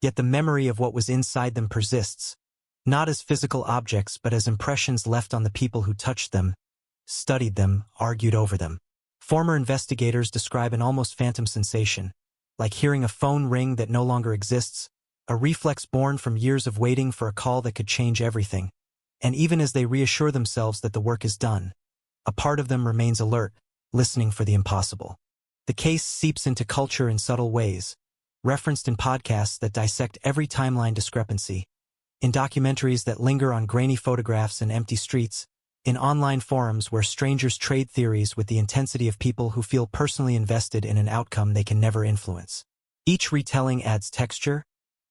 yet the memory of what was inside them persists, not as physical objects but as impressions left on the people who touched them, studied them, argued over them. Former investigators describe an almost phantom sensation, like hearing a phone ring that no longer exists, a reflex born from years of waiting for a call that could change everything. And even as they reassure themselves that the work is done, a part of them remains alert, listening for the impossible. The case seeps into culture in subtle ways, referenced in podcasts that dissect every timeline discrepancy, in documentaries that linger on grainy photographs and empty streets, in online forums where strangers trade theories with the intensity of people who feel personally invested in an outcome they can never influence. Each retelling adds texture,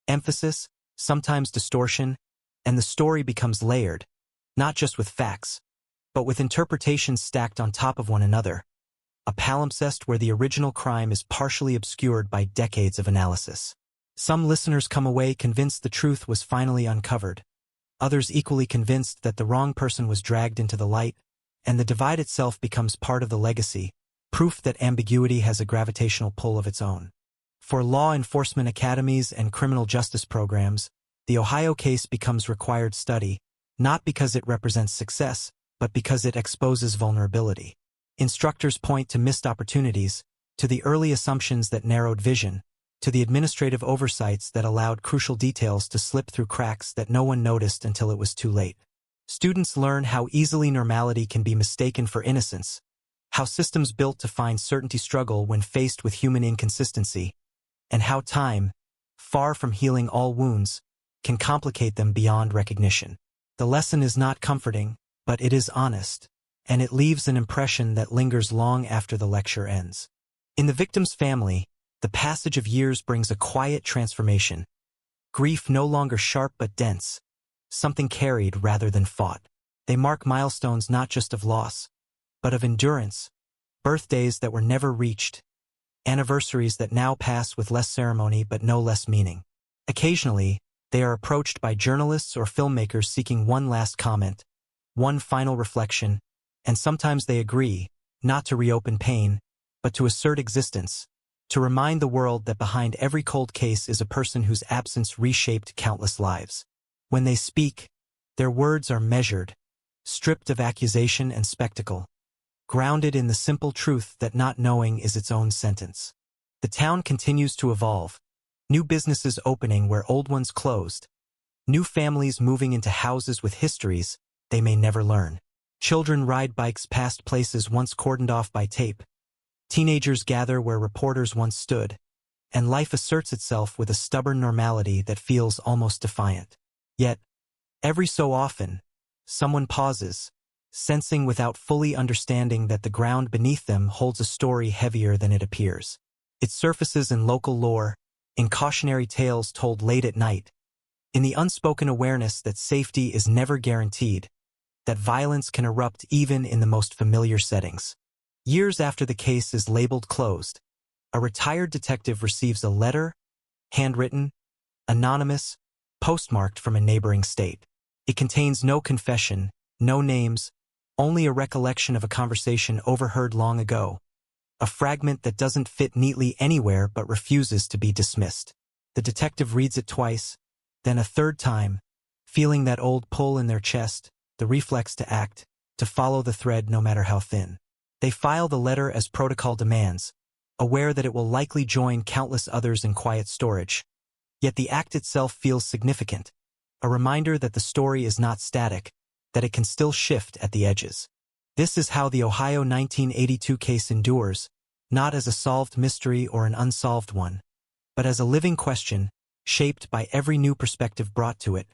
emphasis, sometimes distortion, and the story becomes layered, not just with facts, but with interpretations stacked on top of one another, a palimpsest where the original crime is partially obscured by decades of analysis. Some listeners come away convinced the truth was finally uncovered, others equally convinced that the wrong person was dragged into the light, and the divide itself becomes part of the legacy, proof that ambiguity has a gravitational pull of its own. For law enforcement academies and criminal justice programs, the Ohio case becomes required study, not because it represents success, but because it exposes vulnerability. Instructors point to missed opportunities, to the early assumptions that narrowed vision, to the administrative oversights that allowed crucial details to slip through cracks that no one noticed until it was too late. Students learn how easily normality can be mistaken for innocence, how systems built to find certainty struggle when faced with human inconsistency, and how time, far from healing all wounds, can complicate them beyond recognition. The lesson is not comforting, but it is honest, and it leaves an impression that lingers long after the lecture ends. In the victim's family, the passage of years brings a quiet transformation. Grief no longer sharp but dense, something carried rather than fought. They mark milestones not just of loss, but of endurance, birthdays that were never reached, anniversaries that now pass with less ceremony but no less meaning. Occasionally, they are approached by journalists or filmmakers seeking one last comment, one final reflection, and sometimes they agree, not to reopen pain, but to assert existence, to remind the world that behind every cold case is a person whose absence reshaped countless lives. When they speak, their words are measured, stripped of accusation and spectacle, grounded in the simple truth that not knowing is its own sentence. The town continues to evolve. New businesses opening where old ones closed. New families moving into houses with histories they may never learn. Children ride bikes past places once cordoned off by tape. Teenagers gather where reporters once stood. And life asserts itself with a stubborn normality that feels almost defiant. Yet, every so often, someone pauses, sensing without fully understanding that the ground beneath them holds a story heavier than it appears. It surfaces in local lore, in cautionary tales told late at night, in the unspoken awareness that safety is never guaranteed, that violence can erupt even in the most familiar settings. Years after the case is labeled closed, a retired detective receives a letter, handwritten, anonymous, postmarked from a neighboring state. It contains no confession, no names, only a recollection of a conversation overheard long ago, a fragment that doesn't fit neatly anywhere but refuses to be dismissed. The detective reads it twice, then a third time, feeling that old pull in their chest, the reflex to act, to follow the thread no matter how thin. They file the letter as protocol demands, aware that it will likely join countless others in quiet storage. Yet the act itself feels significant, a reminder that the story is not static, that it can still shift at the edges. This is how the Ohio 1982 case endures, not as a solved mystery or an unsolved one, but as a living question, shaped by every new perspective brought to it,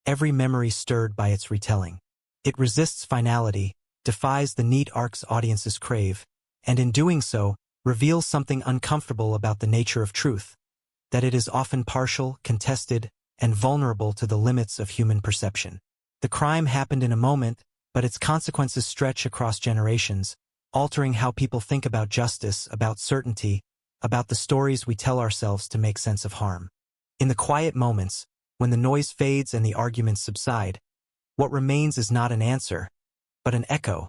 every memory stirred by its retelling. It resists finality, defies the neat arcs audiences crave, and in doing so, reveals something uncomfortable about the nature of truth, that it is often partial, contested, and vulnerable to the limits of human perception. The crime happened in a moment, but its consequences stretch across generations, altering how people think about justice, about certainty, about the stories we tell ourselves to make sense of harm. In the quiet moments, when the noise fades and the arguments subside, what remains is not an answer, but an echo,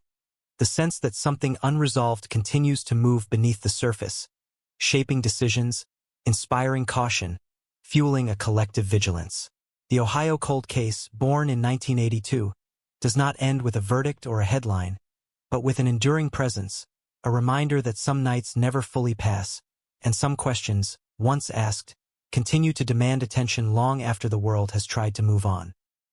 the sense that something unresolved continues to move beneath the surface, shaping decisions, inspiring caution, fueling a collective vigilance. The Ohio cold case, born in 1982, does not end with a verdict or a headline, but with an enduring presence, a reminder that some nights never fully pass, and some questions, once asked, continue to demand attention long after the world has tried to move on.